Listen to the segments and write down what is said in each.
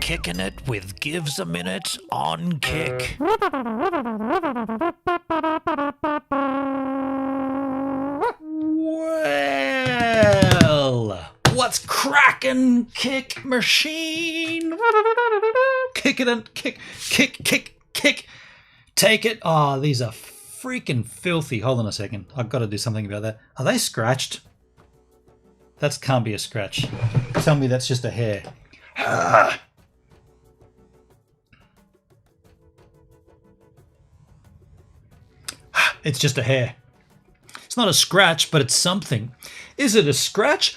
Kicking it with GivesAMinute on Kick. Well, what's crackin', Kick Machine? Kick it and kick. Take it. Oh, these are freaking filthy. Hold on a second. I've got to do something about that. Are they scratched? That can't be a scratch. Tell me that's just a hair. It's just a hair. It's not a scratch, but it's something. Is it a scratch?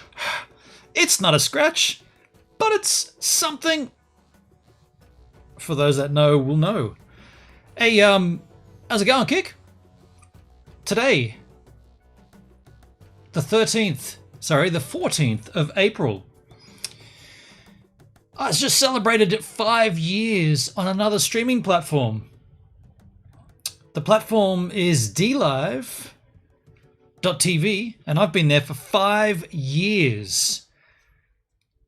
It's not a scratch, but it's something. for those that know will know. Hey, how's it going, Kick? Today, the 14th of April, I just celebrated 5 years on another streaming platform. The platform is DLive.tv, and I've been there for 5 years.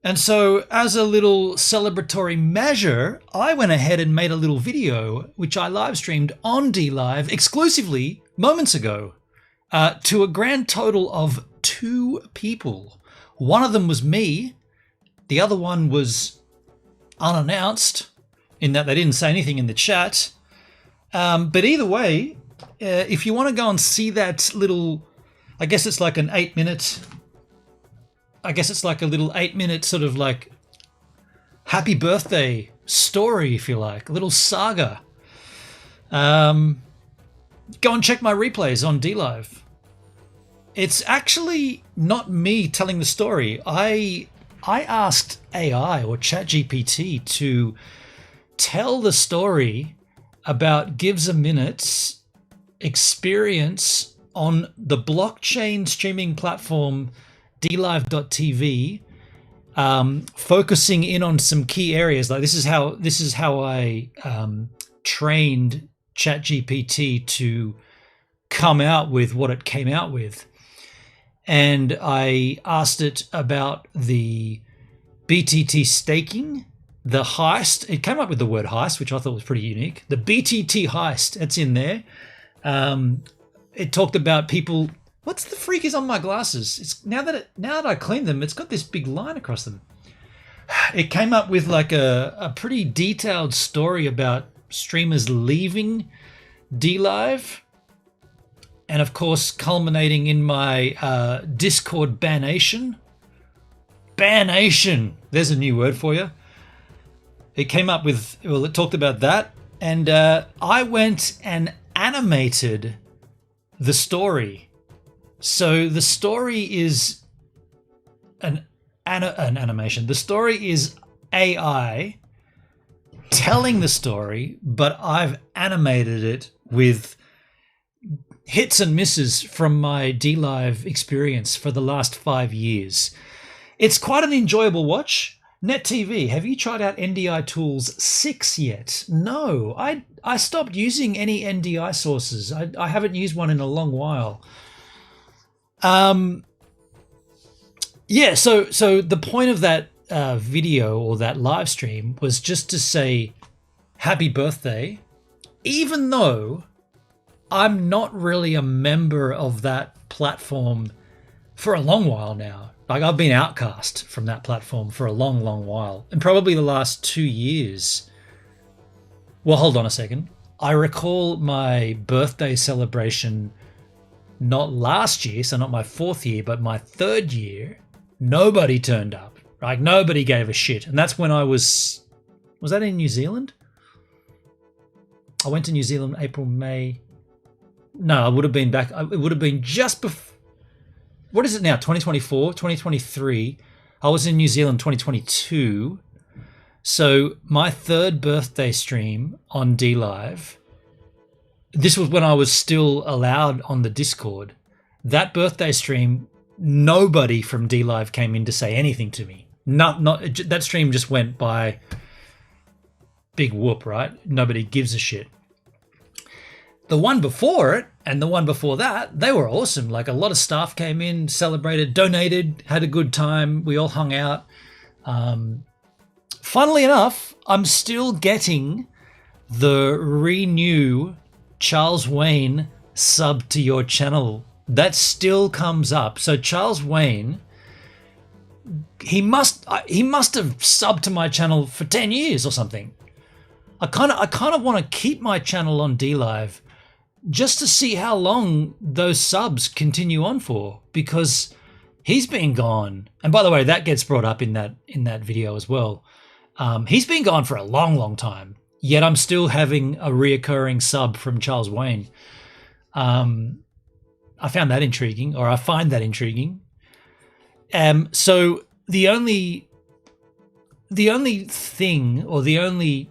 And so as a little celebratory measure, I went ahead and made a little video, which I live streamed on DLive exclusively moments ago, to a grand total of 2 people. One of them was me. The other one was unannounced, in that they didn't say anything in the chat. But either way, if you want to go and see that little, I guess it's like an 8-minute, I guess it's like a little 8-minute sort of like happy birthday story, if you like, a little saga. Go and check my replays on DLive. It's actually not me telling the story. I asked AI or ChatGPT to tell the story about GivesAMinute's experience on the blockchain streaming platform DLive.tv, focusing in on some key areas. Like this is how I trained ChatGPT to come out with what it came out with. And I asked it about the BTT staking, the heist. It came up with the word heist, which I thought was pretty unique. The BTT heist, it's in there. It talked about people. What's the freak is on my glasses? It's now that I cleaned them, it's got this big line across them. It came up with like a pretty detailed story about streamers leaving DLive, and of course culminating in my Discord banation. Banation. There's a new word for you. It came up with, well, it talked about that, and I went and animated the story. So the story is an animation. The story is AI telling the story, but I've animated it with hits and misses from my DLive experience for the last 5 years. It's quite an enjoyable watch. NetTV, have you tried out NDI Tools 6 yet? No, I stopped using any NDI sources. I haven't used one in a long while. Yeah, so the point of that video or that live stream was just to say happy birthday, even though I'm not really a member of that platform for a long while now. Like I've been outcast from that platform for a long, long while, and probably the last 2 years. Well, hold on a second. I recall my birthday celebration not last year, so not my 4th year, but my 3rd year. Nobody turned up. Like nobody gave a shit. And that's when I was that in New Zealand? I went to New Zealand April, May. No, I would have been back. It would have been just before. What is it now? 2024, 2023. I was in New Zealand 2022. So my 3rd birthday stream on DLive, this was when I was still allowed on the Discord. That birthday stream, nobody from DLive came in to say anything to me. Not that stream just went by. Big whoop, right? Nobody gives a shit. The one before it and the one before that, they were awesome. Like a lot of staff came in, celebrated, donated, had a good time. We all hung out. Funnily enough, I'm still getting the renew Charles Wayne sub to your channel. That still comes up. So Charles Wayne, he must have subbed to my channel for 10 years or something. I kind of want to keep my channel on DLive just to see how long those subs continue on for, because he's been gone. And by the way, that gets brought up in that video as well. He's been gone for a long, long time. Yet I'm still having a reoccurring sub from Charles Wayne. I found that intriguing, or I find that intriguing. So the only thing, or the only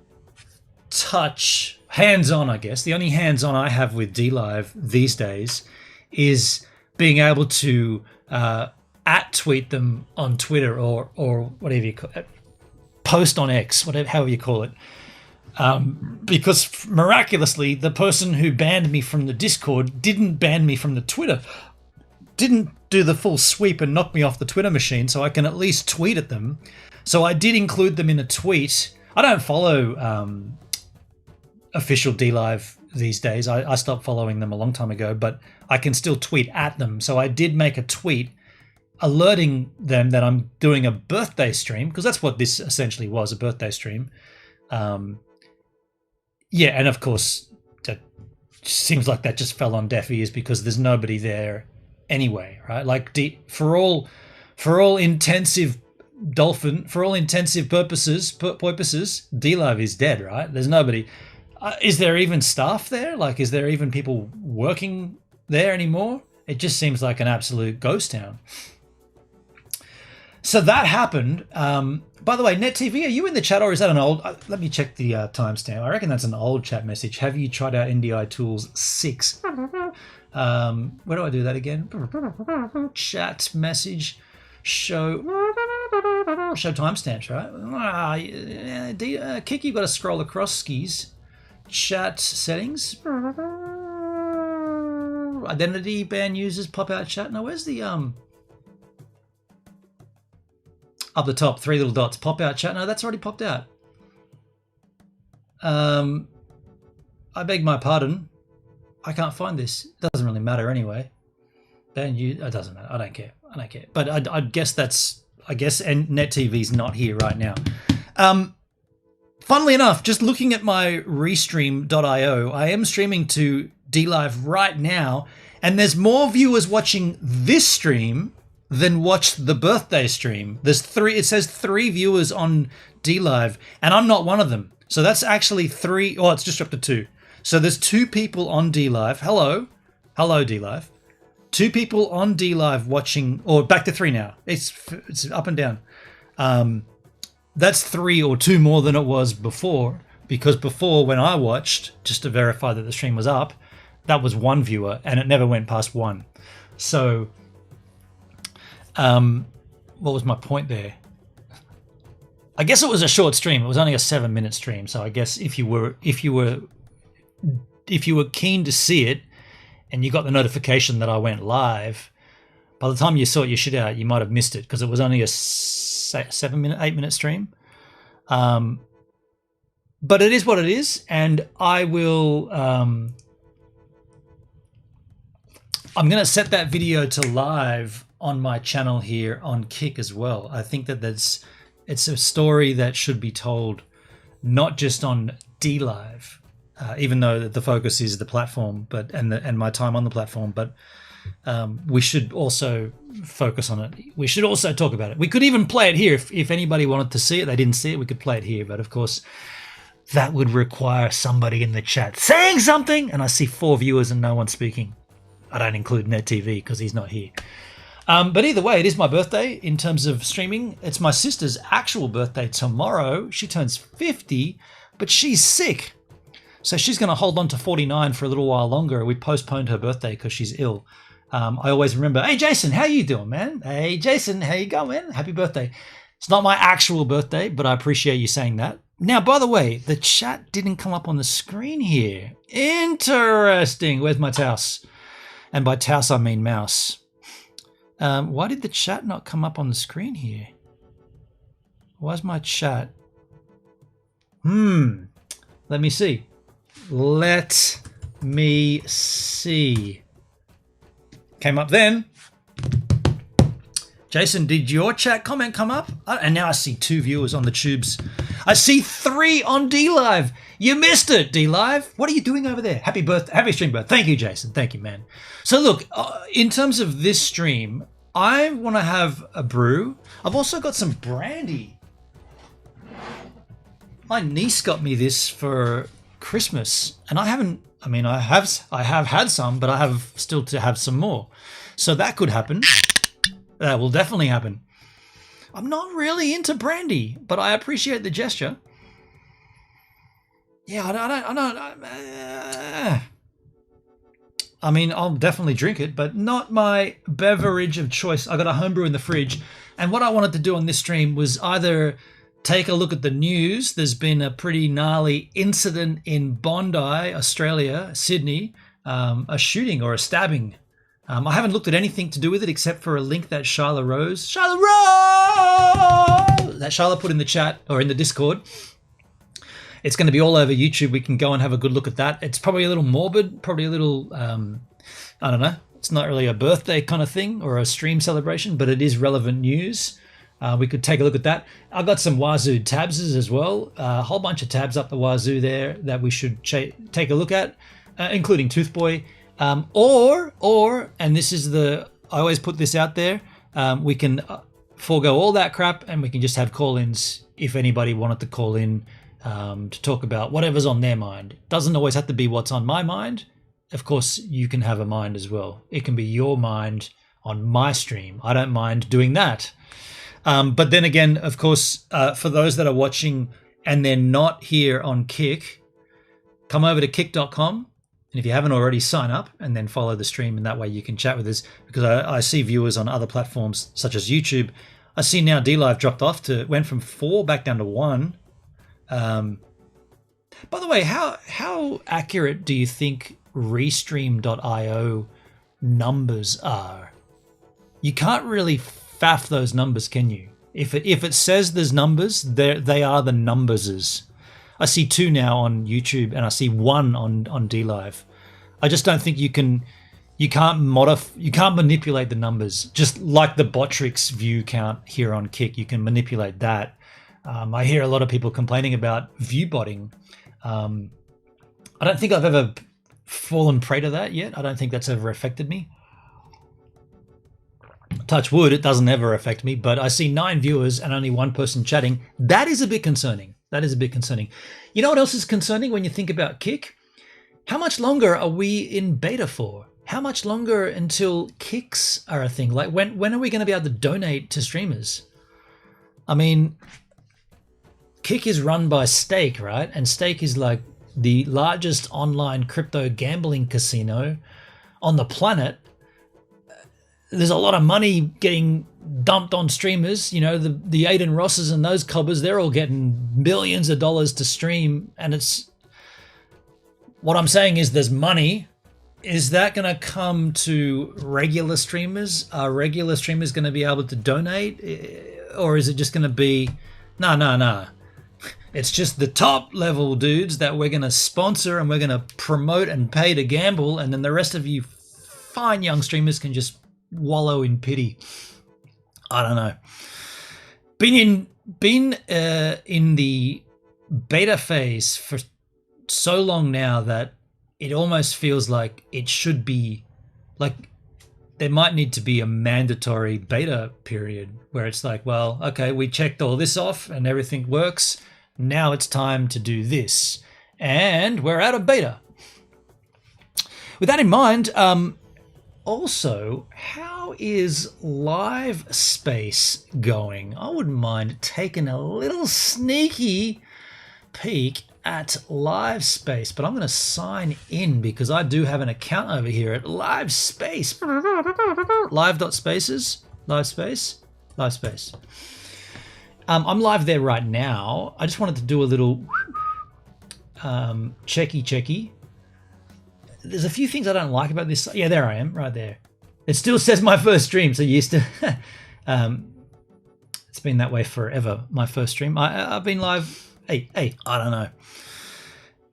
touch, hands-on, I guess. The only hands-on I have with DLive these days is being able to @tweet them on Twitter or whatever you call it, post on X, whatever, however you call it. Because miraculously, the person who banned me from the Discord didn't ban me from the Twitter, didn't do the full sweep and knock me off the Twitter machine, so I can at least tweet at them. So I did include them in a tweet. I don't follow official DLive these days. I stopped following them a long time ago, but I can still tweet at them. So I did make a tweet alerting them that I'm doing a birthday stream, because that's what this essentially was, a birthday stream. Yeah, and of course, that seems like that just fell on deaf ears because there's nobody there anyway, right? Like for all intensive purposes, DLive is dead, right? There's nobody. Is there even staff there? Like, is there even people working there anymore? It just seems like an absolute ghost town. So that happened. By the way, NetTV, are you in the chat or is that an old... let me check the timestamp. I reckon that's an old chat message. Have you tried out NDI Tools 6? Where do I do that again? Chat message. Show timestamps, right? Kick, you've got to scroll across skis. Chat settings. Identity ban users, pop out chat. Now, where's the... up the top, 3 little dots, pop out chat. No, that's already popped out. I beg my pardon. I can't find this. It doesn't really matter anyway. Then it doesn't matter. I don't care. But I guess and NetTV's not here right now. Funnily enough, just looking at my restream.io, I am streaming to DLive right now, and there's more viewers watching this stream than watched the birthday stream. It says 3 viewers on DLive, and I'm not one of them. So that's actually 3. Oh, it's just up to 2. So there's 2 people on DLive. Hello DLive. 2 people on DLive watching, or back to 3 now. It's up and down. That's 3 or 2 more than it was before, because before, when I watched, just to verify that the stream was up, that was 1 viewer, and it never went past 1. So, what was my point there? I guess it was a short stream. It was only a 7-minute stream. So I guess if you were keen to see it, and you got the notification that I went live, by the time you sort your shit out, you might have missed it because it was only a 8-minute stream. But it is what it is, and I will. I'm going to set that video to live on my channel here on Kick as well. I think that it's a story that should be told, not just on DLive, even though the focus is the platform, and my time on the platform, but we should also focus on it. We should also talk about it. We could even play it here if anybody wanted to see it. They didn't see it. We could play it here, but of course, that would require somebody in the chat saying something. And I see 4 viewers and no one speaking. I don't include NetTV because he's not here. But either way, it is my birthday in terms of streaming. It's my sister's actual birthday tomorrow. She turns 50, but she's sick. So she's going to hold on to 49 for a little while longer. We postponed her birthday because she's ill. I always remember, hey, Jason, how you doing, man? Hey, Jason, how you going, man? Happy birthday. It's not my actual birthday, but I appreciate you saying that. Now, by the way, the chat didn't come up on the screen here. Interesting. Where's my Taos? And by Taos, I mean mouse. Why did the chat not come up on the screen here? Why's my chat? Let me see. Let me see. Came up then. Jason, did your chat comment come up? And now I see 2 viewers on the tubes. I see 3 on DLive. You missed it, DLive. What are you doing over there? Happy birthday, happy stream birthday. Thank you, Jason. Thank you, man. So look, in terms of this stream, I want to have a brew. I've also got some brandy. My niece got me this for Christmas, and I haven't. I mean, I have had some, but I have still to have some more. So that could happen. That will definitely happen. I'm not really into brandy, but I appreciate the gesture. Yeah, I mean, I'll definitely drink it, but not my beverage of choice. I got a homebrew in the fridge, and what I wanted to do on this stream was either take a look at the news. There's been a pretty gnarly incident in Bondi, Australia, Sydney, a shooting or a stabbing. I haven't looked at anything to do with it except for a link that Charlotte put in the chat or in the Discord. It's going to be all over YouTube. We can go and have a good look at that. It's probably a little morbid, probably a little, I don't know. It's not really a birthday kind of thing or a stream celebration, but it is relevant news. We could take a look at that. I've got some Wazoo tabs as well. A whole bunch of tabs up the Wazoo there that we should take a look at, including Toothboy. Or, and this is I always put this out there, we can forego all that crap and we can just have call-ins if anybody wanted to call in to talk about whatever's on their mind. Doesn't always have to be what's on my mind. Of course, you can have a mind as well. It can be your mind on my stream. I don't mind doing that. But then again, of course, for those that are watching and they're not here on Kick, come over to kick.com. And if you haven't already, sign up and then follow the stream. And that way you can chat with us, because I see viewers on other platforms such as YouTube. I see now DLive dropped off went from 4 back down to 1. By the way, how accurate do you think Restream.io numbers are? You can't really faff those numbers, can you? If it says there's numbers, they are the numberses. I see 2 now on YouTube and I see 1 on DLive. I just don't think you can't manipulate the numbers, just like the Botrix view count here on Kick. You can manipulate that. I hear a lot of people complaining about view botting. I don't think I've ever fallen prey to that yet. I don't think that's ever affected me. Touch wood, it doesn't ever affect me, but I see 9 viewers and only 1 person chatting. That is a bit concerning. That is a bit concerning. You know what else is concerning when you think about Kick? How much longer are we in beta for? How much longer until Kicks are a thing? Like when are we going to be able to donate to streamers? I mean, Kick is run by Stake, right? And Stake is like the largest online crypto gambling casino on the planet. There's a lot of money getting dumped on streamers. You know, the Aiden Rosses and those cobbers, they're all getting millions of dollars to stream. And it's, what I'm saying is there's money. Is that going to come to regular streamers? Are regular streamers going to be able to donate? Or is it just going to be, no. It's just the top level dudes that we're going to sponsor and we're going to promote and pay to gamble. And then the rest of you fine young streamers can just wallow in pity. I don't know. Been in the beta phase for so long now that it almost feels like it should be, like there might need to be a mandatory beta period where it's like, well, okay, we checked all this off and everything works. Now it's time to do this. And we're out of beta. With that in mind, also, how is Live Space going? I wouldn't mind taking a little sneaky peek at Live Space, but I'm going to sign in because I do have an account over here at Live Space. Live.spaces. Live Space. Live Space. I'm live there right now. I just wanted to do a little checky. There's a few things I don't like about this. Yeah, there I am, right there. It still says my first stream, so you used to. It's been that way forever. My first stream. I've been live. Hey, I don't know.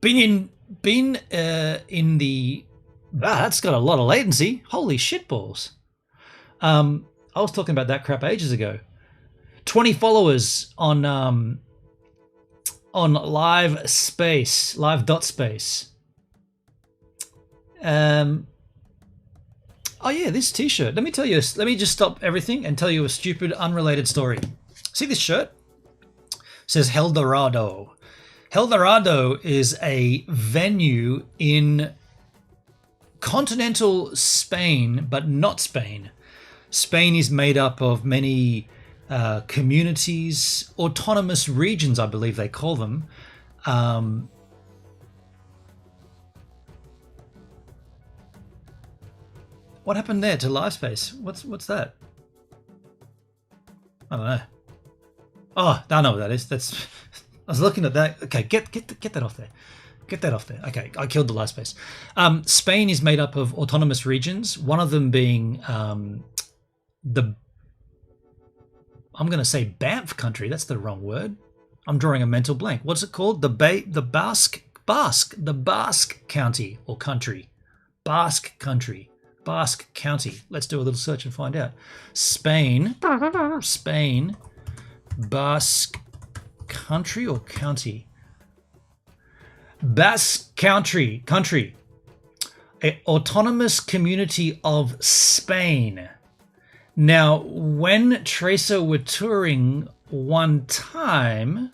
Been in the. That's got a lot of latency. Holy shitballs. I was talking about that crap ages ago. 20 followers on Live Space, live.space. Oh yeah, this t-shirt. Let me just stop everything and tell you a stupid, unrelated story. See this shirt? It says Heldorado. Heldorado is a venue in continental Spain, but not Spain. Spain is made up of many communities, autonomous regions, I believe they call them. What happened there to LiveSpace? What's that? I don't know. Oh, I know what that is. That's. I was looking at that. Okay, get that off there. Get that off there. Okay, I killed the LiveSpace. Spain is made up of autonomous regions. One of them being the. I'm going to say Banff country. That's the wrong word. I'm drawing a mental blank. What's it called? The Basque County or country. Basque country. Basque County. Let's do a little search and find out. Spain, Basque country or county? Basque country. A autonomous community of Spain. Now, when Tracer were touring one time,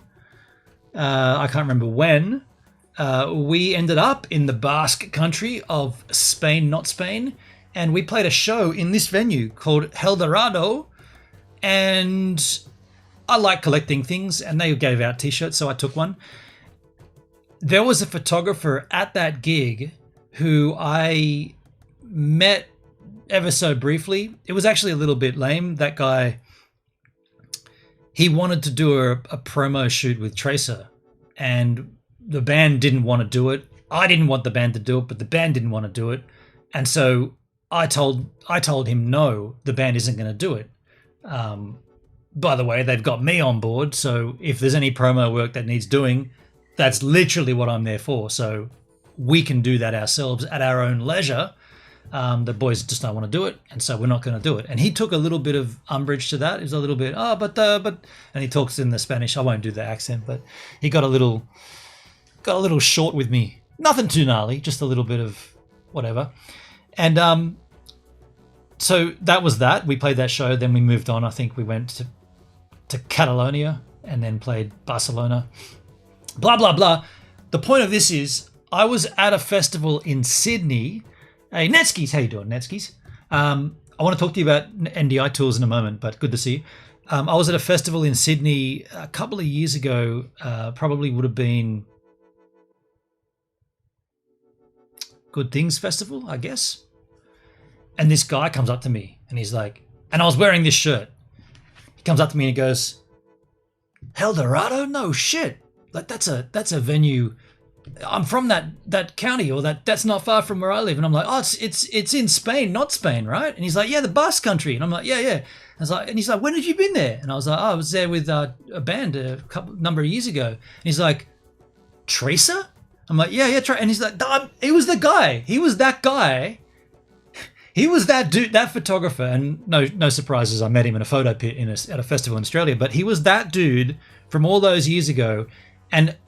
I can't remember when, we ended up in the Basque country of Spain, not Spain, and we played a show in this venue called El Dorado, and I like collecting things, and they gave out t-shirts, so I took one. There was a photographer at that gig who I met ever so briefly. It was actually a little bit lame. That guy, he wanted to do a promo shoot with Tracer, and the band didn't want to do it. I didn't want the band to do it, but the band didn't want to do it. And so I told him, no, the band isn't going to do it. By the way, they've got me on board, so if there's any promo work that needs doing, that's literally what I'm there for. So we can do that ourselves at our own leisure. The boys just don't want to do it, and so we're not going to do it. And he took a little bit of umbrage to that. It was a little bit, but, and he talks in the Spanish. I won't do the accent, but he got a little short with me. Nothing too gnarly, just a little bit of whatever. And so that was that. We played that show, then we moved on. I think we went to Catalonia and then played Barcelona. Blah, blah, blah. The point of this is I was at a festival in Sydney. Hey, Netskis, how you doing, Netskis? I want to talk to you about NDI tools in a moment, but good to see you. I was at a festival in Sydney a couple of years ago, probably would have been Good Things Festival, I guess. And this guy comes up to me and he's like, and I was wearing this shirt. He comes up to me and he goes, El Dorado? No shit. Like that's a venue. I'm from that county, or that's not far from where I live. And I'm like, oh, it's in Spain, not Spain, right? And he's like, yeah, the Basque country. And I'm like, yeah. And he's like, when have you been there? And I was like, oh, I was there with a band a number of years ago. And he's like, Tracer? I'm like, yeah. And he's like, he was the guy. He was that guy. He was that dude, that photographer. And no surprises, I met him in a photo pit at a festival in Australia. But he was that dude from all those years ago. And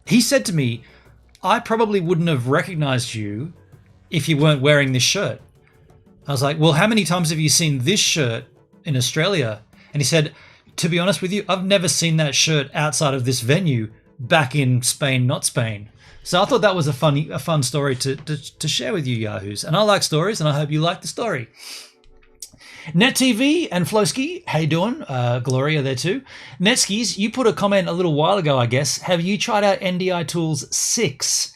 he said to me, I probably wouldn't have recognized you if you weren't wearing this shirt. I was like, well, how many times have you seen this shirt in Australia? And he said, to be honest with you, I've never seen that shirt outside of this venue back in Spain, not Spain. So I thought that was a fun story to share with you Yahoos. And I like stories, and I hope you like the story. NetTV and Flowski, how you doing? Gloria there too. Netskis, you put a comment a little while ago, I guess. Have you tried out NDI Tools 6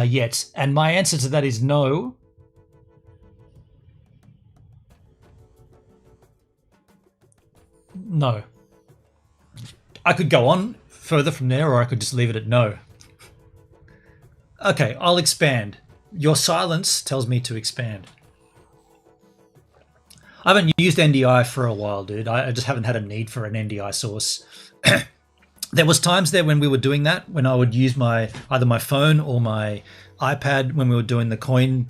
yet? And my answer to that is no. No. I could go on further from there, or I could just leave it at no. Okay, I'll expand. Your silence tells me to expand. I haven't used NDI for a while, dude. I just haven't had a need for an NDI source. There was times there when we were doing that, when I would use either my phone or my iPad when we were doing the coin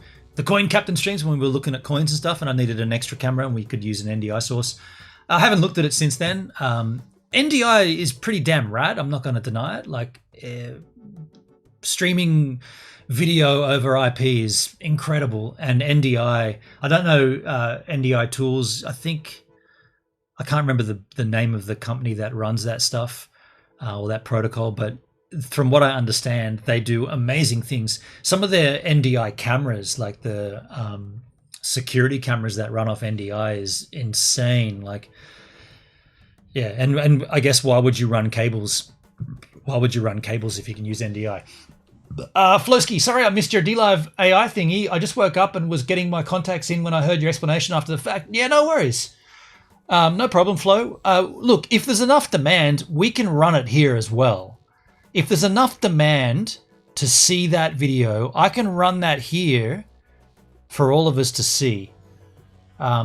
captain streams, when we were looking at coins and stuff, and I needed an extra camera and we could use an NDI source. I haven't looked at it since then. NDI is pretty damn rad. I'm not going to deny it. Like streaming video over IP is incredible, and NDI, I don't know NDI tools. I can't remember the name of the company that runs that stuff or that protocol, but from what I understand, they do amazing things. Some of their NDI cameras, like the security cameras that run off NDI, is insane. Like, yeah, and I guess why would you run cables? Why would you run cables if you can use NDI? Flowski, sorry I missed your DLive AI thingy. I just woke up and was getting my contacts in when I heard your explanation after the fact. Yeah, no worries. No problem, Flo. Look, if there's enough demand, we can run it here as well. If there's enough demand to see that video, I can run that here for all of us to see.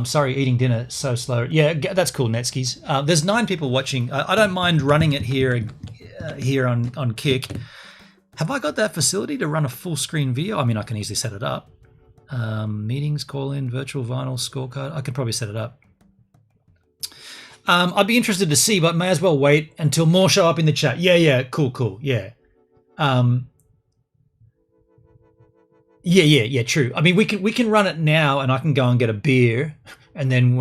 Sorry, eating dinner so slow. Yeah, that's cool, Netskis. There's 9 people watching. I don't mind running it here on Kick. Have I got that facility to run a full screen video? I mean, I can easily set it up. Meetings, call in, virtual vinyl, scorecard. I could probably set it up. I'd be interested to see, but may as well wait until more show up in the chat. Yeah, cool, yeah. Yeah, true. I mean, we can run it now, and I can go and get a beer, and then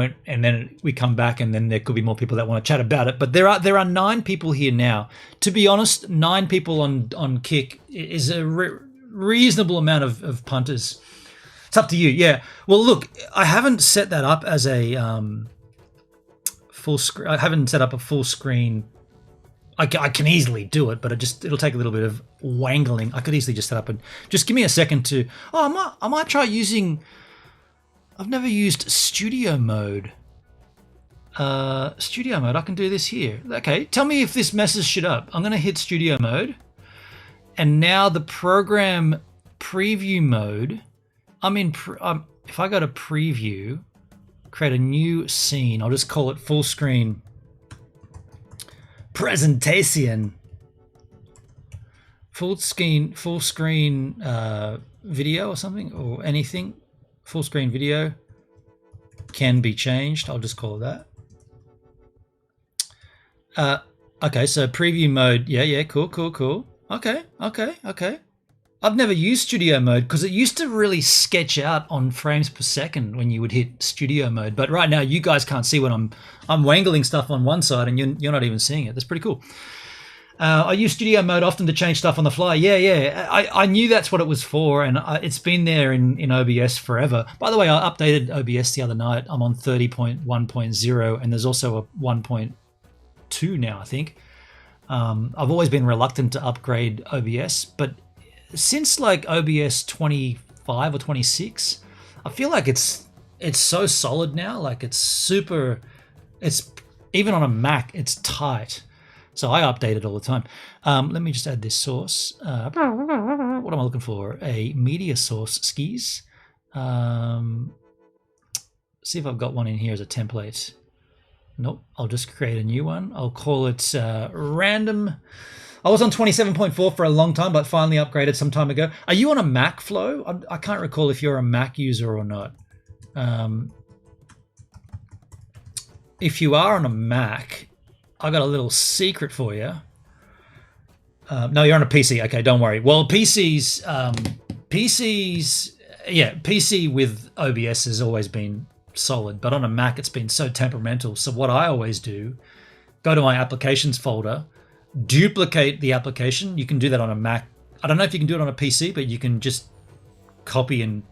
we come back, and then there could be more people that want to chat about it. But there are 9 people here now. To be honest, 9 people on Kick is a reasonable amount of punters. It's up to you. Yeah. Well, look, I haven't set that up as a full screen. I haven't set up a full screen. I can easily do it, but it'll take a little bit of wangling. I could easily just set up and just give me a second to. Oh, I might try using. I've never used studio mode. Studio mode. I can do this here. Okay, tell me if this messes shit up. I'm gonna hit studio mode, and now the program preview mode. If I go to preview, create a new scene. I'll just call it full screen. Presentation. Full screen video or something, or anything. Full screen video can be changed. I'll just call it that. Okay, so preview mode. Yeah, cool. Okay. I've never used studio mode because it used to really sketch out on frames per second when you would hit studio mode. But right now you guys can't see when I'm wangling stuff on one side and you're not even seeing it. That's pretty cool. I use studio mode often to change stuff on the fly. Yeah. I knew that's what it was for, and it's been there in OBS forever. By the way, I updated OBS the other night. I'm on 30.1.0, and there's also a 1.2 now, I think. I've always been reluctant to upgrade OBS, but since like OBS 25 or 26, I feel like it's so solid now. Like it's even on a Mac, it's tight. So I update it all the time. Let me just add this source. What am I looking for? A media source, skis. See if I've got one in here as a template. Nope, I'll just create a new one. I'll call it random. I was on 27.4 for a long time, but finally upgraded some time ago. Are you on a Mac, Flo? I can't recall if you're a Mac user or not. If you are on a Mac, I got a little secret for you. No, you're on a PC. Okay, don't worry. Well, PCs, PC with OBS has always been solid, but on a Mac, it's been so temperamental. So what I always do, go to my applications folder, duplicate the application. You can do that on a Mac. I don't know if you can do it on a PC, but you can just copy and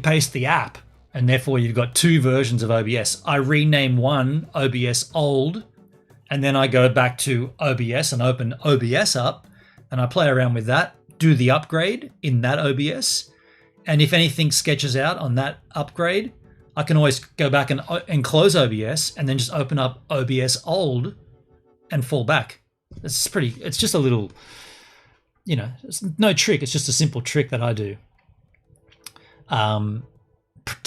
paste the app, and therefore you've got 2 versions of OBS. I rename one OBS old, and then I go back to OBS and open OBS up, and I play around with that, do the upgrade in that OBS, and if anything sketches out on that upgrade, I can always go back and close OBS and then just open up OBS old and fall back. It's just a little, it's no trick. It's just a simple trick that I do.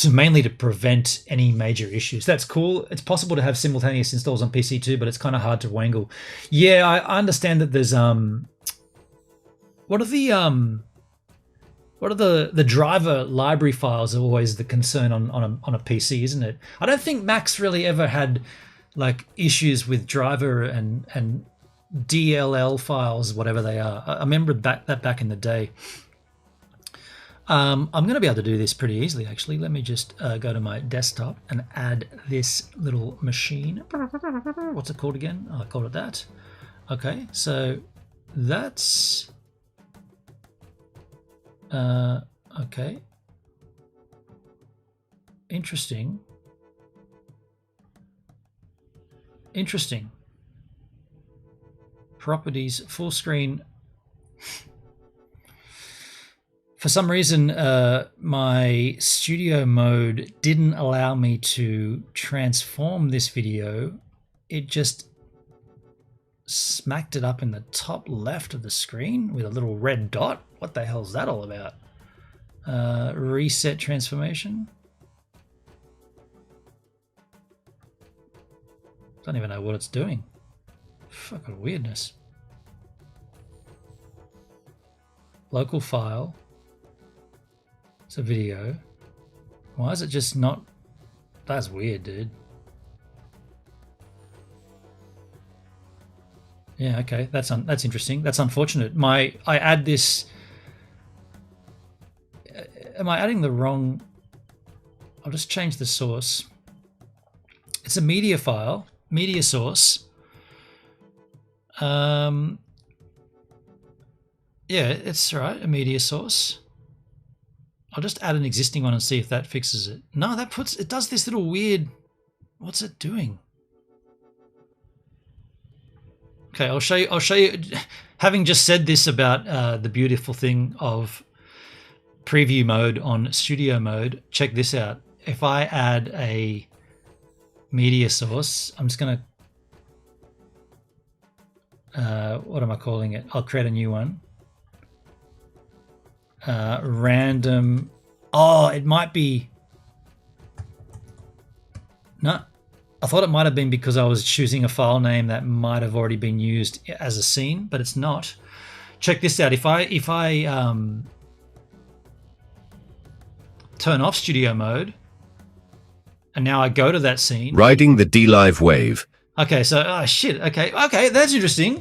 Mainly to prevent any major issues. That's cool. It's possible to have simultaneous installs on PC too, but it's kind of hard to wangle. Yeah, I understand that there's what are the driver library files are always the concern on a PC, isn't it? I don't think Mac's really ever had like issues with driver and DLL files, whatever they are. I remember that back in the day. I'm going to be able to do this pretty easily, actually. Let me just go to my desktop and add this little machine. What's it called again? Oh, I called it that. Okay, so that's... okay. Interesting. Properties, full screen. For some reason, my studio mode didn't allow me to transform this video. It just smacked it up in the top left of the screen with a little red dot. What the hell is that all about? Reset transformation. Don't even know what it's doing. Fucking weirdness. Local file. It's a video. Why is it just not? That's weird, dude. Yeah, okay, that's interesting. That's unfortunate. I add this. Am I adding the wrong? I'll just change the source. It's a media file, media source. Yeah, it's right, a media source. I'll just add an existing one and see if that fixes it. No, it does this little weird, what's it doing? Okay, I'll show you, having just said this about the beautiful thing of preview mode on studio mode, check this out. If I add a media source, I'm just gonna, what am I calling it? I'll create a new one. Random. Oh, it might be. No, I thought it might have been because I was choosing a file name that might have already been used as a scene, but it's not. Check this out. If I turn off studio mode, and now I go to that scene. Riding the DLive Wave. Okay, so oh shit. Okay, that's interesting.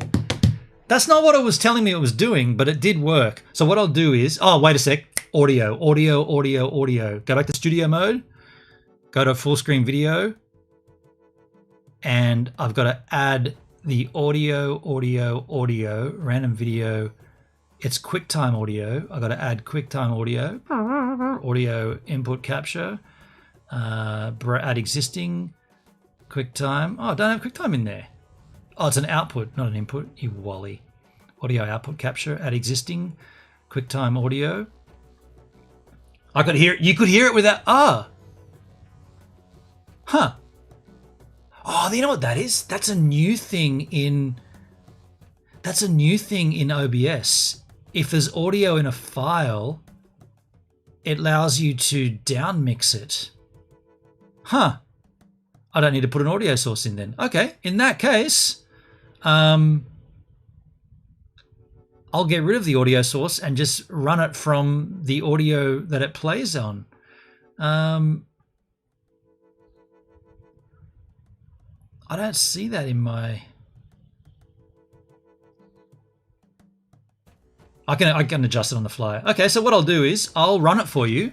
That's not what it was telling me it was doing, but it did work. So what I'll do is, oh, wait a sec. Audio. Go back to studio mode. Go to full screen video. And I've got to add the audio, random video. It's QuickTime audio. I've got to add QuickTime audio input capture. Add existing QuickTime. Oh, I don't have QuickTime in there. Oh, it's an output, not an input, you wally. Audio output capture, add existing, QuickTime audio. I could hear it, you could hear it without, Huh. Oh, you know what that is? That's a new thing in OBS. If there's audio in a file, it allows you to down mix it. I don't need to put an audio source in then. Okay, in that case, I'll get rid of the audio source and just run it from the audio that it plays on. I don't see that in my... I can adjust it on the fly. Okay, so what I'll do is I'll run it for you.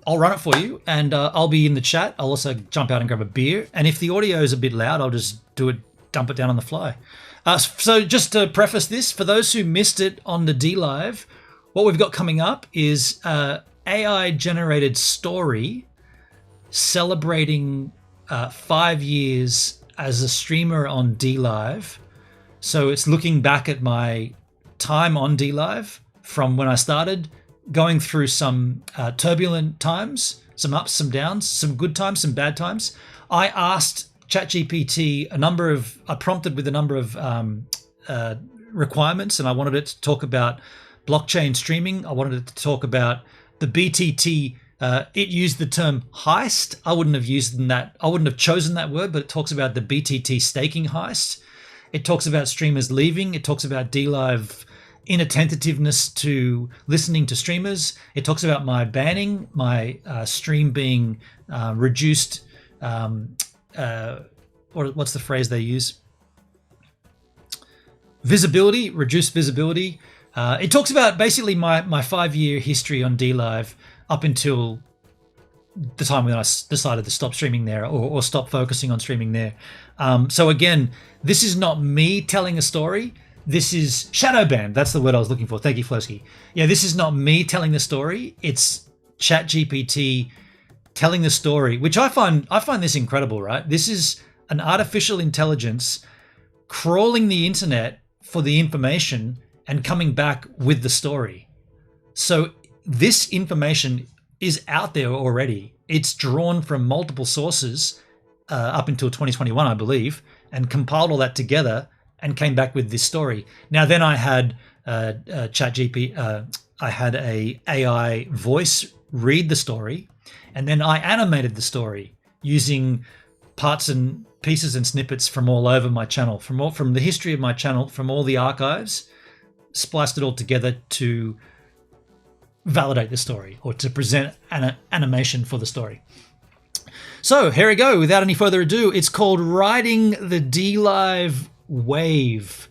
I'll run it for you, and I'll be in the chat. I'll also jump out and grab a beer. And if the audio is a bit loud, I'll just dump it down on the fly. So just to preface this, for those who missed it on the DLive, what we've got coming up is AI-generated story celebrating 5 years as a streamer on DLive. So it's looking back at my time on DLive from when I started, going through some turbulent times, some ups, some downs, some good times, some bad times. I asked ChatGPT I prompted with a number of requirements, and I wanted it to talk about blockchain streaming. I wanted it to talk about the BTT. It used the term heist. I wouldn't have used that. I wouldn't have chosen that word, but it talks about the BTT staking heist. It talks about streamers leaving. It talks about DLive inattentiveness to listening to streamers. It talks about my banning, my stream being reduced. Or what's the phrase they use? Visibility, reduced visibility. It talks about basically my 5-year history on DLive up until the time when I decided to stop streaming there or stop focusing on streaming there. So again, this is not me telling a story. This is shadow banned. That's the word I was looking for. Thank you, Flosky. Yeah, this is not me telling the story. It's ChatGPT telling the story, which I find this incredible, right? This is an artificial intelligence crawling the internet for the information and coming back with the story. So this information is out there already. It's drawn from multiple sources up until 2021, I believe, and compiled all that together and came back with this story. Now, then I had I had a AI voice read the story, and then I animated the story using parts and pieces and snippets from all over my channel, from the history of my channel, from all the archives, spliced it all together to validate the story or to present an animation for the story. So here we go. Without any further ado, it's called Riding the DLive Wave.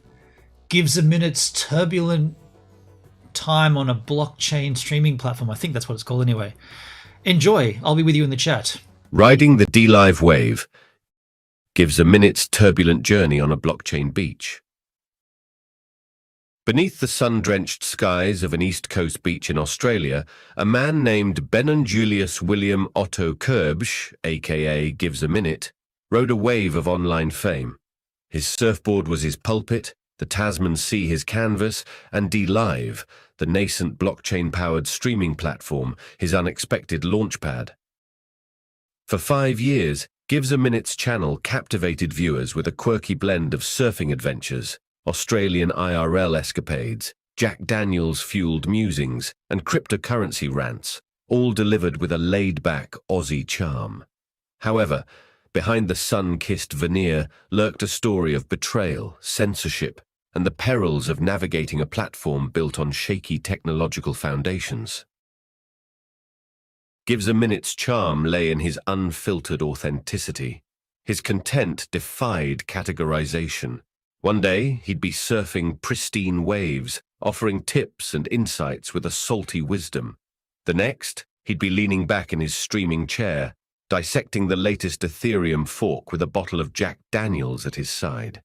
GivesAMinute's turbulent time on a blockchain streaming platform. I think that's what it's called anyway. Enjoy. I'll be with you in the chat. Riding the DLive Wave. GivesAMinute's turbulent journey on a blockchain beach. Beneath the sun-drenched skies of an East Coast beach in Australia, a man named Benon Julius William Otto Kerbsch, aka GivesAMinute, rode a wave of online fame. His surfboard was his pulpit, the Tasman Sea his canvas, and DLive, the nascent blockchain-powered streaming platform, his unexpected launchpad. For 5 years, GivesAMinute's channel captivated viewers with a quirky blend of surfing adventures, Australian IRL escapades, Jack Daniels-fueled musings, and cryptocurrency rants, all delivered with a laid-back Aussie charm. However, behind the sun-kissed veneer lurked a story of betrayal, censorship, and the perils of navigating a platform built on shaky technological foundations. GivesAMinute's charm lay in his unfiltered authenticity. His content defied categorization. One day, he'd be surfing pristine waves, offering tips and insights with a salty wisdom. The next, he'd be leaning back in his streaming chair, dissecting the latest Ethereum fork with a bottle of Jack Daniels at his side.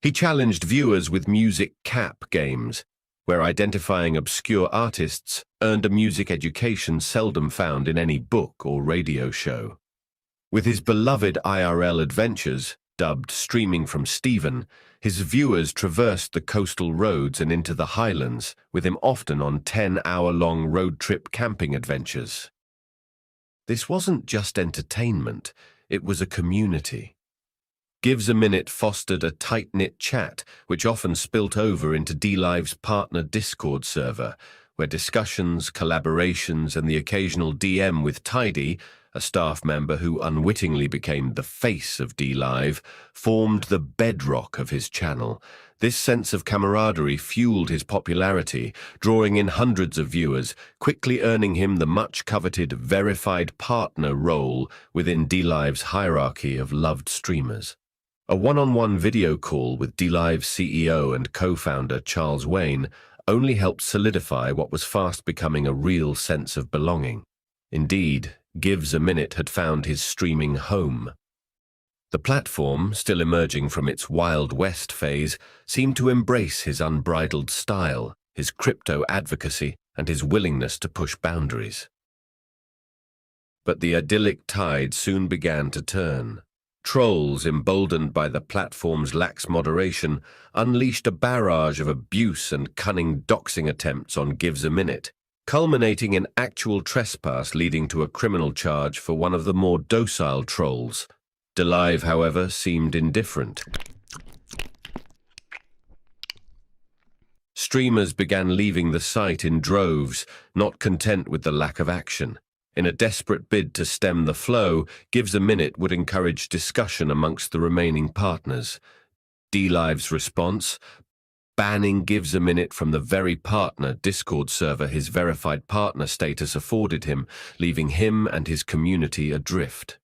He challenged viewers with music cap games, where identifying obscure artists earned a music education seldom found in any book or radio show. With his beloved IRL adventures, dubbed Streaming from Stephen, his viewers traversed the coastal roads and into the highlands, with him often on 10-hour-long road trip camping adventures. This wasn't just entertainment, it was a community. GivesAMinute fostered a tight-knit chat, which often spilt over into DLive's partner Discord server, where discussions, collaborations, and the occasional DM with Tidy, a staff member who unwittingly became the face of DLive, formed the bedrock of his channel. This sense of camaraderie fueled his popularity, drawing in hundreds of viewers, quickly earning him the much-coveted verified partner role within DLive's hierarchy of loved streamers. A one-on-one video call with DLive's CEO and co-founder Charles Wayne only helped solidify what was fast becoming a real sense of belonging. Indeed, GivesAMinute had found his streaming home. The platform, still emerging from its Wild West phase, seemed to embrace his unbridled style, his crypto advocacy, and his willingness to push boundaries. But the idyllic tide soon began to turn. Trolls, emboldened by the platform's lax moderation, unleashed a barrage of abuse and cunning doxing attempts on GivesAMinute, culminating in actual trespass leading to a criminal charge for one of the more docile trolls. DLive, however, seemed indifferent. Streamers began leaving the site in droves, not content with the lack of action. In a desperate bid to stem the flow, GivesAMinute would encourage discussion amongst the remaining partners. DLive's response? Banning GivesAMinute from the very partner Discord server his verified partner status afforded him, leaving him and his community adrift.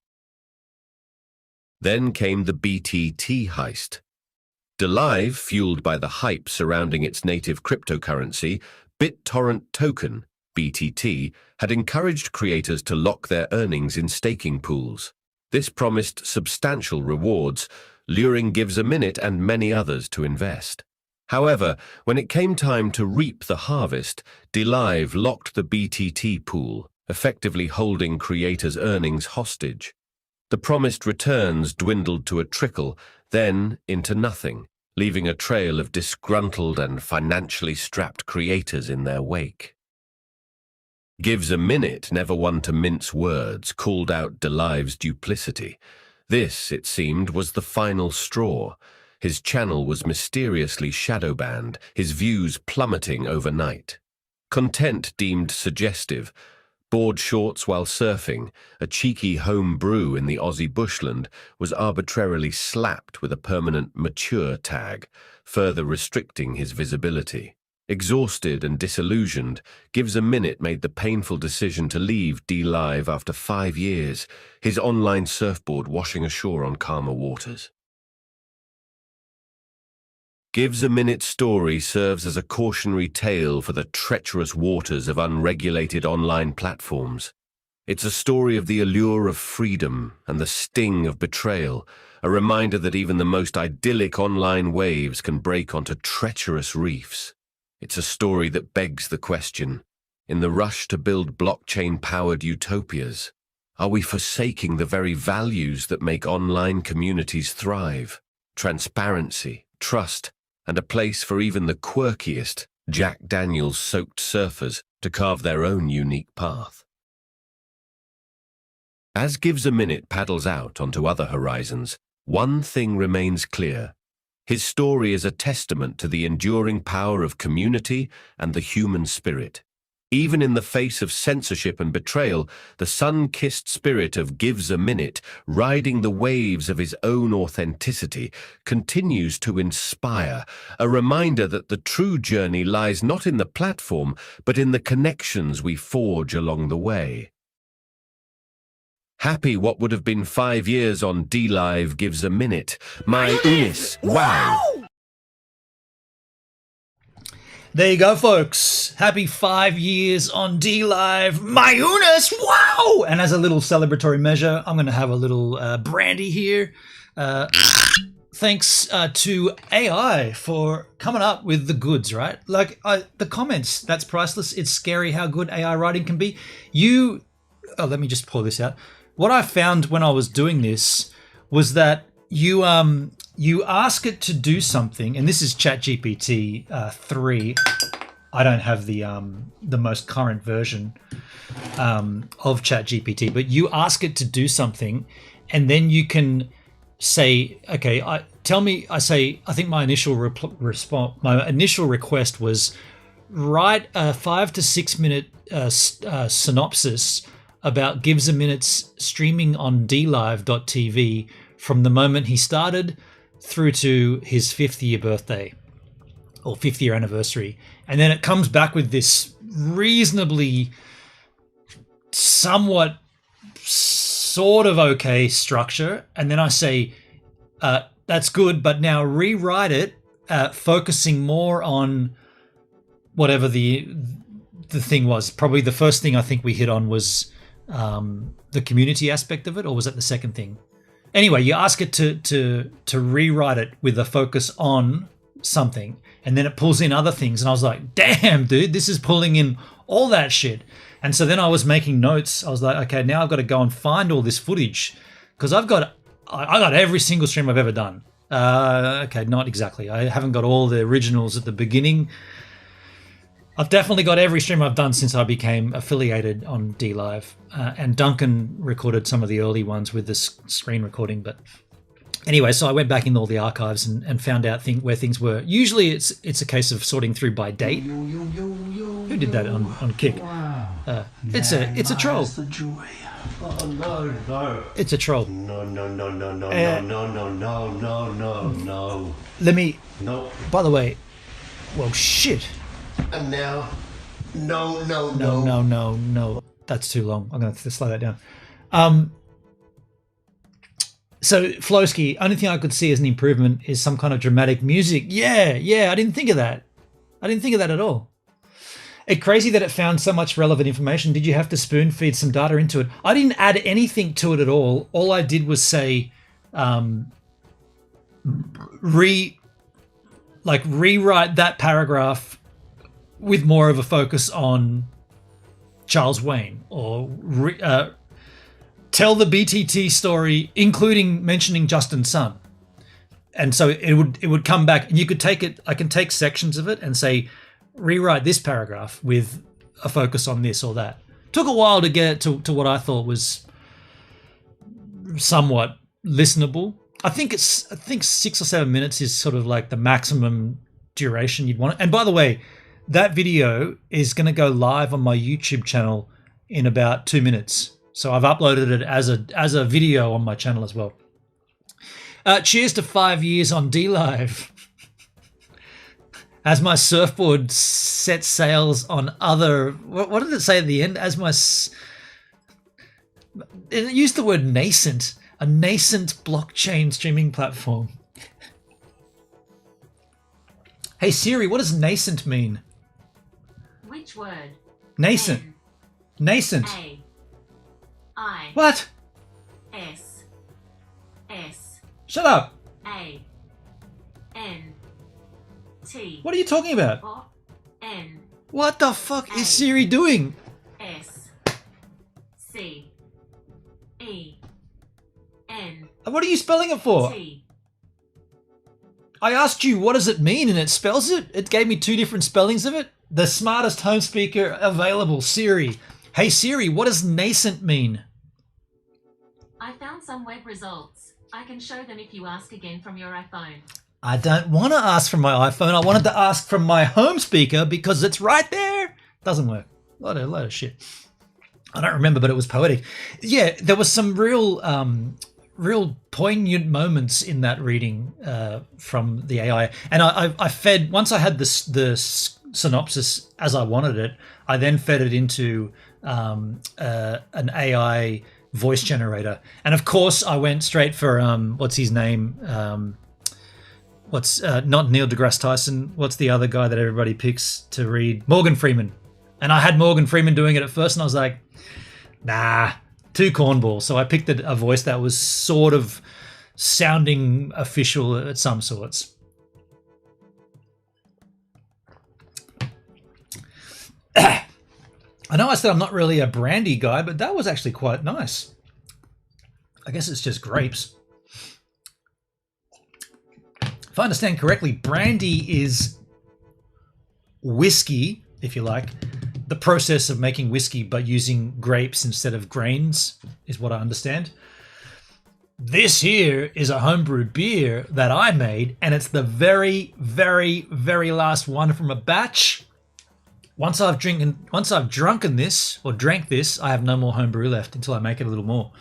Then came the BTT heist. DLive, fueled by the hype surrounding its native cryptocurrency, BitTorrent token, BTT, had encouraged creators to lock their earnings in staking pools. This promised substantial rewards, luring GivesAMinute and many others to invest. However, when it came time to reap the harvest, DLive locked the BTT pool, effectively holding creators' earnings hostage. The promised returns dwindled to a trickle, then into nothing, leaving a trail of disgruntled and financially strapped creators in their wake. GivesAMinute, never one to mince words, called out DLive's duplicity. This, it seemed, was the final straw. His channel was mysteriously shadow-banned, his views plummeting overnight. Content deemed suggestive. Board shorts while surfing, a cheeky home brew in the Aussie bushland, was arbitrarily slapped with a permanent mature tag, further restricting his visibility. Exhausted and disillusioned, GivesAMinute made the painful decision to leave DLive after 5 years, his online surfboard washing ashore on calmer waters. GivesAMinute's story serves as a cautionary tale for the treacherous waters of unregulated online platforms. It's a story of the allure of freedom and the sting of betrayal, a reminder that even the most idyllic online waves can break onto treacherous reefs. It's a story that begs the question, in the rush to build blockchain-powered utopias, are we forsaking the very values that make online communities thrive? Transparency, trust, and a place for even the quirkiest, Jack Daniels-soaked surfers to carve their own unique path. As GivesAMinute paddles out onto other horizons, one thing remains clear. His story is a testament to the enduring power of community and the human spirit. Even in the face of censorship and betrayal, the sun-kissed spirit of GivesAMinute, riding the waves of his own authenticity, continues to inspire, a reminder that the true journey lies not in the platform, but in the connections we forge along the way. Happy what would have been 5 years on DLive GivesAMinute. My Unis, wow! There you go, folks. Happy 5 years on DLive. My Unis, wow! And as a little celebratory measure, I'm going to have a little brandy here. Thanks to AI for coming up with the goods, right? Like the comments, that's priceless. It's scary how good AI writing can be. Let me just pull this out. What I found when I was doing this was that you ask it to do something, and this is ChatGPT 3. I don't have the most current version of ChatGPT, but you ask it to do something, and then you can say, okay, I think my initial my initial request was write a 5 to 6 minute synopsis about GivesAMinute's streaming on DLive.tv from the moment he started through to his 5th year birthday or 5th year anniversary. And then it comes back with this reasonably somewhat sort of okay structure. And then I say, that's good, but now rewrite it, focusing more on whatever the thing was. Probably the first thing I think we hit on was the community aspect of it, or was it the second thing? Anyway, you ask it to rewrite it with a focus on something, and then it pulls in other things. And I was like, damn, dude, this is pulling in all that shit. And so then I was making notes. I was like, okay, now I've got to go and find all this footage, because I got every single stream I've ever done. Okay, not exactly. I haven't got all the originals at the beginning. I've definitely got every stream I've done since I became affiliated on DLive. And Duncan recorded some of the early ones with this screen recording. But anyway, so I went back in all the archives and found out where things were. Usually it's a case of sorting through by date. Who did that on Kick? Wow. It's a troll. The joy. Oh no. It's a troll. No. Let me. No. By the way, well, shit. And now, no. No. That's too long. I'm going to have to slow that down. So Flowski, only thing I could see as an improvement is some kind of dramatic music. Yeah. I didn't think of that. At all. It's crazy that it found so much relevant information. Did you have to spoon feed some data into it? I didn't add anything to it at all. All I did was say, rewrite that paragraph with more of a focus on Charles Wayne, or tell the BTT story, including mentioning Justin Sun. and so it would come back, and you could take it. I can take sections of it and say, rewrite this paragraph with a focus on this or that. Took a while to get it to what I thought was somewhat listenable. I think 6 or 7 minutes is sort of like the maximum duration you'd want. And by the way, that video is going to go live on my YouTube channel in about 2 minutes. So I've uploaded it as a video on my channel as well. Cheers to 5 years on DLive. As my surfboard sets sails on other... What did it say at the end? As my... It used the word nascent. A nascent blockchain streaming platform. Hey Siri, what does nascent mean? Which word? Nascent. N Nascent. A I What? S S Shut up. A N T What are you talking about? O N What the fuck is Siri doing? S C E N What are you spelling it for? T. I asked you what does it mean and it spells it. It gave me 2 different spellings of it. The smartest home speaker available, Siri. Hey Siri, what does nascent mean? I found some web results. I can show them if you ask again from your iPhone. I don't want to ask from my iPhone. I wanted to ask from my home speaker because it's right there. Doesn't work. Load of shit. I don't remember, but it was poetic. Yeah, there was some real poignant moments in that reading from the AI. And I fed, once I had the synopsis as I wanted it, I then fed it into an AI voice generator. And of course, I went straight for, what's his name? Not Neil deGrasse Tyson. What's the other guy that everybody picks to read? Morgan Freeman. And I had Morgan Freeman doing it at first, and I was like, nah, too cornball. So I picked a voice that was sort of sounding official at some sorts. I know I said I'm not really a brandy guy, but that was actually quite nice. I guess it's just grapes. If I understand correctly, brandy is whiskey, if you like. The process of making whiskey but using grapes instead of grains is what I understand. This here is a homebrew beer that I made, and it's the very, very, very last one from a batch. Once I've drunken this or drank this, I have no more homebrew left until I make it a little more,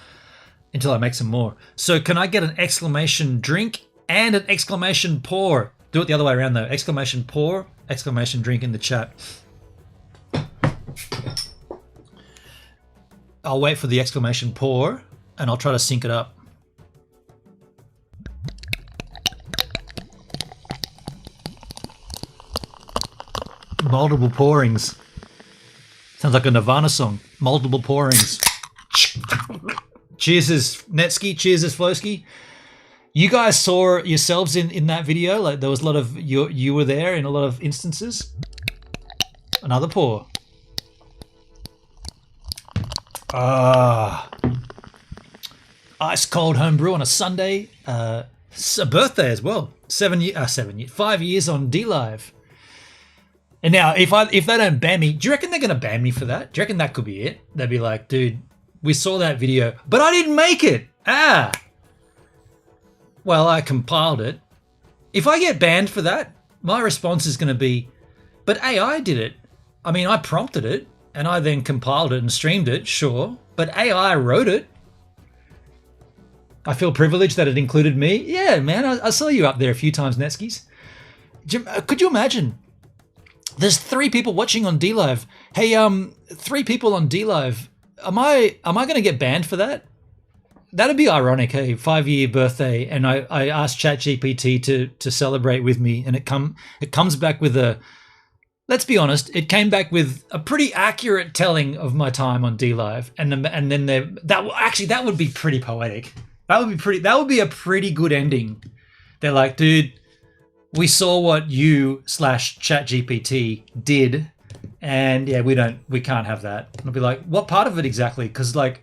until I make some more. So can I get an exclamation drink and an exclamation pour? Do it the other way around though. Exclamation pour, exclamation drink in the chat. I'll wait for the exclamation pour and I'll try to sync it up. Multiple pourings. Sounds like a Nirvana song. Multiple pourings. Cheers, Netsky. Cheers, Flowski. You guys saw yourselves in that video. Like there was a lot of you were there in a lot of instances. Another pour. Ice cold homebrew on a Sunday. It's a birthday as well. 5 years on DLive. And now, if they don't ban me, do you reckon they're going to ban me for that? Do you reckon that could be it? They'd be like, dude, we saw that video, but I didn't make it. Well, I compiled it. If I get banned for that, my response is going to be, but AI did it. I mean, I prompted it, and I then compiled it and streamed it, sure, but AI wrote it. I feel privileged that it included me. Yeah, man, I saw you up there a few times, Netskis. Could you imagine? There's 3 people watching on DLive. Hey, 3 people on DLive. Am I going to get banned for that? That'd be ironic. Hey, 5-year birthday, and I asked ChatGPT to celebrate with me, and it comes back with a. Let's be honest. It came back with a pretty accurate telling of my time on DLive, and then that would be pretty poetic. That would be a pretty good ending. They're like, dude, we saw what you /ChatGPT did, and yeah, we can't have that. And I'll be like, what part of it exactly? Because like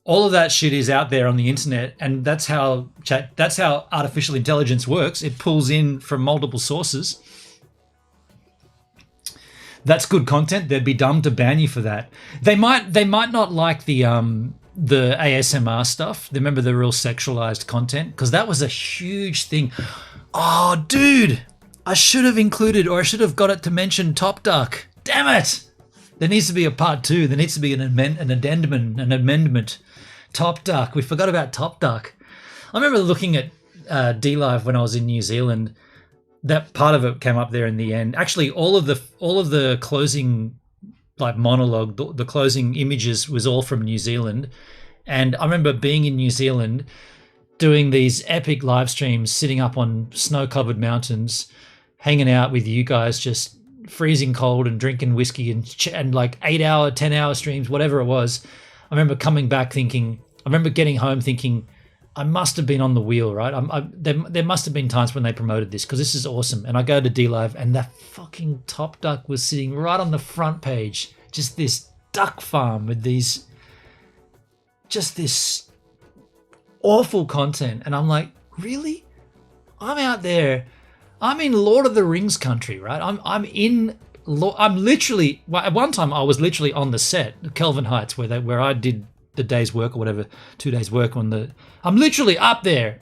all of that shit is out there on the internet, and that's how artificial intelligence works. It pulls in from multiple sources. That's good content. They'd be dumb to ban you for that. They might not like the ASMR stuff. Remember the real sexualized content? Because that was a huge thing. Oh, dude, I should have included, or I should have got it to mention Top Duck. Damn it! There needs to be a part 2. There needs to be an amendment. Top Duck. We forgot about Top Duck. I remember looking at DLive when I was in New Zealand. That part of it came up there in the end. Actually, all of the closing monologue, the closing images was all from New Zealand. And I remember being in New Zealand doing these epic live streams, sitting up on snow-covered mountains, hanging out with you guys, just freezing cold and drinking whiskey and like 8-hour, 10-hour streams, whatever it was. I remember coming back thinking, I remember getting home thinking, I must have been on the wheel, right? There must have been times when they promoted this because this is awesome. And I go to DLive and that fucking Top Duck was sitting right on the front page. Just this duck farm with this awful content. And I'm like, really? I'm out there. I'm in Lord of the Rings country, right? I'm literally, at one time I was literally on the set, Kelvin Heights, where I did the day's work or whatever, 2 days work I'm literally up there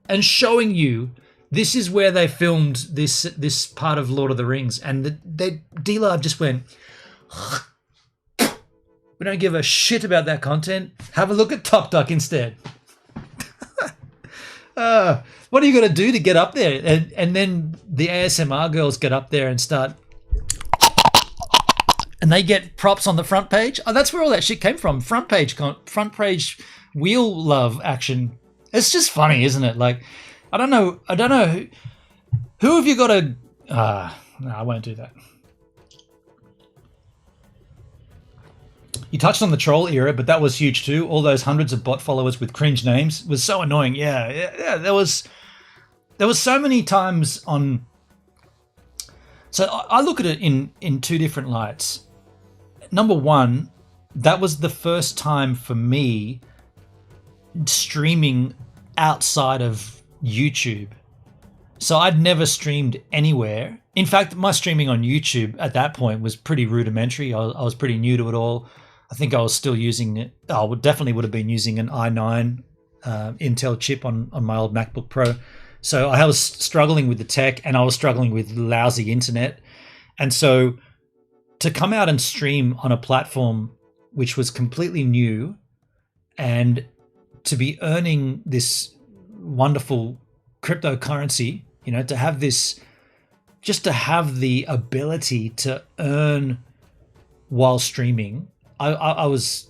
and showing you this is where they filmed this part of Lord of the Rings. And DLive just went, we don't give a shit about that content. Have a look at Top Duck instead. What are you going to do to get up there? And then the ASMR girls get up there and start, and they get props on the front page. Oh, that's where all that shit came from. Front page wheel love action. It's just funny, isn't it? Like, I don't know who have you got to? No, I won't do that. You touched on the troll era, but that was huge too. All those hundreds of bot followers with cringe names was so annoying. Yeah. There was so many times on. So I look at it in two different lights. Number one, that was the first time for me streaming outside of YouTube. So I'd never streamed anywhere. In fact, my streaming on YouTube at that point was pretty rudimentary. I was pretty new to it all. I think I was still using it. I definitely would have been using an i9 Intel chip on my old MacBook Pro. So I was struggling with the tech and I was struggling with lousy internet. And so to come out and stream on a platform which was completely new and to be earning this wonderful cryptocurrency, to have this, just to have the ability to earn while streaming, I was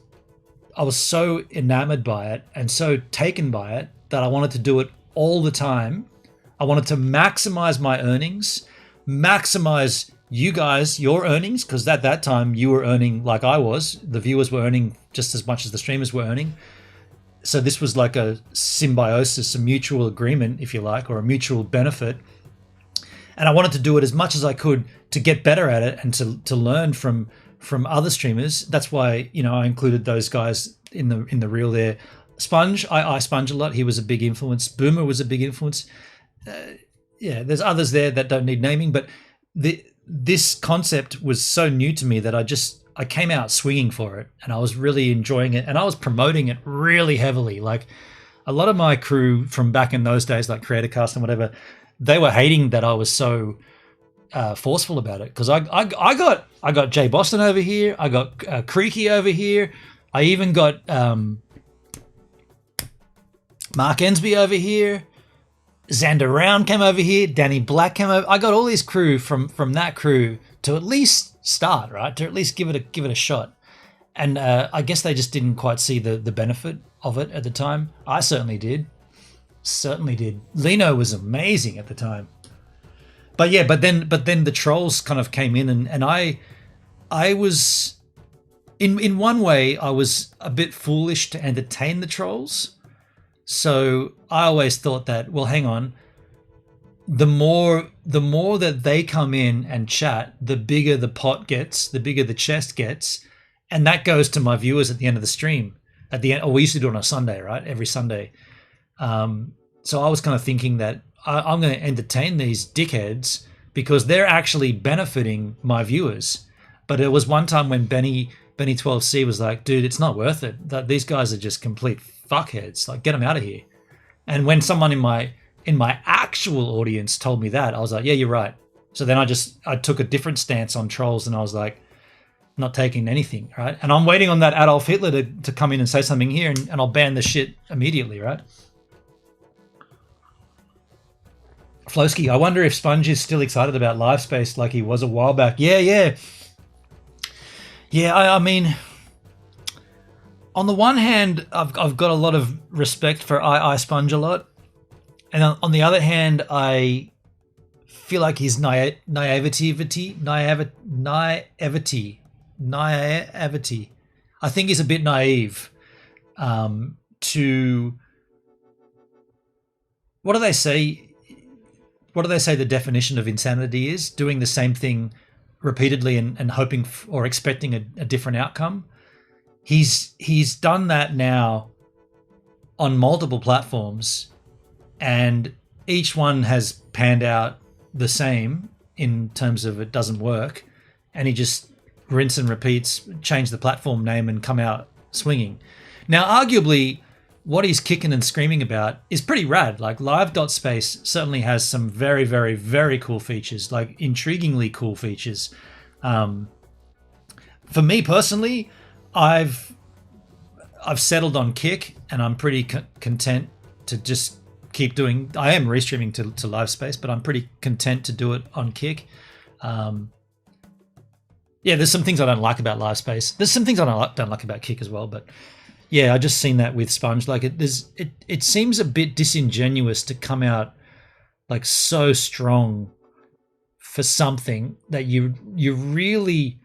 so enamored by it and so taken by it that I wanted to do it all the time. I wanted to maximize my earnings, maximize you guys, your earnings, because at that time you were earning like I was. The viewers were earning just as much as the streamers were earning. So this was like a symbiosis, a mutual agreement, if you like, or a mutual benefit. And I wanted to do it as much as I could to get better at it and to learn from other streamers. That's why, I included those guys in the reel there. Sponge, I Sponge a lot. He was a big influence. Boomer was a big influence. There's others there that don't need naming, but this concept was so new to me that I came out swinging for it, and I was really enjoying it, and I was promoting it really heavily. Like a lot of my crew from back in those days, like CreatorCast and whatever, they were hating that I was so forceful about it, because I got Jay Boston over here, I got Creaky over here, I even got Mark Ensby over here, Xander Round came over here, Danny Black came over. I got all these crew from that crew to at least start, right? To at least give it a shot. And I guess they just didn't quite see the benefit of it at the time. I certainly did. Lino was amazing at the time. But then the trolls kind of came in, and I was in one way I was a bit foolish to entertain the trolls. So I always thought that, well, hang on, the more that they come in and chat, the bigger the pot gets, the bigger the chest gets, and that goes to my viewers at the end of the stream. at the end, or we used to do it on a Sunday, right? Every Sunday. So I was kind of thinking that I'm going to entertain these dickheads because they're actually benefiting my viewers. But it was one time when Benny 12C was like, dude, it's not worth it. That these guys are just complete fuckheads. Like, get them out of here. And when someone in my actual audience told me that, I was like, yeah, you're right. So then I took a different stance on trolls, and I was like, not taking anything, right? And I'm waiting on that Adolf Hitler to come in and say something here, and I'll ban the shit immediately, right? Flosky, I wonder if Sponge is still excited about live space like he was a while back. Yeah. I mean, on the one hand, I've got a lot of respect for I Sponge a lot, and on the other hand, I feel like his naivety. I think he's a bit naive. To what do they say? What do they say the definition of insanity is? Doing the same thing repeatedly and hoping or expecting a different outcome. He's done that now on multiple platforms, and each one has panned out the same in terms of it doesn't work, and he just rinse and repeats, change the platform name and come out swinging. Now, arguably, what he's kicking and screaming about is pretty rad. Like live.space certainly has some very, very, very cool features, like intriguingly cool features. For me personally, I've settled on Kick, and I'm pretty content to just keep doing. I am restreaming to live space, but I'm pretty content to do it on Kick. Yeah, there's some things I don't like about live space. There's some things I don't like about Kick as well, but yeah, I just seen that with Sponge. Like it seems a bit disingenuous to come out like so strong for something that you really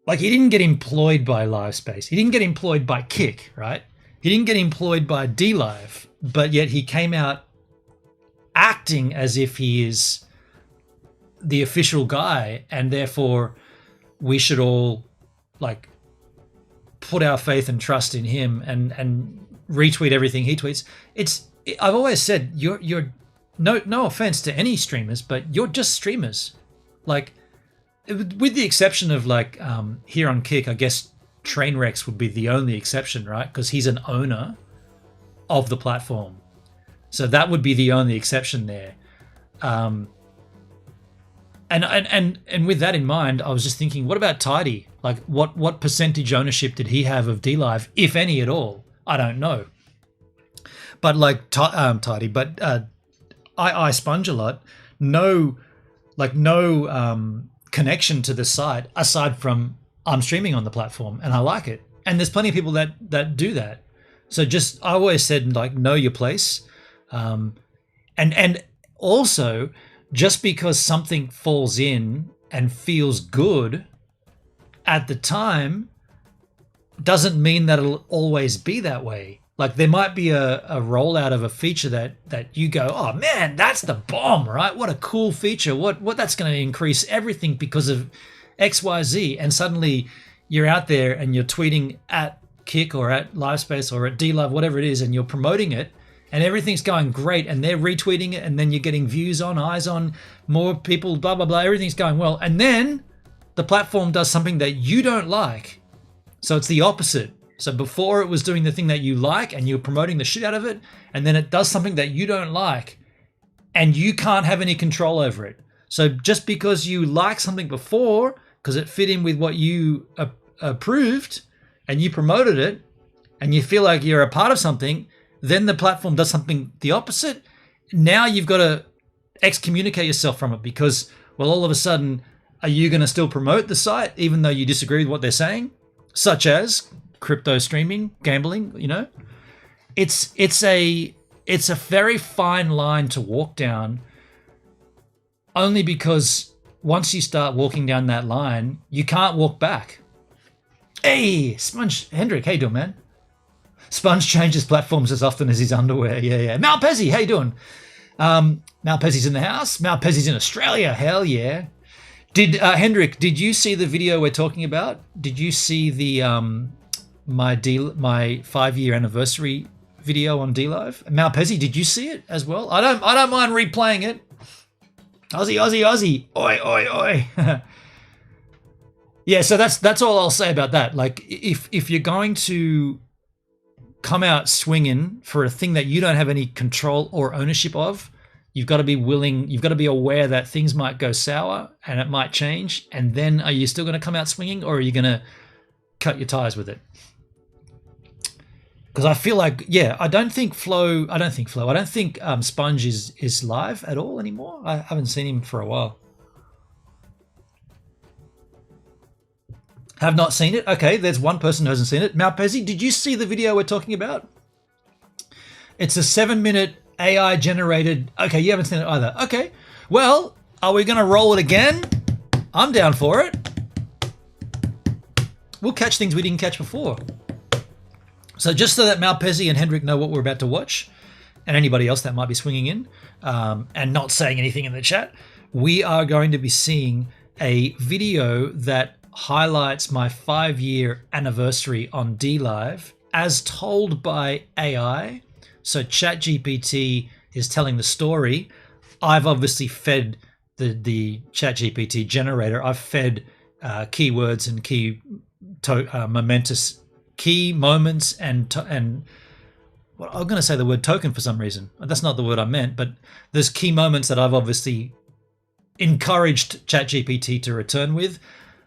like. He didn't get employed by live space. He didn't get employed by Kick, right? He didn't get employed by DLive, but yet he came out acting as if he is the official guy, and therefore we should all like put our faith and trust in him and retweet everything he tweets. I've always said you're no offense to any streamers, but you're just streamers. Like, with the exception of like here on Kick, I guess Trainwrecks would be the only exception, right? Because he's an owner of the platform, so that would be the only exception there. And with that in mind, I was just thinking, what about Tidy? Like, what percentage ownership did he have of DLive, if any at all? I don't know. But like Tidy, but I Sponge a lot. No connection to the site aside from I'm streaming on the platform and I like it. And there's plenty of people that do that. So just, I always said, like, know your place. And also, just because something falls in and feels good at the time doesn't mean that it'll always be that way. Like, there might be a rollout of a feature that you go, oh man, that's the bomb, right? What a cool feature. What that's going to increase everything because of XYZ. And suddenly you're out there and you're tweeting at Kick or at Livespace or at DLive, whatever it is, and you're promoting it, and everything's going great, and they're retweeting it, and then you're getting views on, eyes on, more people, blah, blah, blah, everything's going well. And then the platform does something that you don't like. So it's the opposite. So before it was doing the thing that you like and you're promoting the shit out of it, and then it does something that you don't like and you can't have any control over it. So just because you like something before, because it fit in with what you approved and you promoted it and you feel like you're a part of something, then the platform does something the opposite. Now you've got to excommunicate yourself from it because, well, all of a sudden, are you going to still promote the site even though you disagree with what they're saying? Such as crypto streaming, gambling, you know? It's a very fine line to walk down, only because once you start walking down that line, you can't walk back. Hey, Sponge Hendrik, how you doing, man? Sponge changes platforms as often as his underwear. Yeah. Mal Pezzi, how you doing? Mal Pezzi's in the house. Mal Pezzi's in Australia. Hell yeah. Hendrik, did you see the video we're talking about? Did you see the my 5-year anniversary video on DLive. Malpezzi, did you see it as well? I don't mind replaying it. Aussie, Aussie, Aussie. Oi, oi, oi. Yeah, so that's all I'll say about that. Like, if you're going to come out swinging for a thing that you don't have any control or ownership of, you've got to be willing, you've got to be aware that things might go sour and it might change. And then are you still going to come out swinging, or are you going to cut your ties with it? Because I feel like, yeah, I don't think Sponge is live at all anymore. I haven't seen him for a while. Have not seen it. Okay, there's one person who hasn't seen it. Malpezzi, did you see the video we're talking about? It's a 7-minute AI generated. Okay, you haven't seen it either. Okay, well, are we going to roll it again? I'm down for it. We'll catch things we didn't catch before. So just so that Malpezzi and Hendrik know what we're about to watch, and anybody else that might be swinging in and not saying anything in the chat, we are going to be seeing a video that highlights my 5-year anniversary on DLive as told by AI. So ChatGPT is telling the story. I've obviously fed the ChatGPT generator. I've fed keywords and momentous key moments and well, I'm going to say the word token for some reason. That's not the word I meant, but there's key moments that I've obviously encouraged ChatGPT to return with.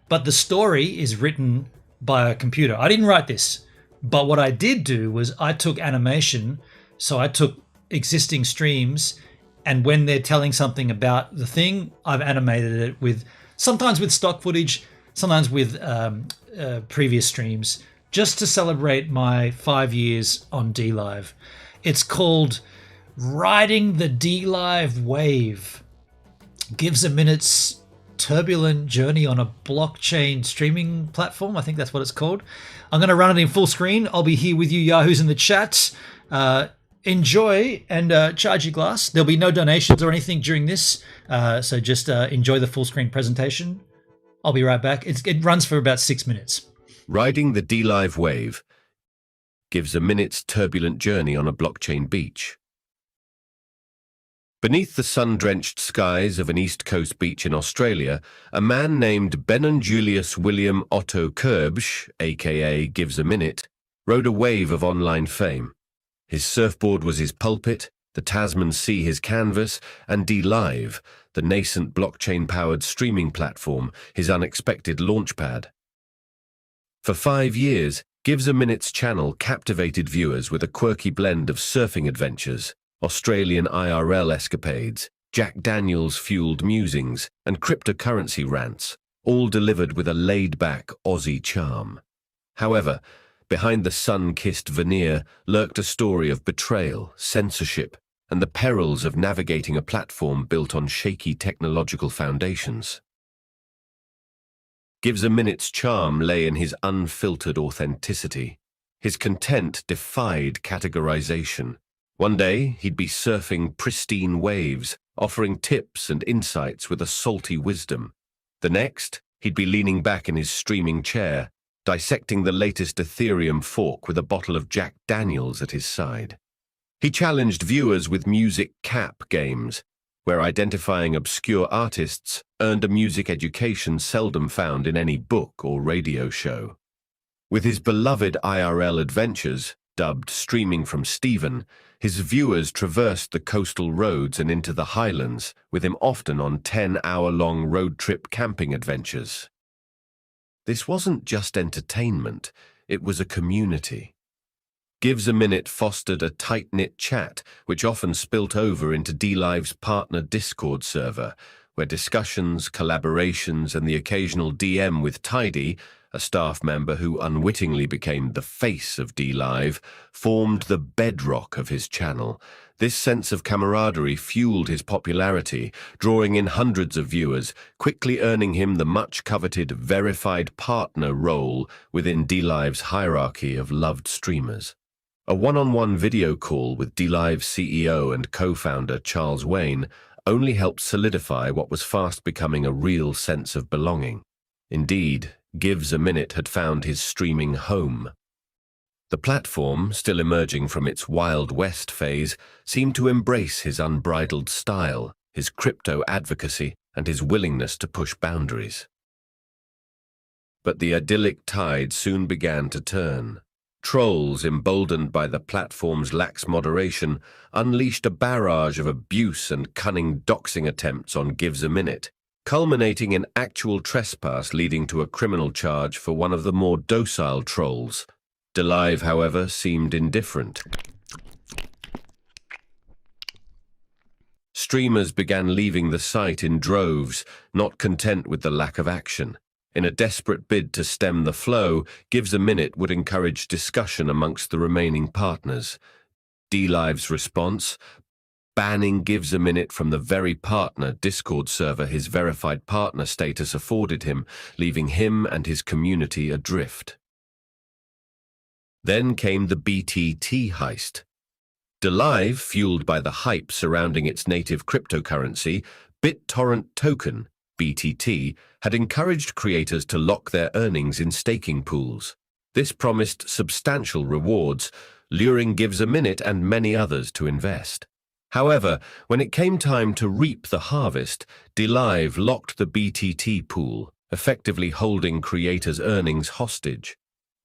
But the story is written by a computer. I didn't write this, but what I did do was I took animation. So I took existing streams, and when they're telling something about the thing, I've animated it with, sometimes with stock footage, sometimes with previous streams, just to celebrate my 5 years on DLive. It's called Riding the DLive Wave. GivesAMinute's turbulent journey on a blockchain streaming platform. I think that's what it's called. I'm going to run it in full screen. I'll be here with you Yahoos in the chat. Enjoy and charge your glass. There'll be no donations or anything during this. So just enjoy the full screen presentation. I'll be right back. It runs for about 6 minutes. Riding the DLive Wave. GivesAMinute's turbulent journey on a blockchain beach. Beneath the sun-drenched skies of an East Coast beach in Australia, a man named Benon Julius William Otto Kerbsch, aka GivesAMinute, rode a wave of online fame. His surfboard was his pulpit, the Tasman Sea his canvas, and DLive, the nascent blockchain-powered streaming platform, his unexpected launchpad. For 5 years, GivesAMinute's channel captivated viewers with a quirky blend of surfing adventures, Australian IRL escapades, Jack Daniels-fueled musings, and cryptocurrency rants, all delivered with a laid-back Aussie charm. However, behind the sun-kissed veneer lurked a story of betrayal, censorship, and the perils of navigating a platform built on shaky technological foundations. GivesAMinute's charm lay in his unfiltered authenticity. His content defied categorization. One day, he'd be surfing pristine waves, offering tips and insights with a salty wisdom. The next, he'd be leaning back in his streaming chair, dissecting the latest Ethereum fork with a bottle of Jack Daniels at his side. He challenged viewers with music cap games, where identifying obscure artists earned a music education seldom found in any book or radio show. With his beloved IRL adventures, dubbed Streaming from Stephen, his viewers traversed the coastal roads and into the highlands, with him often on 10-hour-long road trip camping adventures. This wasn't just entertainment, it was a community. GivesAMinute fostered a tight-knit chat, which often spilt over into DLive's partner Discord server, where discussions, collaborations, and the occasional DM with Tidy, a staff member who unwittingly became the face of DLive, formed the bedrock of his channel. This sense of camaraderie fueled his popularity, drawing in hundreds of viewers, quickly earning him the much-coveted verified partner role within DLive's hierarchy of loved streamers. A one-on-one video call with DLive CEO and co-founder Charles Wayne only helped solidify what was fast becoming a real sense of belonging. Indeed, GivesAMinute had found his streaming home. The platform, still emerging from its Wild West phase, seemed to embrace his unbridled style, his crypto advocacy, and his willingness to push boundaries. But the idyllic tide soon began to turn. Trolls, emboldened by the platform's lax moderation, unleashed a barrage of abuse and cunning doxing attempts on GivesAMinute, culminating in actual trespass leading to a criminal charge for one of the more docile trolls. DLive, however, seemed indifferent. Streamers began leaving the site in droves, not content with the lack of action. In a desperate bid to stem the flow, GivesAMinute would encourage discussion amongst the remaining partners. DLive's response? Banning GivesAMinute from the very partner Discord server his verified partner status afforded him, leaving him and his community adrift. Then came the BTT heist. DLive, fueled by the hype surrounding its native cryptocurrency, BitTorrent token, BTT, had encouraged creators to lock their earnings in staking pools. This promised substantial rewards, luring GivesAMinute and many others to invest. However, when it came time to reap the harvest, DLive locked the BTT pool, effectively holding creators' earnings hostage.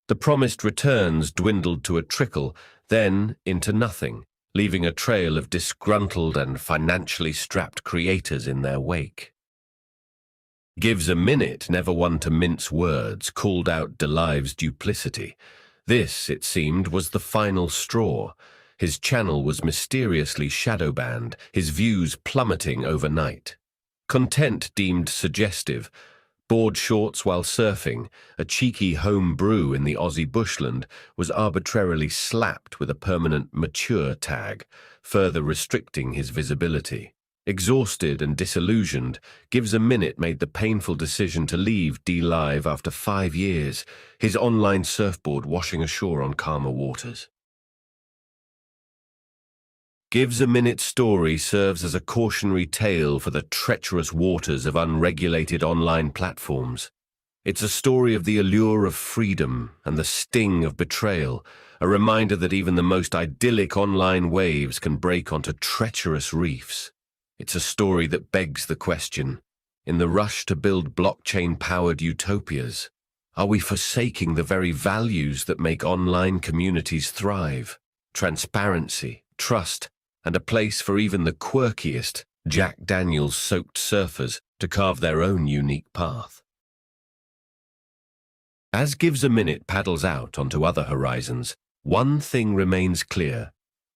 The promised returns dwindled to a trickle, then into nothing, leaving a trail of disgruntled and financially strapped creators in their wake. GivesAMinute, never one to mince words, called out DLive's duplicity. This, it seemed, was the final straw. His channel was mysteriously shadow-banned, his views plummeting overnight. Content deemed suggestive. Board shorts while surfing, a cheeky home brew in the Aussie bushland, was arbitrarily slapped with a permanent mature tag, further restricting his visibility. Exhausted and disillusioned, GivesAMinute made the painful decision to leave DLive after 5 years, his online surfboard washing ashore on calmer waters. GivesAMinute's story serves as a cautionary tale for the treacherous waters of unregulated online platforms. It's a story of the allure of freedom and the sting of betrayal, a reminder that even the most idyllic online waves can break onto treacherous reefs. It's a story that begs the question, in the rush to build blockchain-powered utopias, are we forsaking the very values that make online communities thrive? Transparency, trust, and a place for even the quirkiest, Jack Daniels-soaked surfers to carve their own unique path. As GivesAMinute paddles out onto other horizons, one thing remains clear.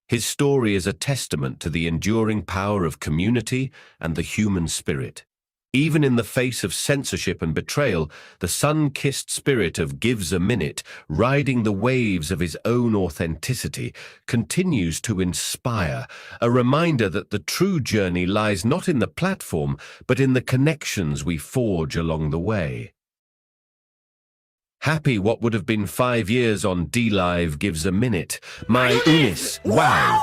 His story is a testament to the enduring power of community and the human spirit. Even in the face of censorship and betrayal, the sun-kissed spirit of GivesAMinute, riding the waves of his own authenticity, continues to inspire, a reminder that the true journey lies not in the platform, but in the connections we forge along the way. Happy what would have been 5 years on DLive GivesAMinute. My unis, wow!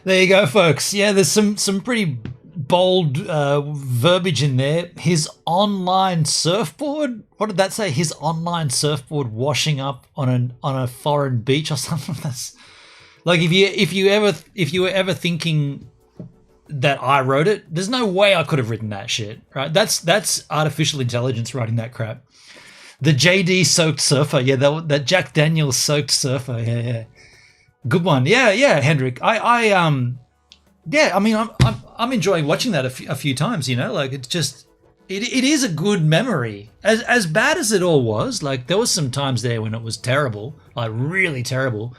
There you go, folks. Yeah, there's some pretty bold verbiage in there. His online surfboard. What did that say? His online surfboard washing up on a foreign beach or something. That's like if you were ever thinking that I wrote it, there's no way I could have written that shit. Right? That's artificial intelligence writing that crap. The JD soaked surfer. Yeah, that Jack Daniels soaked surfer. Yeah. Good one. Yeah, Hendrik. Yeah, I mean, I'm enjoying watching that a few times. You know, like it's just it is a good memory. As bad as it all was, like there was some times there when it was terrible, like really terrible.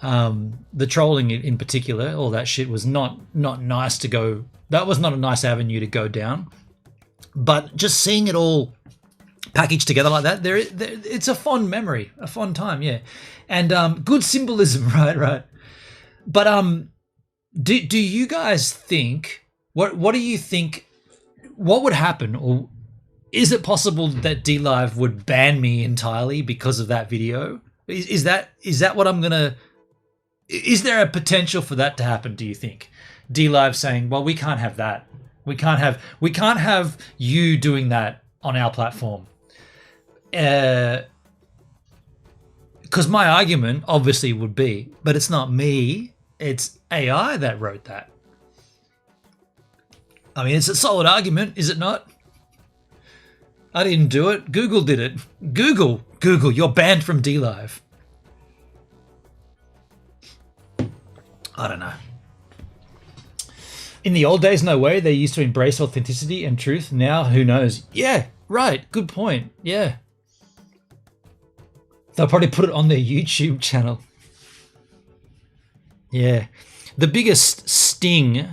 The trolling in particular, all that shit was not nice to go. That was not a nice avenue to go down. But just seeing it all packaged together like that, it's a fond memory, a fond time, yeah, and good symbolism, right. But do you guys think what do you think? What would happen, or is it possible that DLive would ban me entirely because of that video? Is that what I'm gonna? Is there a potential for that to happen? Do you think DLive saying, "Well, we can't have that. We can't have you doing that on our platform." Because my argument obviously would be, but it's not me, it's AI that wrote that. I mean, it's a solid argument, is it not? I didn't do it. Google did it. Google, you're banned from DLive. I don't know. In the old days, no way. They used to embrace authenticity and truth. Now, who knows? Yeah, right. Good point. Yeah. They'll probably put it on their YouTube channel. Yeah. The biggest sting,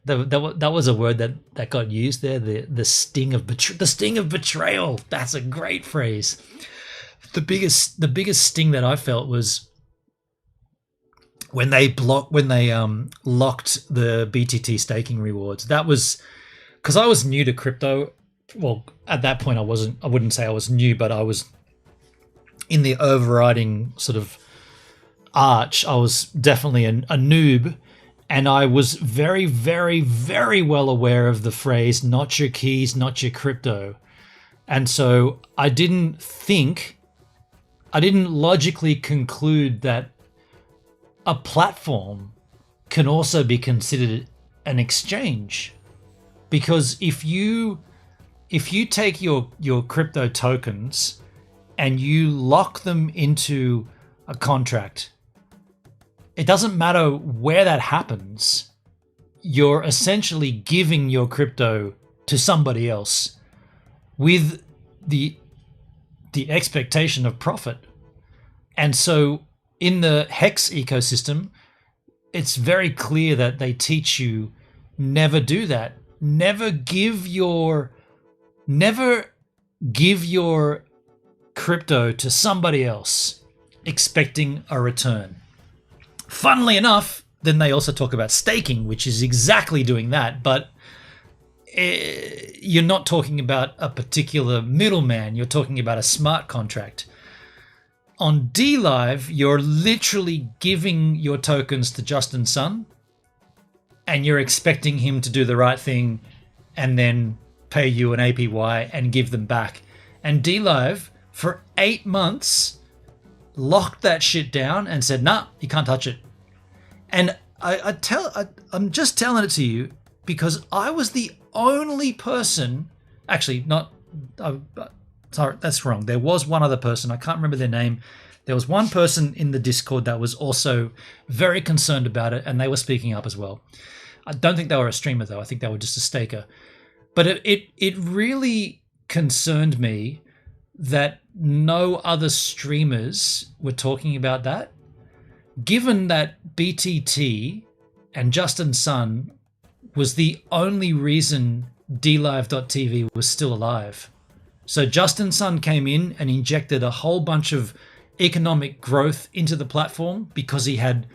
that was a word that got used there, the sting of betrayal. That's a great phrase. The biggest sting that I felt was when they locked the BTT staking rewards. That was because I was new to crypto. Well, at that point I wouldn't say I was new, but I was in the overriding sort of arch. I was definitely a noob, and I was very, very, very well aware of the phrase, not your keys, not your crypto. And so I didn't logically conclude that a platform can also be considered an exchange. Because if you take your crypto tokens and you lock them into a contract, it doesn't matter where that happens, you're essentially giving your crypto to somebody else with the expectation of profit. And so in the Hex ecosystem, it's very clear that they teach you never do that. Never give your crypto to somebody else expecting a return. Funnily enough, then they also talk about staking, which is exactly doing that, but you're not talking about a particular middleman, you're talking about a smart contract. On DLive, you're literally giving your tokens to Justin Sun, and you're expecting him to do the right thing and then pay you an APY and give them back. And DLive, for 8 months, locked that shit down and said, nah, you can't touch it. And I'm just telling it to you because I was the only person, actually not, sorry, that's wrong. There was one other person, I can't remember their name. There was one person in the Discord that was also very concerned about it, and they were speaking up as well. I don't think they were a streamer though. I think they were just a staker. But it really concerned me that no other streamers were talking about that, given that BTT and Justin Sun was the only reason DLive.tv was still alive. So Justin Sun came in and injected a whole bunch of economic growth into the platform because he had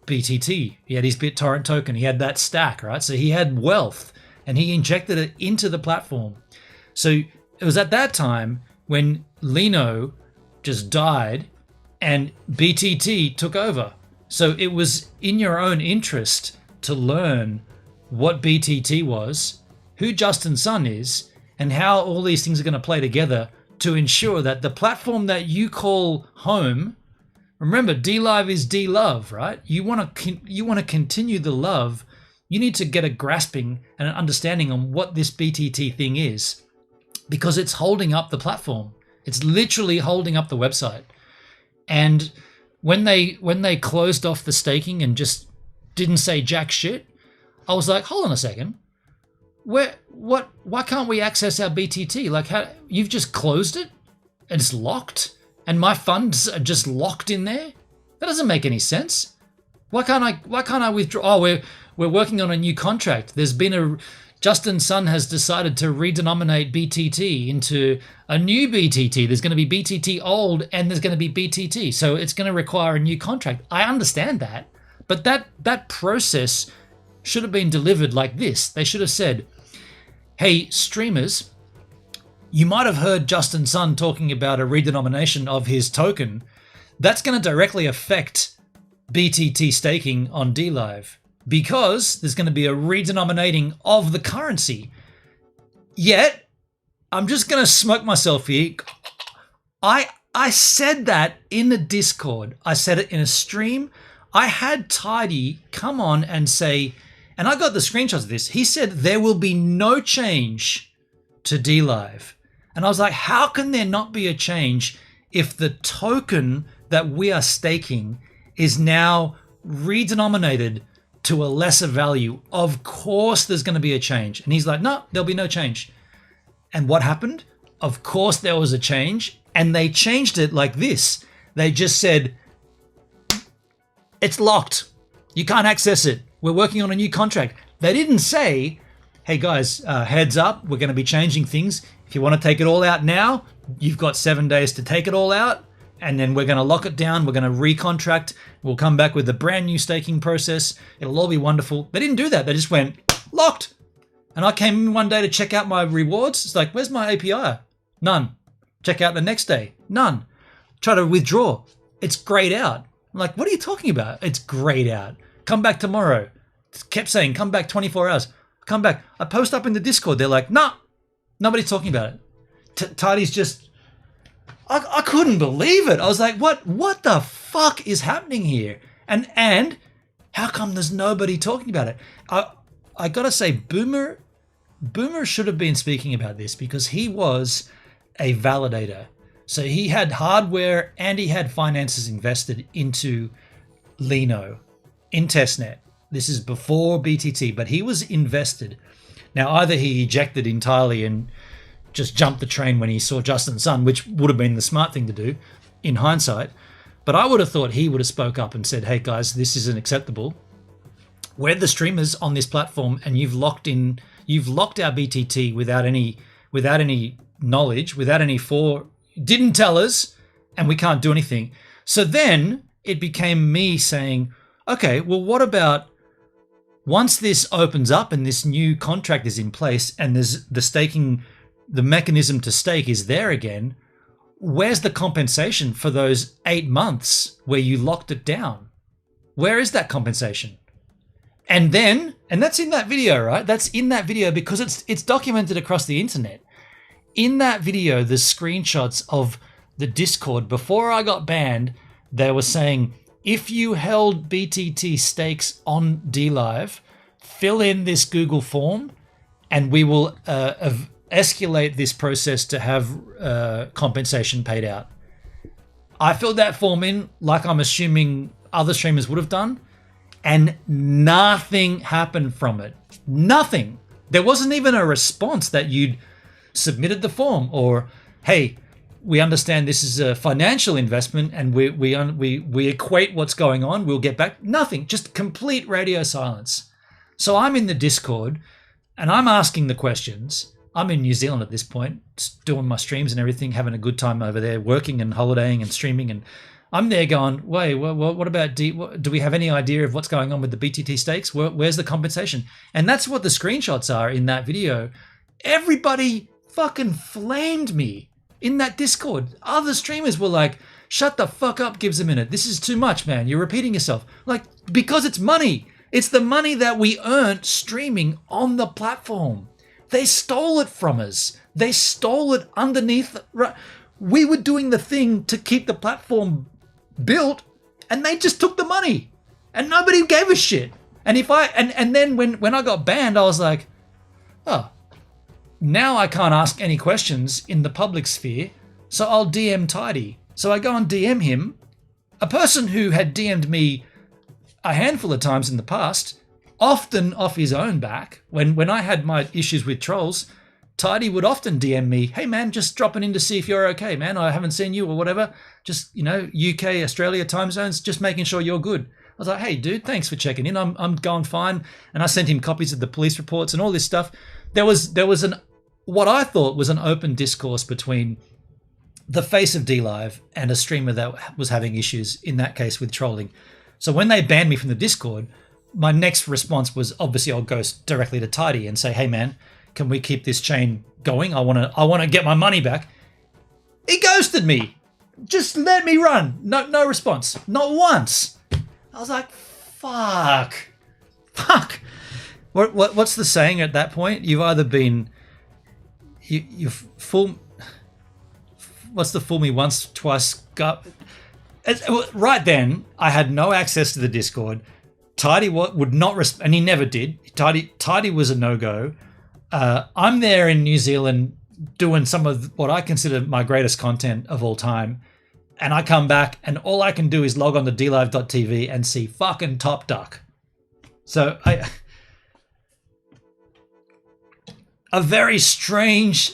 BTT, he had his BitTorrent token, he had that stack, right? So he had wealth and he injected it into the platform. So it was at that time when Lino just died and BTT took over. So it was in your own interest to learn what BTT was, who Justin Sun is, and how all these things are going to play together to ensure that the platform that you call home, remember, DLive is D-Love, right? You want to continue the love. You need to get a grasping and an understanding on what this BTT thing is, because it's holding up the platform. It's literally holding up the website. And when they closed off the staking and just didn't say jack shit, I was like, hold on a second. Why can't we access our BTT? Like, how you've just closed it and it's locked and my funds are just locked in there? That doesn't make any sense. Why can't I withdraw? Oh, we're working on a new contract. Justin Sun has decided to redenominate BTT into a new BTT. There's going to be BTT old and there's going to be BTT. So it's going to require a new contract. I understand that, but that process should have been delivered like this. They should have said, hey, streamers, you might have heard Justin Sun talking about a redenomination of his token. That's going to directly affect BTT staking on DLive because there's going to be a redenominating of the currency. Yet, I'm just going to smoke myself here. I I said that in the Discord. I said it in a stream. I had Tidy come on and say, and I got the screenshots of this. He said there will be no change to DLive. And I was like, how can there not be a change if the token that we are staking is now redenominated to a lesser value? Of course there's going to be a change. And he's like, no, there'll be no change. And what happened? Of course there was a change. And they changed it like this. They just said, it's locked. You can't access it. We're working on a new contract. They didn't say, hey guys, heads up, we're going to be changing things. If you want to take it all out now, you've got 7 days to take it all out. And then we're going to lock it down. We're going to recontract. We'll come back with a brand new staking process. It'll all be wonderful. They didn't do that. They just went, locked. And I came in one day to check out my rewards. It's like, where's my API? None. Check out the next day. None. Try to withdraw. It's grayed out. I'm like, what are you talking about? It's grayed out. Come back tomorrow. Kept saying, come back 24 hours. Come back. I post up in the Discord. They're like, nah, nobody's talking about it. Tidy's just, I couldn't believe it. I was like, what the fuck is happening here? And how come there's nobody talking about it? I gotta say, Boomer should have been speaking about this because he was a validator. So he had hardware and he had finances invested into Lino in testnet. This is before BTT, but he was invested. Now, either he ejected entirely and just jumped the train when he saw Justin Sun, which would have been the smart thing to do in hindsight. But I would have thought he would have spoke up and said, hey guys, this isn't acceptable. We're the streamers on this platform and you've locked our BTT without any knowledge, without any didn't tell us, and we can't do anything. So then it became me saying, okay, well, what about once this opens up and this new contract is in place and there's the mechanism to stake is there again, where's the compensation for those 8 months where you locked it down? Where is that compensation? And that's in that video, right? That's in that video because it's documented across the internet. In that video, the screenshots of the Discord, before I got banned, they were saying, if you held BTT stakes on DLive, fill in this Google form and we will escalate this process to have compensation paid out. I filled that form in like I'm assuming other streamers would have done, and nothing happened from it. Nothing. There wasn't even a response that you'd submitted the form or, hey, we understand this is a financial investment and we equate what's going on. We'll get back. Nothing. Just complete radio silence. So I'm in the Discord and I'm asking the questions. I'm in New Zealand at this point, just doing my streams and everything, having a good time over there, working and holidaying and streaming. And I'm there going, wait, what about do we have any idea of what's going on with the BTT stakes? Where's the compensation? And that's what the screenshots are in that video. Everybody fucking flamed me in that Discord. Other streamers were like, shut the fuck up, GivesAMinute. This is too much, man. You're repeating yourself. Like, because it's money. It's the money that we earned streaming on the platform. They stole it from us. They stole it underneath. We were doing the thing to keep the platform built and they just took the money and nobody gave a shit. And then when I got banned, I was like, oh, now I can't ask any questions in the public sphere, so I'll DM Tidy. So I go and DM him, a person who had DM'd me a handful of times in the past, often off his own back. When I had my issues with trolls, Tidy would often DM me, hey man, just dropping in to see if you're okay, man. I haven't seen you or whatever. Just, UK, Australia time zones, just making sure you're good. I was like, hey dude, thanks for checking in. I'm going fine. And I sent him copies of the police reports and all this stuff. There was what I thought was an open discourse between the face of DLive and a streamer that was having issues, in that case with trolling. So when they banned me from the Discord, my next response was obviously I'll go directly to Tidy and say, hey man, can we keep this chain going? I want to get my money back. He ghosted me. Just let me run. No response. Not once. I was like, fuck. What's the saying at that point? You've either been, you've full. what's the fool me once, twice? Right then, I had no access to the Discord. Tidy would not and he never did. Tidy was a no-go. I'm there in New Zealand doing some of what I consider my greatest content of all time, and I come back and all I can do is log on to DLive.tv and see fucking Top Duck. So a very strange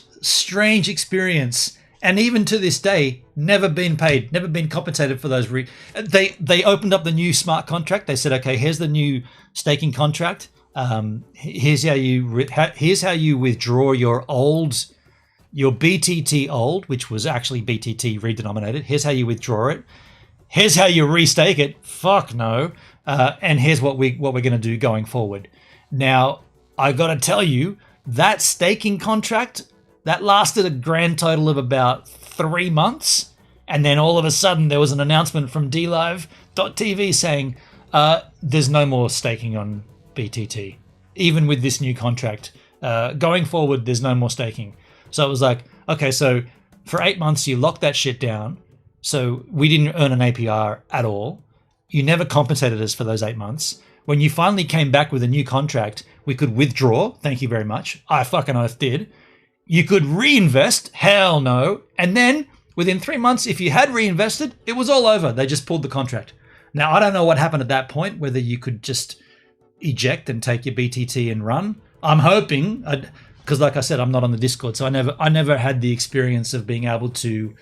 experience. And even to this day, never been paid, never been compensated for those. They opened up the new smart contract. They said, okay, here's the new staking contract. Here's how you withdraw your BTT old, which was actually BTT redenominated. Here's how you withdraw it. Here's how you restake it. Fuck no. And here's what we're going to do going forward. Now, I got to tell you, that staking contract, that lasted a grand total of about 3 months. And then all of a sudden there was an announcement from DLive.tv saying there's no more staking on BTT. Even with this new contract. Going forward, there's no more staking. So it was like, okay, so for 8 months you locked that shit down. So we didn't earn an APR at all. You never compensated us for those 8 months. When you finally came back with a new contract, we could withdraw. Thank you very much. I fucking oath did. You could reinvest. Hell no. And then within 3 months, if you had reinvested, it was all over. They just pulled the contract. Now, I don't know what happened at that point, whether you could just eject and take your BTT and run. I'm hoping, because like I said, I'm not on the Discord, so I never had the experience of being able to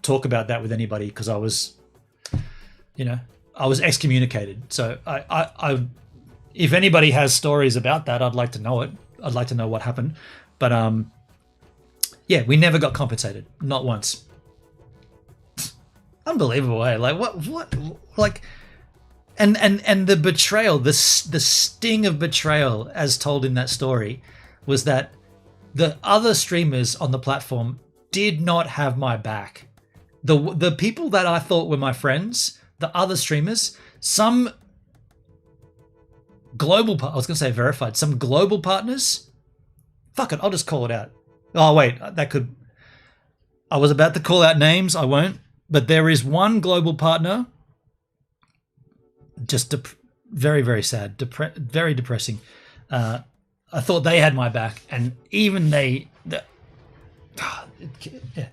talk about that with anybody because I was excommunicated. So I if anybody has stories about that, I'd like to know it. I'd like to know what happened. But yeah, we never got compensated, not once. Unbelievable, eh? Like what like and the betrayal, the sting of betrayal as told in that story was that the other streamers on the platform did not have my back. The people that I thought were my friends, the other streamers, some global, I was going to say verified, some global partners. Fuck it, I'll just call it out. Oh wait, I was about to call out names, I won't. But there is one global partner, just very, very sad, very depressing. I thought they had my back, and even it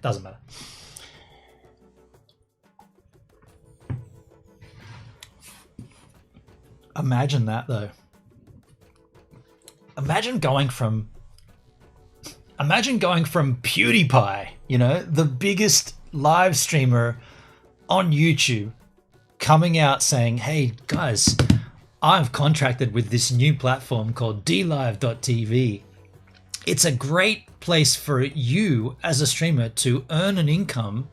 doesn't matter. Imagine that, though. Imagine going from PewDiePie, the biggest live streamer on YouTube, coming out saying, hey guys, I've contracted with this new platform called DLive.tv. It's a great place for you as a streamer to earn an income.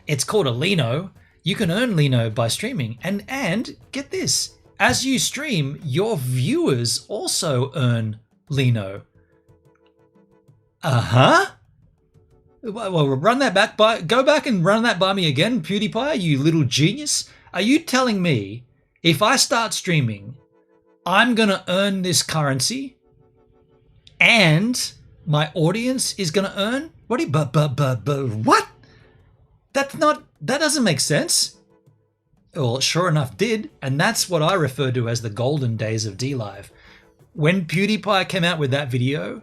It's called a Lino. You can earn Lino by streaming. And get this, as you stream, your viewers also earn Lino. Uh-huh. Well, run that back go back and run that by me again, PewDiePie, you little genius. Are you telling me if I start streaming, I'm going to earn this currency and my audience is going to earn? What? That doesn't make sense. Well, it sure enough did. And that's what I refer to as the golden days of DLive. When PewDiePie came out with that video,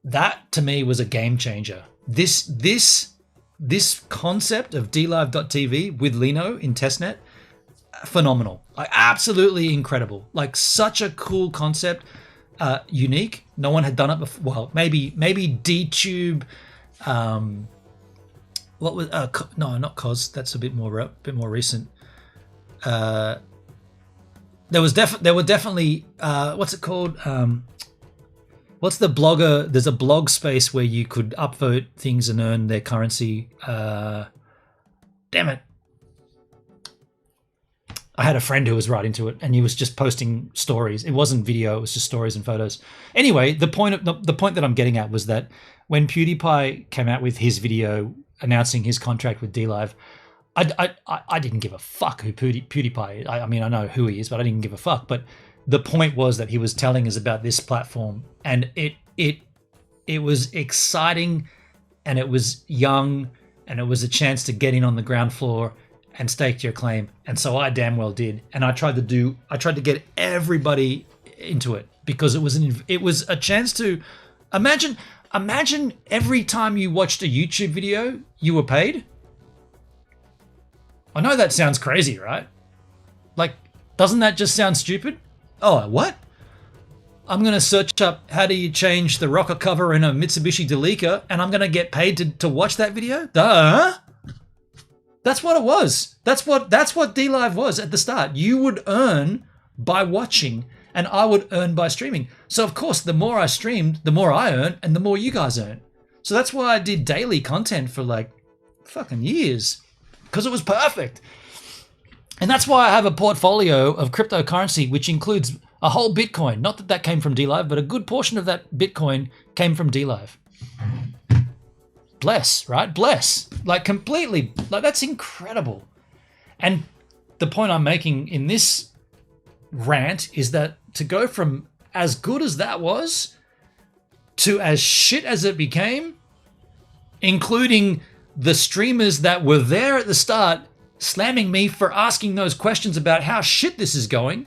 that to me was a game changer. This concept of DLive.tv with Lino in testnet, phenomenal. Like absolutely incredible. Like such a cool concept, unique. No one had done it before. Well, maybe DTube. What was no, not Cos. That's a bit more recent. There were definitely what's it called? What's the blogger? There's a blog space where you could upvote things and earn their currency. Damn it. I had a friend who was right into it, and he was just posting stories. It wasn't video; it was just stories and photos. Anyway, the point that I'm getting at was that when PewDiePie came out with his video announcing his contract with DLive, I didn't give a fuck who PewDiePie. I mean, I know who he is, but I didn't give a fuck. But the point was that he was telling us about this platform, and it was exciting and it was young, and it was a chance to get in on the ground floor and stake your claim. And so I damn well did. And I tried to get everybody into it because it was a chance to imagine every time you watched a YouTube video, you were paid. I know that sounds crazy, right? Like, doesn't that just sound stupid? Oh, what? I'm going to search up how do you change the rocker cover in a Mitsubishi Delica, and I'm going to get paid to watch that video? Duh. That's what it was. That's what DLive was at the start. You would earn by watching, and I would earn by streaming. So, of course, the more I streamed, the more I earned, and the more you guys earn. So that's why I did daily content for like fucking years, because it was perfect. And that's why I have a portfolio of cryptocurrency, which includes a whole Bitcoin. Not that that came from DLive, but a good portion of that Bitcoin came from DLive. Bless, right? Bless. Like completely, like that's incredible. And the point I'm making in this rant is that to go from as good as that was to as shit as it became, including the streamers that were there at the start slamming me for asking those questions about how shit this is going,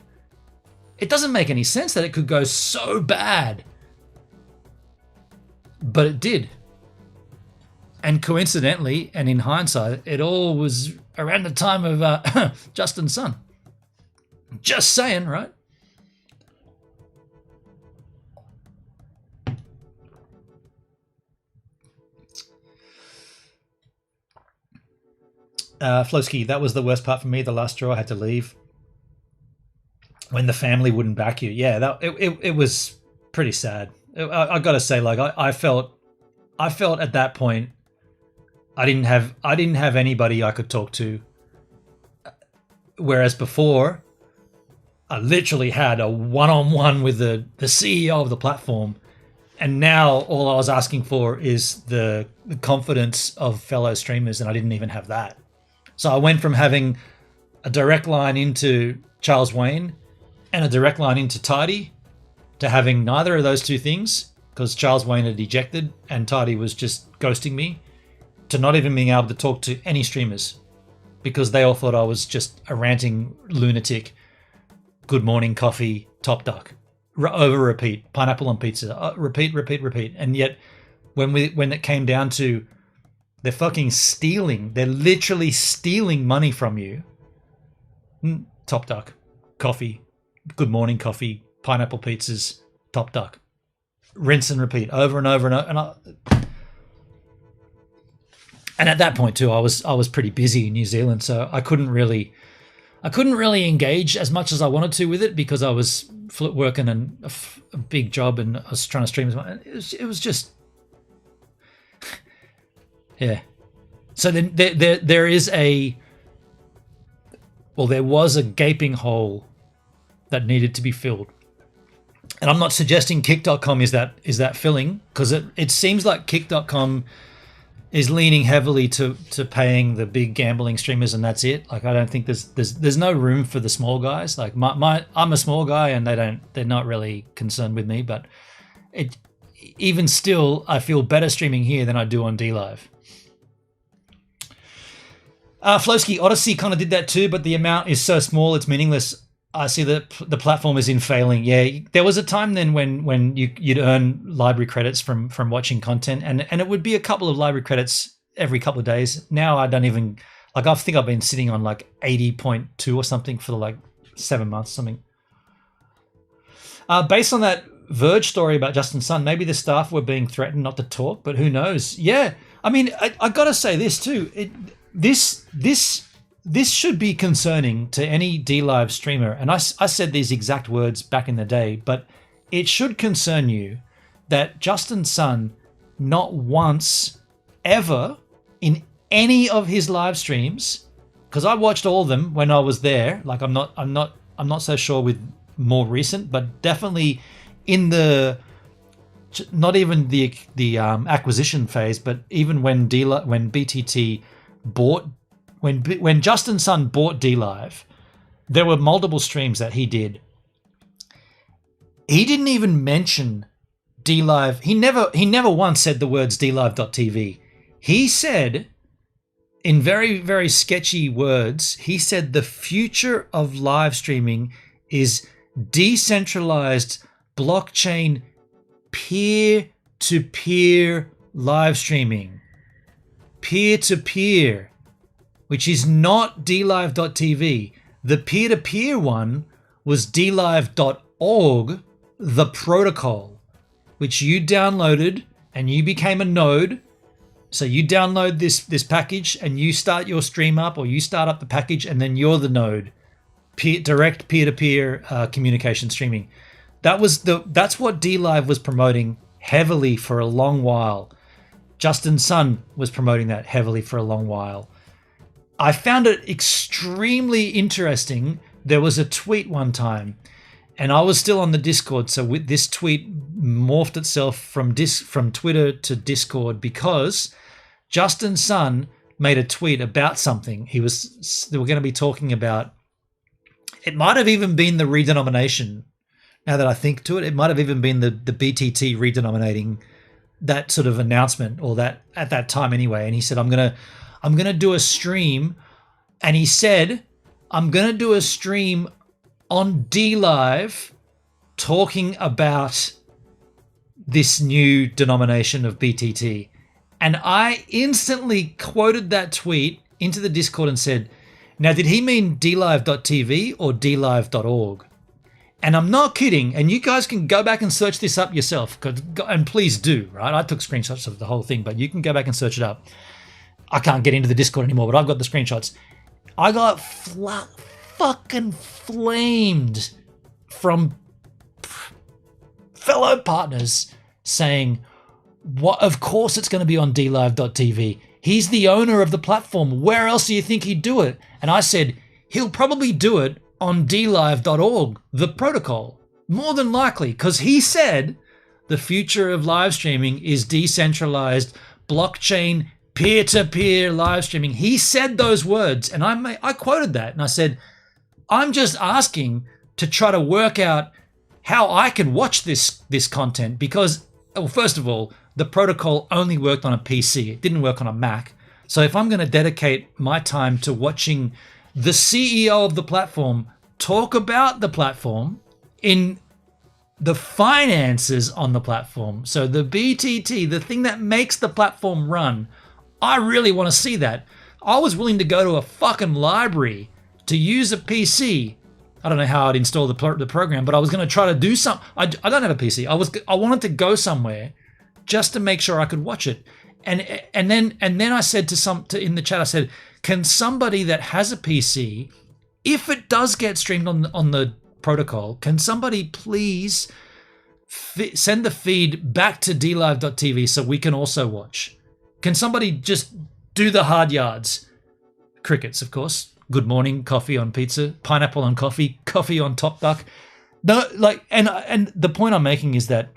it doesn't make any sense that it could go so bad. But it did. And coincidentally, and in hindsight, it all was around the time of Justin Sun. Just saying, right? Flowski, that was the worst part for me. The last straw, I had to leave when the family wouldn't back you. Yeah, it was pretty sad. I got to say, like I felt at that point I didn't have anybody I could talk to. Whereas before, I literally had a one-on-one with the CEO of the platform, and now all I was asking for is the confidence of fellow streamers, and I didn't even have that. So I went from having a direct line into Charles Wayne and a direct line into Tidy to having neither of those two things, because Charles Wayne had ejected and Tidy was just ghosting me, to not even being able to talk to any streamers because they all thought I was just a ranting lunatic. Good morning, coffee, top duck, over repeat, pineapple on pizza, repeat. And yet when it came down to they're fucking stealing, they're literally stealing money from you. Top duck, coffee, good morning, coffee, pineapple pizzas, top duck. Rinse and repeat over and over and over. And at that point too, I was pretty busy in New Zealand, so I couldn't really engage as much as I wanted to with it because I was working a big job and I was trying to stream as well. It was just, yeah. So then there was a gaping hole that needed to be filled. And I'm not suggesting Kick.com is that filling, because it seems like Kick.com is leaning heavily to paying the big gambling streamers, and that's it. Like I don't think there's no room for the small guys. Like I'm a small guy, and they're not really concerned with me. But even still, I feel better streaming here than I do on DLive. Flowski, Odyssey kind of did that too, but the amount is so small, it's meaningless. I see that the platform is in failing. Yeah, there was a time then when you'd earn library credits from watching content, and it would be a couple of library credits every couple of days. Now I don't even, like, I think I've been sitting on like 80.2 or something for like 7 months, something. Based on that Verge story about Justin Sun, maybe the staff were being threatened not to talk, but who knows? Yeah, I mean, I gotta say this too. This should be concerning to any DLive streamer, and I said these exact words back in the day, but it should concern you that Justin Sun not once ever in any of his live streams, because I watched all of them when I was there. Like I'm not so sure with more recent, but definitely in the not even the acquisition phase, but even when BTT bought. When Justin Sun bought DLive, there were multiple streams that he did. He didn't even mention DLive. He never once said the words DLive.tv. He said, in very, very sketchy words, he said the future of live streaming is decentralized blockchain peer-to-peer live streaming. Peer-to-peer, which is not DLive.tv. The peer-to-peer one was DLive.org, the protocol, which you downloaded and you became a node. So you download this package and you start your stream up, or you start up the package and then you're the node. Direct peer-to-peer communication streaming. That's what DLive was promoting heavily for a long while. Justin Sun was promoting that heavily for a long while. I found it extremely interesting. There was a tweet one time, and I was still on the Discord, so with this tweet morphed itself from Twitter to Discord because Justin Sun made a tweet about something. They were going to be talking about, it might have even been the redenomination. Now that I think to it, it might have even been the BTT redenominating that sort of announcement, or that at that time anyway. And he said, I'm gonna do a stream, and he said, I'm gonna do a stream on DLive talking about this new denomination of BTT. And I instantly quoted that tweet into the Discord and said, now, did he mean DLive.tv or DLive.org? And I'm not kidding. And you guys can go back and search this up yourself, and please do, right? I took screenshots of the whole thing, but you can go back and search it up. I can't get into the Discord anymore, but I've got the screenshots. I got fucking flamed from fellow partners saying, "What? Of course it's going to be on DLive.tv. He's the owner of the platform. Where else do you think he'd do it?" And I said, he'll probably do it on DLive.org, the protocol. More than likely, because he said the future of live streaming is decentralized blockchain peer-to-peer live streaming. He said those words, and I quoted that, and I said, I'm just asking to try to work out how I can watch this content, because, well, first of all, the protocol only worked on a PC. It didn't work on a Mac. So if I'm going to dedicate my time to watching the CEO of the platform talk about the platform in the finances on the platform, so the BTT, the thing that makes the platform run, I really want to see that. I was willing to go to a fucking library to use a PC. I don't know how I'd install the program, but I was going to try to do something. I don't have a PC. I wanted to go somewhere just to make sure I could watch it. And then I said in the chat, I said, can somebody that has a PC, if it does get streamed on the protocol, can somebody please send the feed back to DLive.tv so we can also watch? Can somebody just do the hard yards? Crickets, of course. Good morning, coffee on pizza, pineapple on coffee, coffee on top duck. No, like, and the point I'm making is that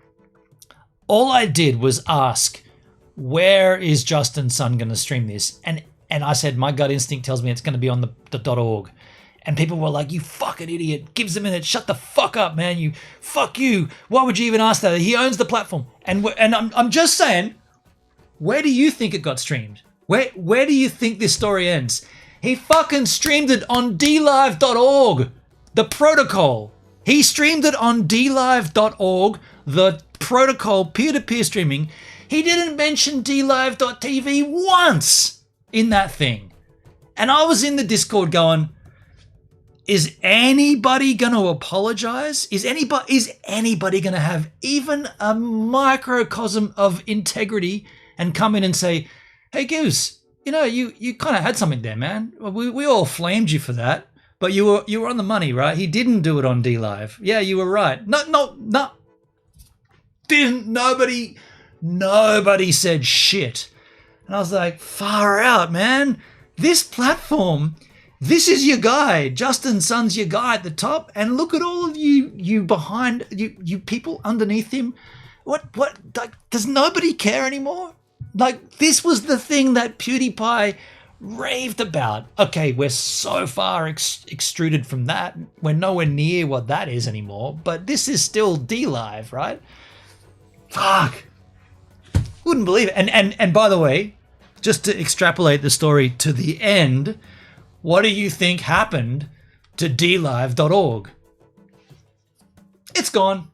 all I did was ask, where is Justin Sun going to stream this? And I said, my gut instinct tells me it's going to be on the .org. And people were like, you fucking idiot. GivesAMinute, shut the fuck up, man. Fuck you. Why would you even ask that? He owns the platform. And I'm just saying, where do you think it got streamed? Where do you think this story ends? He fucking streamed it on DLive.org, the protocol. He streamed it on DLive.org, the protocol, peer-to-peer streaming. He didn't mention DLive.tv once in that thing. And I was in the Discord going, is anybody going to apologize? Is anybody going to have even a microcosm of integrity and come in and say, hey, Gives, you kind of had something there, man. We all flamed you for that, but you were on the money, right? He didn't do it on DLive. Yeah, you were right. No. Didn't nobody said shit. And I was like, far out, man. This platform, this is your guy. Justin Sun's your guy at the top, and look at all of you behind, you people underneath him. What? Like, does nobody care anymore? Like, this was the thing that PewDiePie raved about. Okay, we're so far extruded from that. We're nowhere near what that is anymore, but this is still DLive, right? Fuck. Wouldn't believe it. And by the way, just to extrapolate the story to the end, what do you think happened to DLive.org? It's gone.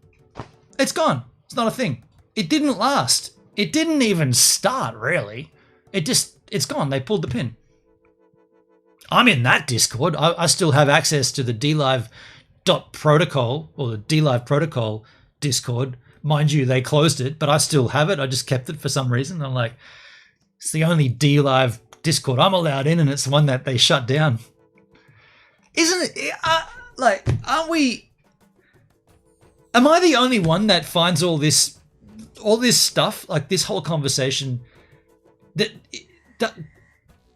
It's gone. It's not a thing. It didn't last. It didn't even start, really. It's gone. They pulled the pin. I'm in that Discord. I still have access to the DLive.protocol or the DLive protocol Discord. Mind you, they closed it, but I still have it. I just kept it for some reason. I'm like, it's the only DLive Discord I'm allowed in, and it's the one that they shut down. Isn't it? Aren't we? Am I the only one that finds all this stuff, like this whole conversation, that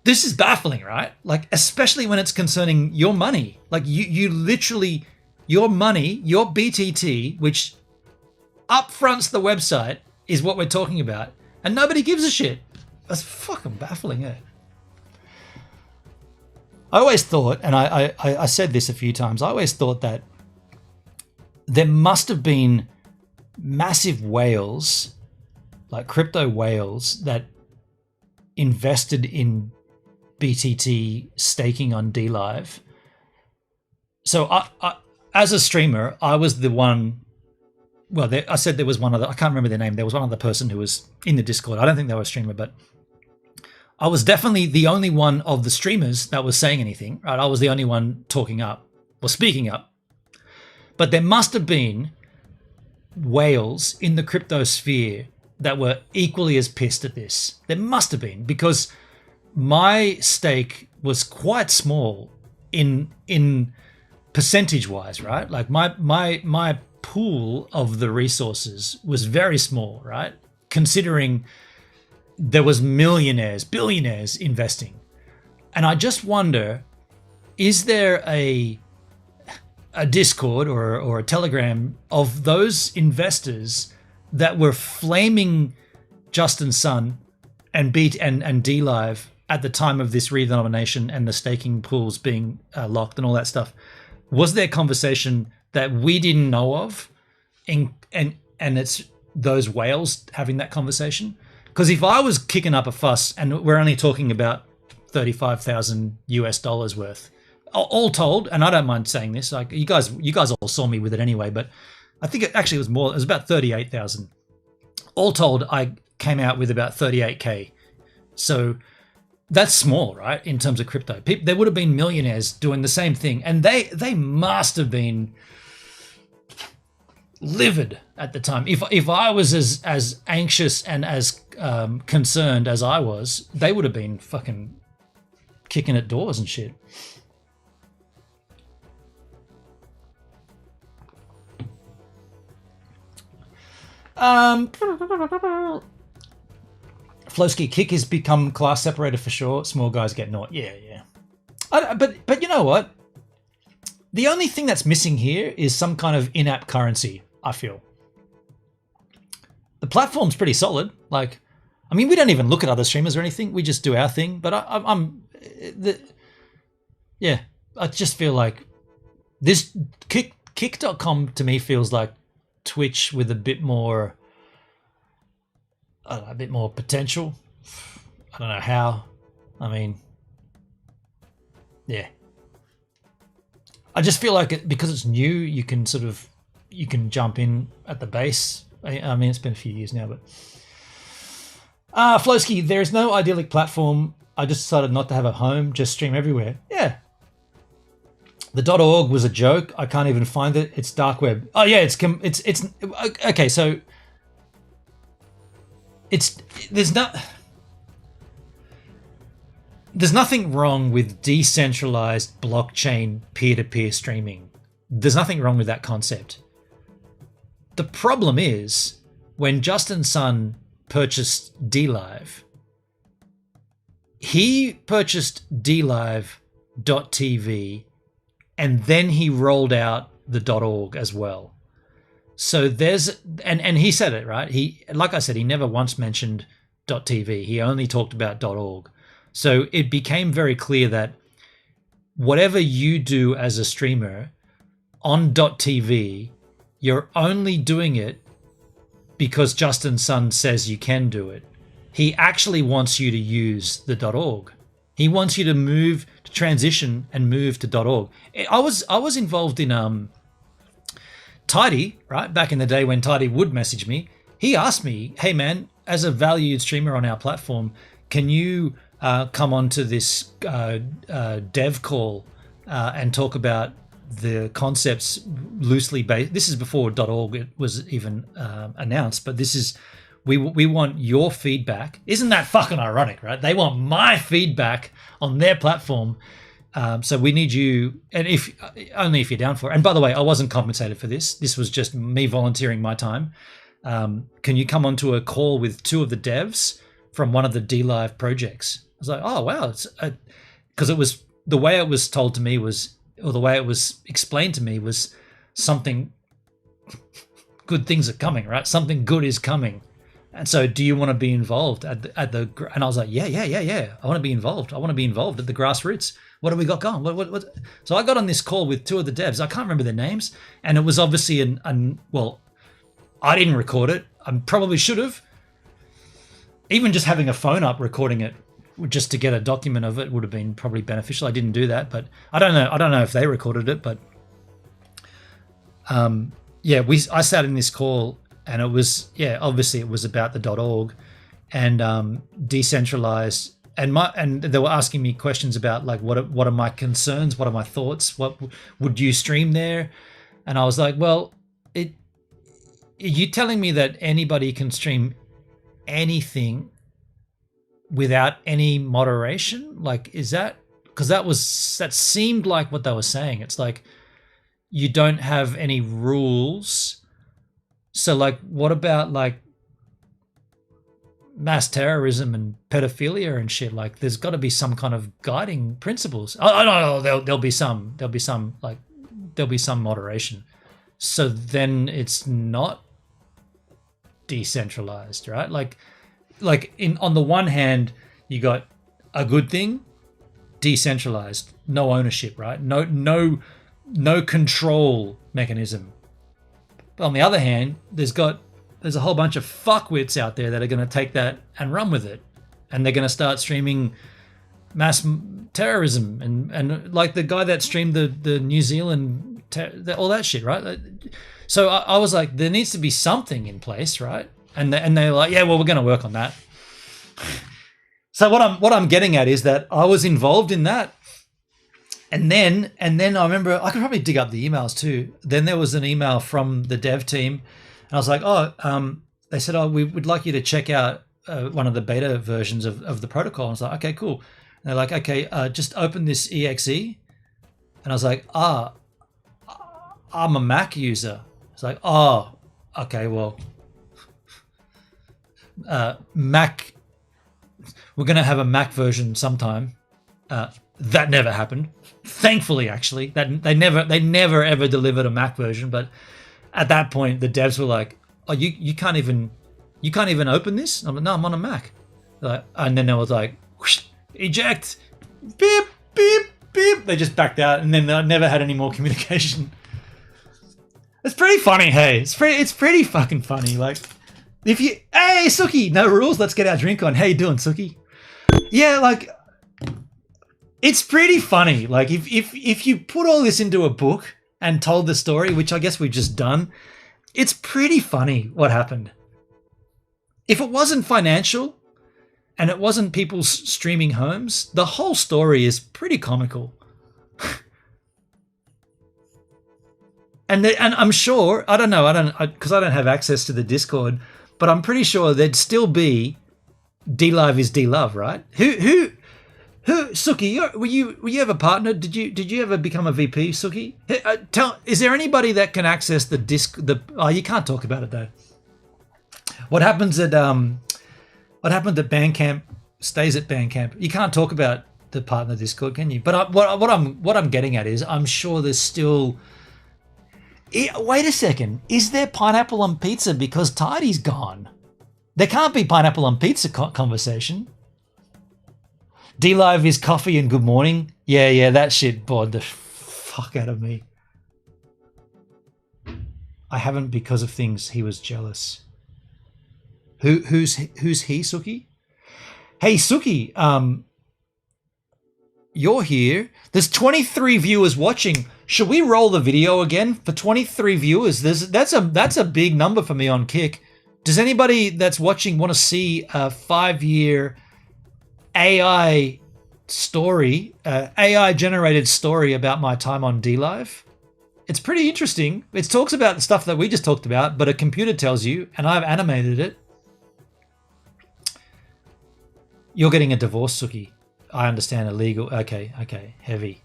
this is baffling, right? Like, especially when it's concerning your money. Like, you literally, your money, your BTT, which upfronts the website, is what we're talking about, and nobody gives a shit. That's fucking baffling, eh? I always thought, and I said this a few times, I always thought that there must have been massive whales, like crypto whales, that invested in BTT staking on DLive. So I as a streamer, I was the one. Well, I said there was one other. I can't remember their name. There was one other person who was in the Discord. I don't think they were a streamer, but I was definitely the only one of the streamers that was saying anything. Right? I was the only one talking up or speaking up. But there must have been whales in the crypto sphere that were equally as pissed at this. There must have been, because my stake was quite small in percentage wise, right? Like my pool of the resources was very small, right? Considering there was millionaires, billionaires investing. And I just wonder, is there a Discord or a Telegram of those investors that were flaming Justin Sun and DLive at the time of this redenomination and the staking pools being locked and all that stuff? Was there conversation that we didn't know of, and it's those whales having that conversation? Because if I was kicking up a fuss, and we're only talking about $35,000 worth, all told, and I don't mind saying this, like you guys all saw me with it anyway, but I think it actually was more. It was about 38,000. All told, I came out with about 38K. So that's small, right? In terms of crypto, there would have been millionaires doing the same thing, and they must have been livid at the time. If I was as anxious and as concerned as I was, they would have been fucking kicking at doors and shit. Flowski, kick has become class separated for sure. Small guys get naught. Yeah. But you know what? The only thing that's missing here is some kind of in-app currency, I feel. The platform's pretty solid. Like, I mean, we don't even look at other streamers or anything. We just do our thing. But I just feel like this kick.com to me feels like Twitch with a bit more, I don't know, a bit more potential. I don't know how. I mean, yeah. I just feel like because it's new, you can jump in at the base. I mean, it's been a few years now, but Flowski, there is no idyllic platform. I just decided not to have a home, just stream everywhere. Yeah. The .org was a joke. I can't even find it. It's dark web. Oh yeah, it's okay. So there's nothing wrong with decentralized blockchain peer-to-peer streaming. There's nothing wrong with that concept. The problem is when Justin Sun purchased DLive, he purchased DLive.tv and then he rolled out the .org as well. So there's, and he said it, right? He, like I said, he never once mentioned .tv. He only talked about .org. So it became very clear that whatever you do as a streamer on .tv, you're only doing it because Justin Sun says you can do it. he actually wants you to use the .org. He wants you to transition and move to .org. I was involved in Tidy, right? Back in the day when Tidy would message me, he asked me, "Hey man, as a valued streamer on our platform, can you come onto this dev call and talk about the concepts loosely based?" This is before .org was even announced, but this is we want your feedback. Isn't that fucking ironic, right? They want my feedback on their platform. So we need you, and if only if you're down for it. And by the way, I wasn't compensated for this. This was just me volunteering my time. Can you come onto a call with two of the devs from one of the DLive projects? I was like, oh wow, because it was the way it was told to me was, or the way it was explained to me was something good things are coming, right? Something good is coming. And so, do you want to be involved at the? And I was like, yeah. I want to be involved. I want to be involved at the grassroots. What have we got going? What? So I got on this call with two of the devs. I can't remember their names, and it was obviously well, I didn't record it. I probably should have. Even just having a phone up recording it, just to get a document of it, would have been probably beneficial. I didn't do that, but I don't know. I don't know if they recorded it, but I sat in this call. And it was, obviously it was about the .org and decentralized. And they were asking me questions about like, what are my concerns? What are my thoughts? What would you stream there? And I was like, well, are you telling me that anybody can stream anything without any moderation? Like, is that, because that seemed like what they were saying. It's like, you don't have any rules. So, like, what about, like, mass terrorism and pedophilia and shit? Like, there's got to be some kind of guiding principles. I don't know. There'll be some moderation. So then it's not decentralized, right? Like on the one hand, you got a good thing, decentralized, no ownership, right? No control mechanism. But on the other hand, there's a whole bunch of fuckwits out there that are going to take that and run with it, and they're going to start streaming mass terrorism and like the guy that streamed the New Zealand all that shit, right? So I was like, there needs to be something in place, right? And they're like, yeah, well, we're going to work on that. So what I'm getting at is that I was involved in that. And then I remember, I could probably dig up the emails too. Then there was an email from the dev team, and I was like, they said, we would like you to check out one of the beta versions of the protocol. And I was like, okay, cool. And they're like, okay, just open this exe. And I was like, I'm a Mac user. It's like, oh, okay, well, Mac, we're going to have a Mac version sometime. That never happened. Thankfully, actually, that they never ever delivered a Mac version. But at that point, the devs were like, "Oh, you can't even open this." I'm like, "No, I'm on a Mac." Like, and then they was like, whoosh, "Eject, beep, beep, beep." They just backed out, and then they never had any more communication. It's pretty funny, hey. It's pretty fucking funny. Like, hey Suki, no rules. Let's get our drink on. How you doing, Suki? Yeah, like. It's pretty funny. Like if you put all this into a book and told the story, which I guess we've just done, it's pretty funny what happened. If it wasn't financial and it wasn't people streaming homes, the whole story is pretty comical. and I'm sure, I don't know, because I don't have access to the Discord, but I'm pretty sure there'd still be DLive is DLove, right? Who Suki, were you ever partnered? Did you ever become a VP, Suki? Is there anybody that can access the disc? You can't talk about it though. What happens at Bandcamp stays at Bandcamp. You can't talk about the partner Discord, can you? But what I'm getting at is, I'm sure there's still. Wait a second, is there pineapple on pizza because Tidy's gone? There can't be pineapple on pizza conversation. DLive is coffee and good morning. Yeah, that shit bored the fuck out of me. I haven't because of things. He was jealous. Who's he, Suki? Hey, Suki, you're here. There's 23 viewers watching. Should we roll the video again for 23 viewers? That's a big number for me on Kick. Does anybody that's watching want to see a 5-year AI story, AI generated story about my time on DLive? It's pretty interesting. It talks about the stuff that we just talked about, but a computer tells you, and I've animated it. You're getting a divorce, Suki. I understand illegal. Okay, heavy.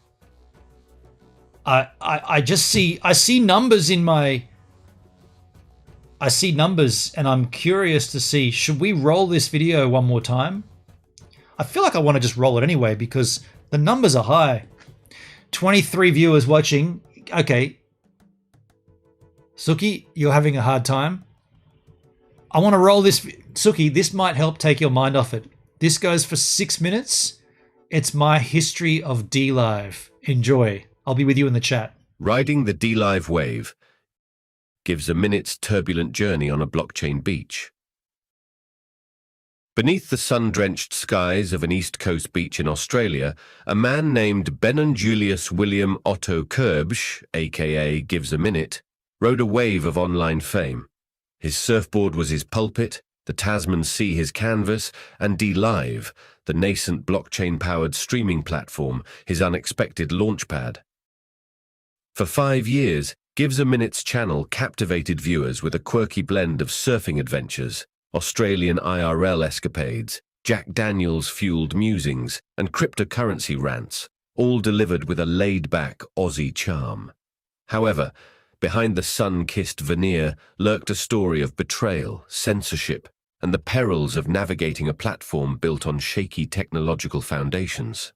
I see numbers in my. I see numbers, and I'm curious to see. Should we roll this video one more time? I feel like I want to just roll it anyway because the numbers are high. 23 viewers watching. Okay. Suki, you're having a hard time. I want to roll this. Suki, this might help take your mind off it. This goes for 6 minutes. It's my history of DLive. Enjoy. I'll be with you in the chat. Riding the DLive Wave gives a minute's turbulent journey on a blockchain beach. Beneath the sun-drenched skies of an East Coast beach in Australia, a man named Benon Julius William Otto Kerbsch, aka GivesAMinute, rode a wave of online fame. His surfboard was his pulpit, the Tasman Sea his canvas, and DLive, the nascent blockchain-powered streaming platform, his unexpected launchpad. For 5 years, GivesAMinute's channel captivated viewers with a quirky blend of surfing adventures, Australian IRL escapades, Jack Daniels-fueled musings, and cryptocurrency rants, all delivered with a laid-back Aussie charm. However, behind the sun-kissed veneer lurked a story of betrayal, censorship, and the perils of navigating a platform built on shaky technological foundations.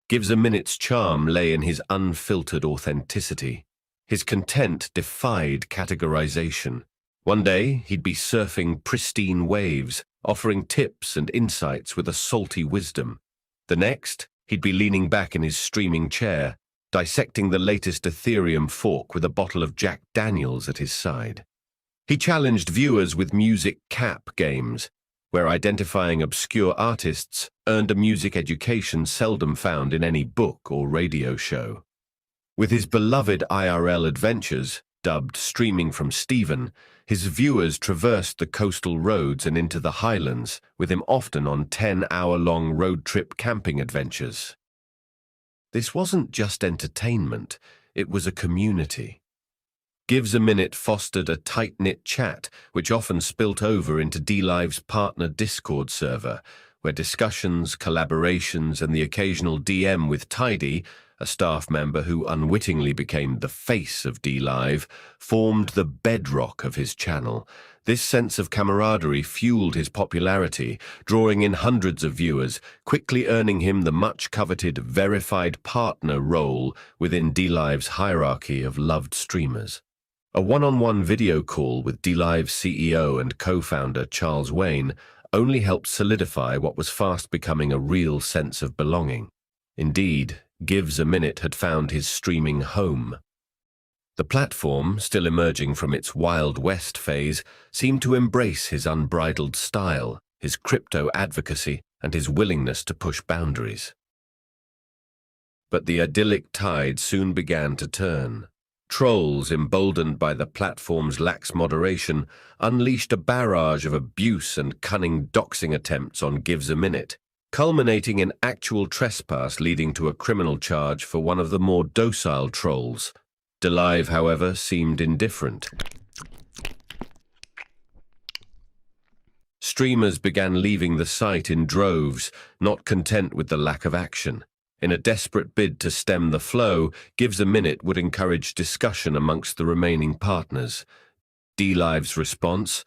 GivesAMinute's charm lay in his unfiltered authenticity. His content defied categorization. One day, he'd be surfing pristine waves, offering tips and insights with a salty wisdom. The next, he'd be leaning back in his streaming chair, dissecting the latest Ethereum fork with a bottle of Jack Daniels at his side. He challenged viewers with music cap games, where identifying obscure artists earned a music education seldom found in any book or radio show. With his beloved IRL adventures, dubbed Streaming from Stephen, his viewers traversed the coastal roads and into the highlands, with him often on 10-hour-long road trip camping adventures. This wasn't just entertainment, it was a community. GivesAMinute fostered a tight-knit chat, which often spilt over into DLive's partner Discord server, where discussions, collaborations, and the occasional DM with Tidy, a staff member who unwittingly became the face of DLive, formed the bedrock of his channel. This sense of camaraderie fueled his popularity, drawing in hundreds of viewers, quickly earning him the much-coveted verified partner role within DLive's hierarchy of loved streamers. A one-on-one video call with DLive CEO and co-founder Charles Wayne only helped solidify what was fast becoming a real sense of belonging. Indeed, GivesAMinute had found his streaming home. The platform, still emerging from its Wild West phase, seemed to embrace his unbridled style, his crypto advocacy, and his willingness to push boundaries. But the idyllic tide soon began to turn. Trolls, emboldened by the platform's lax moderation, unleashed a barrage of abuse and cunning doxing attempts on GivesAMinute, culminating in actual trespass leading to a criminal charge for one of the more docile trolls. DLive, however, seemed indifferent. Streamers began leaving the site in droves, not content with the lack of action. In a desperate bid to stem the flow, GivesAMinute would encourage discussion amongst the remaining partners. DLive's response?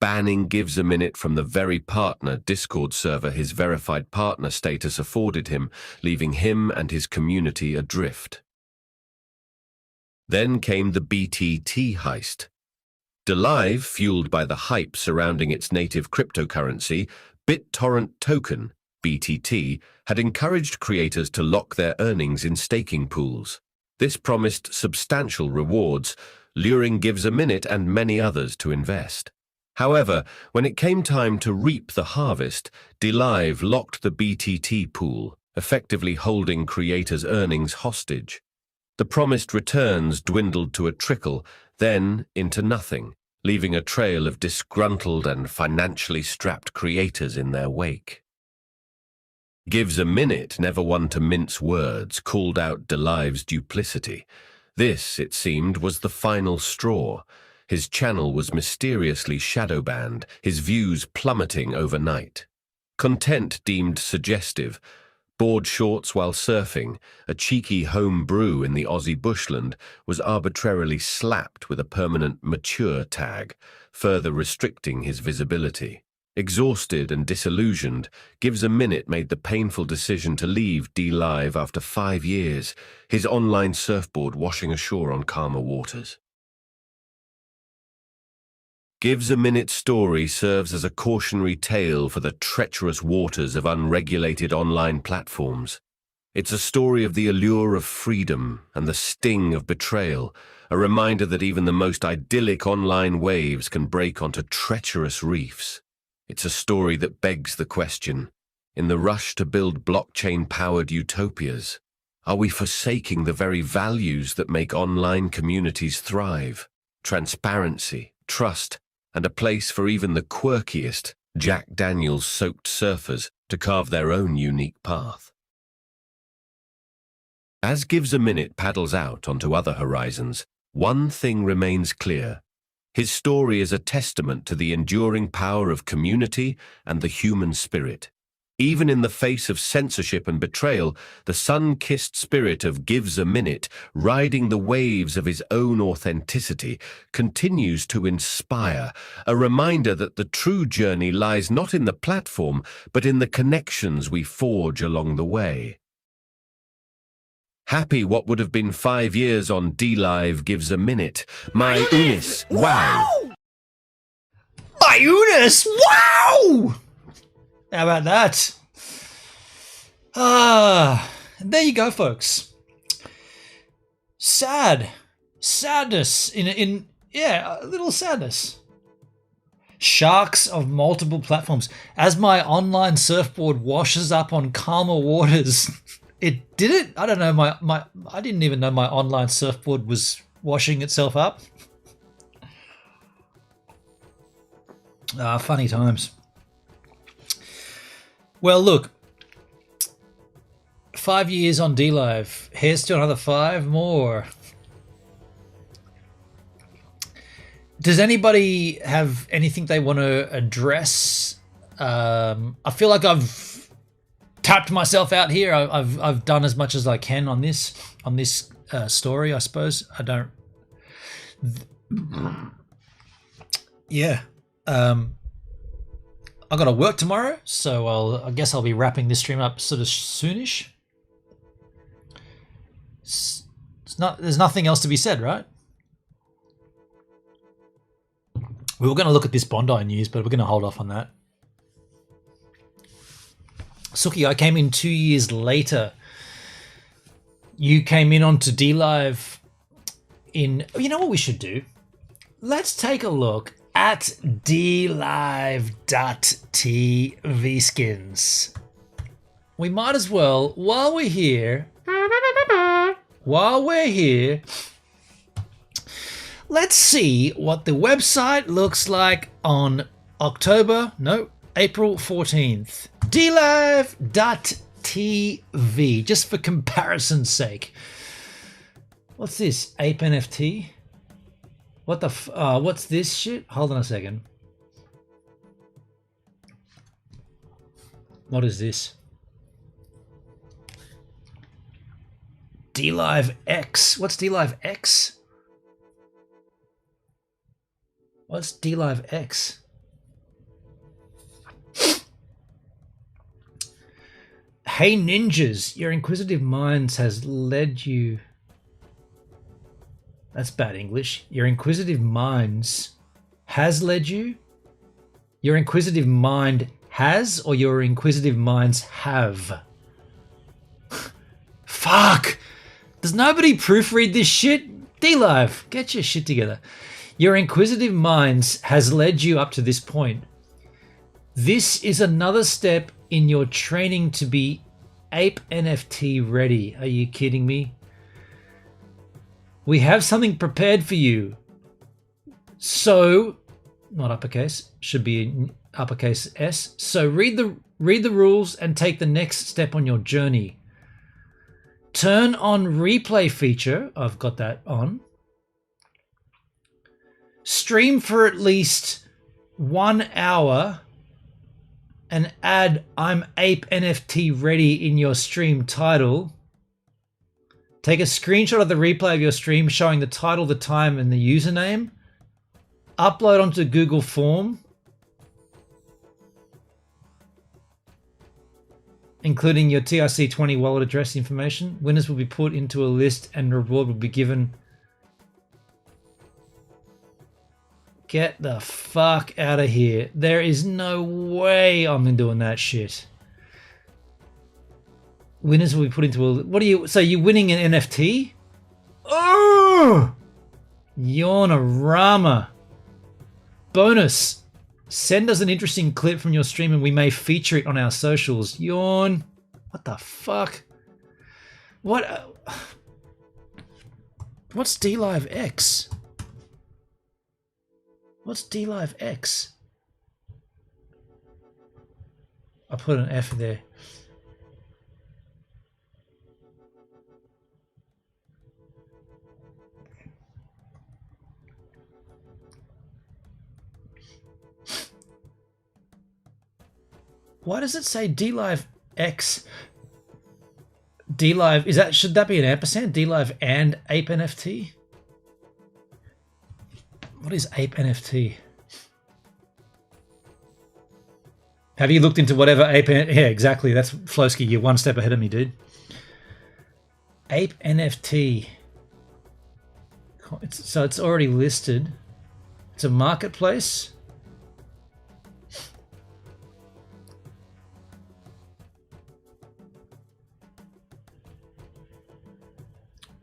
Banning GivesAMinute from the very partner Discord server his verified partner status afforded him, leaving him and his community adrift. Then came the BTT heist. DLive, fueled by the hype surrounding its native cryptocurrency, BitTorrent Token, BTT, had encouraged creators to lock their earnings in staking pools. This promised substantial rewards, luring GivesAMinute and many others to invest. However, when it came time to reap the harvest, DLive locked the BTT pool, effectively holding creators' earnings hostage. The promised returns dwindled to a trickle, then into nothing, leaving a trail of disgruntled and financially strapped creators in their wake. GivesAMinute, never one to mince words, called out DLive's duplicity. This, it seemed, was the final straw. His channel was mysteriously shadow-banned, his views plummeting overnight. Content deemed suggestive. Board shorts while surfing, a cheeky home brew in the Aussie bushland, was arbitrarily slapped with a permanent mature tag, further restricting his visibility. Exhausted and disillusioned, GivesAMinute made the painful decision to leave DLive after 5 years, his online surfboard washing ashore on calmer waters. GivesAMinute's story serves as a cautionary tale for the treacherous waters of unregulated online platforms. It's a story of the allure of freedom and the sting of betrayal, a reminder that even the most idyllic online waves can break onto treacherous reefs. It's a story that begs the question, in the rush to build blockchain-powered utopias, are we forsaking the very values that make online communities thrive? Transparency, trust, and a place for even the quirkiest, Jack Daniels-soaked surfers to carve their own unique path. As GivesAMinute paddles out onto other horizons, one thing remains clear. His story is a testament to the enduring power of community and the human spirit. Even in the face of censorship and betrayal, the sun-kissed spirit of GivesAMinute, riding the waves of his own authenticity, continues to inspire, a reminder that the true journey lies not in the platform, but in the connections we forge along the way. Happy what would have been 5 years on DLive GivesAMinute. My Unis, wow! My Unis, wow! How about that? There you go, folks. Sadness yeah, a little sadness. Sharks of multiple platforms. As my online surfboard washes up on calmer waters, it did it. I don't know. I didn't even know my online surfboard was washing itself up. Funny times. Well, look, 5 years on DLive. Here's to another 5 more. Does anybody have anything they want to address? I feel like I've tapped myself out here. I've done as much as I can on this story, I suppose. I don't. Yeah. I got to work tomorrow, so I guess I'll be wrapping this stream up sort of soonish. There's nothing else to be said, right? We were going to look at this Bondi news, but we're going to hold off on that. Suki, I came in 2 years later. You came in onto DLive in... You know what we should do? Let's take a look at DLive.tv skins. We might as well, while we're here, let's see what the website looks like on April 14th. DLive.tv, just for comparison's sake. What's this? Ape NFT? What the what's this shit? Hold on a second. What is this? DLive X. What's DLive X? What's DLive X? Hey ninjas, your inquisitive minds has led you... That's bad English. Your inquisitive minds has led you? Your inquisitive mind has, or your inquisitive minds have? Fuck! Does nobody proofread this shit? DLive, get your shit together. Your inquisitive minds has led you up to this point. This is another step in your training to be Ape NFT ready. Are you kidding me? We have something prepared for you. So, not uppercase, should be uppercase S. So read the rules and take the next step on your journey. Turn on replay feature. I've got that on. Stream for at least 1 hour and add I'm Ape NFT ready in your stream title. Take a screenshot of the replay of your stream showing the title, the time, and the username. Upload onto Google Form, including your TRC20 wallet address information. Winners will be put into a list and reward will be given. Get the fuck out of here. There is no way I'm doing that shit. Winners will be put into a... What are you... So you're winning an NFT? Oh! Yawnorama. Bonus. Send us an interesting clip from your stream and we may feature it on our socials. Yawn. What the fuck? What? What's DLive X? What's DLive X? I put an F there. Why does it say DLive X? DLive, is that, should that be an ampersand? DLive and Ape NFT? What is Ape NFT? Have you looked into whatever Ape? Yeah, exactly. That's Flowski. You're one step ahead of me, dude. Ape NFT. So it's already listed. It's a marketplace.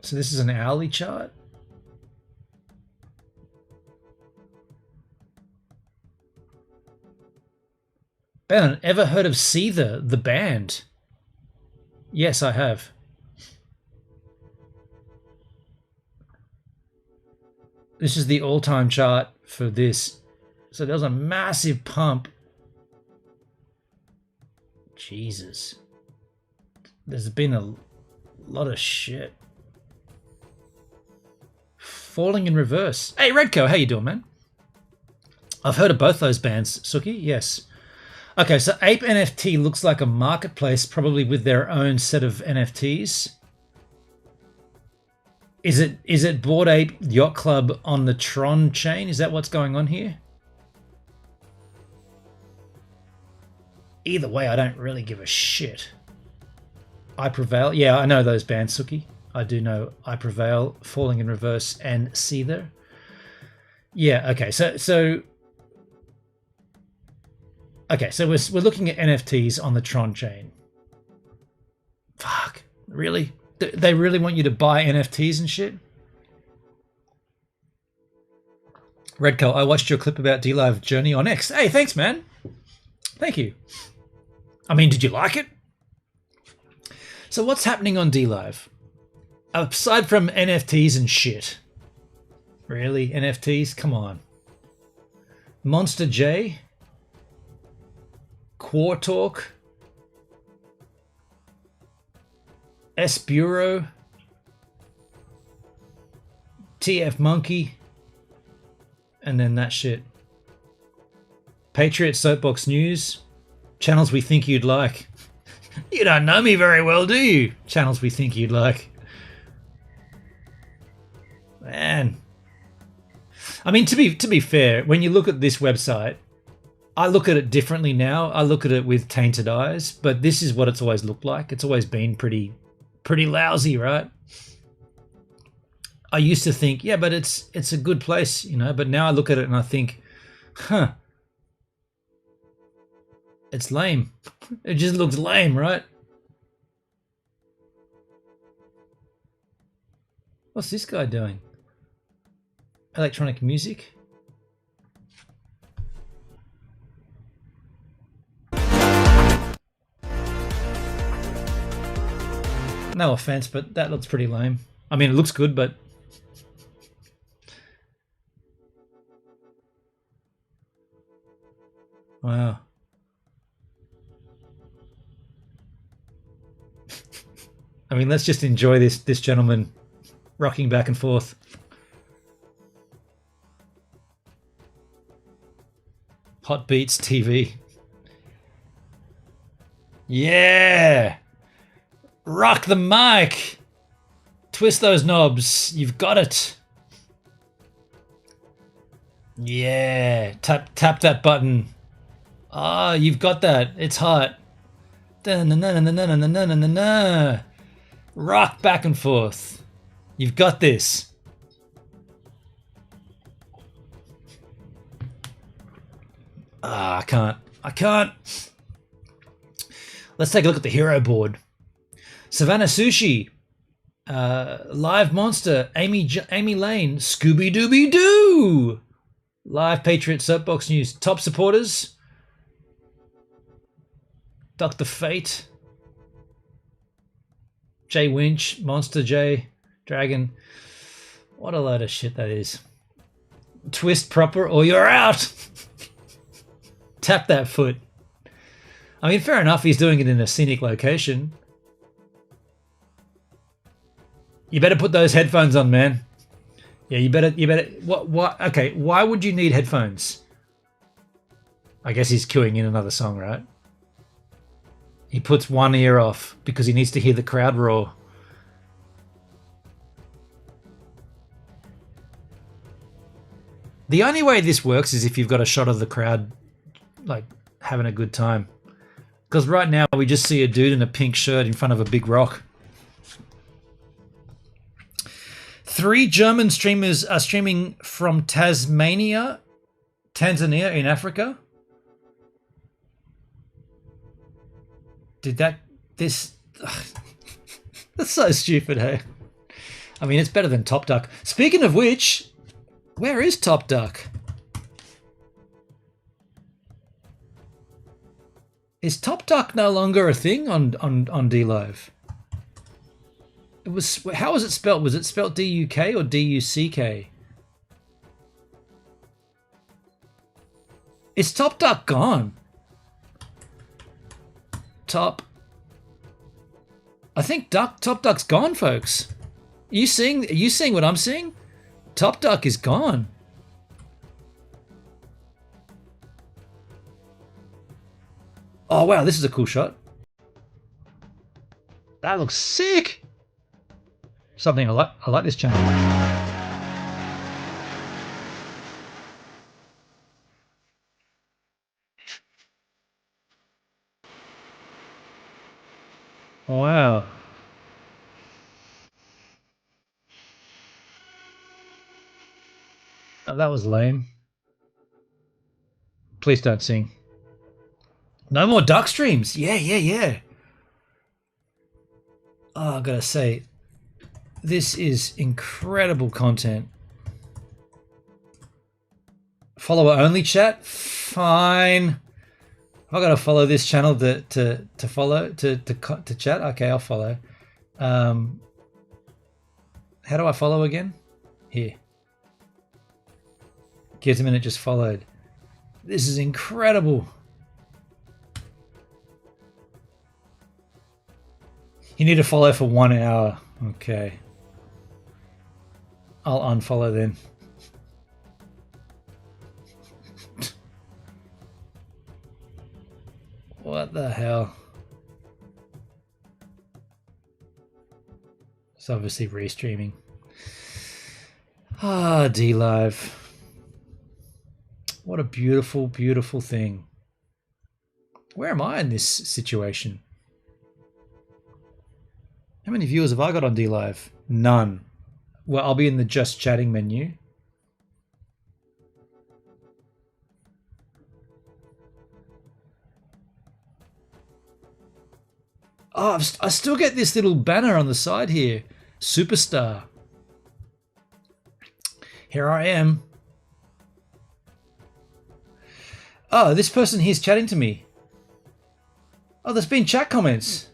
So this is an hourly chart. Ben, ever heard of Seether, the band? Yes, I have. This is the all-time chart for this. So there was a massive pump. Jesus. There's been a lot of shit. Falling in reverse. Hey, Redco, how you doing, man? I've heard of both those bands. Suki, yes. Okay, so Ape NFT looks like a marketplace, probably with their own set of NFTs. Is it Bored Ape Yacht Club on the Tron chain? Is that what's going on here? Either way, I don't really give a shit. I Prevail. Yeah, I know those bands, Suki. I do know I Prevail, Falling in Reverse, and Seether. Yeah, okay, so we're looking at NFTs on the Tron chain. Fuck, really? They really want you to buy NFTs and shit? Redco, I watched your clip about DLive Journey on X. Hey, thanks, man. Thank you. I mean, did you like it? So what's happening on DLive? Aside from NFTs and shit. Really? NFTs? Come on. Monster J? Quartalk? S Bureau? TF Monkey? And then that shit. Patriot Soapbox News? Channels we think you'd like. You don't know me very well, do you? Channels we think you'd like. Man. I mean, to be fair, when you look at this website, I look at it differently now. I look at it with tainted eyes, but this is what it's always looked like. It's always been pretty lousy, right? I used to think, yeah, but it's a good place, you know, but now I look at it and I think, huh, it's lame. It just looks lame, right? What's this guy doing? electronic music. No offense, but that looks pretty lame. I mean, it looks good, but wow. I mean, let's just enjoy this gentleman rocking back and forth. Hot Beats TV. Yeah! Rock the mic! Twist those knobs. You've got it. Yeah. Tap that button. Ah, you've got that. It's hot. Da-na-na-na-na-na-na-na-na-na. Rock back and forth. You've got this. Ah, I can't. Let's take a look at the hero board. Savannah Sushi, Live Monster, Amy Lane, Scooby Dooby Doo, Live Patriot Soapbox News, top supporters, Dr. Fate, Jay Winch, Monster J, Dragon. What a load of shit that is. Twist proper or you're out. Tap that foot. I mean, fair enough, he's doing it in a scenic location. You better put those headphones on, man. Yeah, you better, what, okay, why would you need headphones? I guess he's queuing in another song, right? He puts one ear off because he needs to hear the crowd roar. The only way this works is if you've got a shot of the crowd, like, having a good time. Because right now we just see a dude in a pink shirt in front of a big rock. 3 German streamers are streaming from Tanzania in Africa. That's so stupid, hey? I mean, it's better than Top Duck. Speaking of which, where is Top Duck? Is Top Duck no longer a thing on DLive? It was. How was it spelt? Was it spelt D-U-K or D-U-C-K? Is Top Duck gone? I think Top Duck's gone, folks. Are you seeing what I'm seeing? Top Duck is gone. Oh wow, this is a cool shot. That looks sick. Something I like this channel. Wow. Oh, that was lame. Please don't sing. No more duck streams. Yeah. Oh, I gotta say, this is incredible content. Follower only chat? Fine. I gotta follow this channel to follow to chat. Okay, I'll follow. How do I follow again? Here. GivesAMinute just followed. This is incredible. You need to follow for 1 hour. Okay. I'll unfollow then. What the hell? It's obviously restreaming. Ah, DLive. What a beautiful, beautiful thing. Where am I in this situation? How many viewers have I got on DLive? None. Well, I'll be in the just chatting menu. Oh, I still get this little banner on the side here. Superstar. Here I am. Oh, this person here's chatting to me. Oh, there's been chat comments.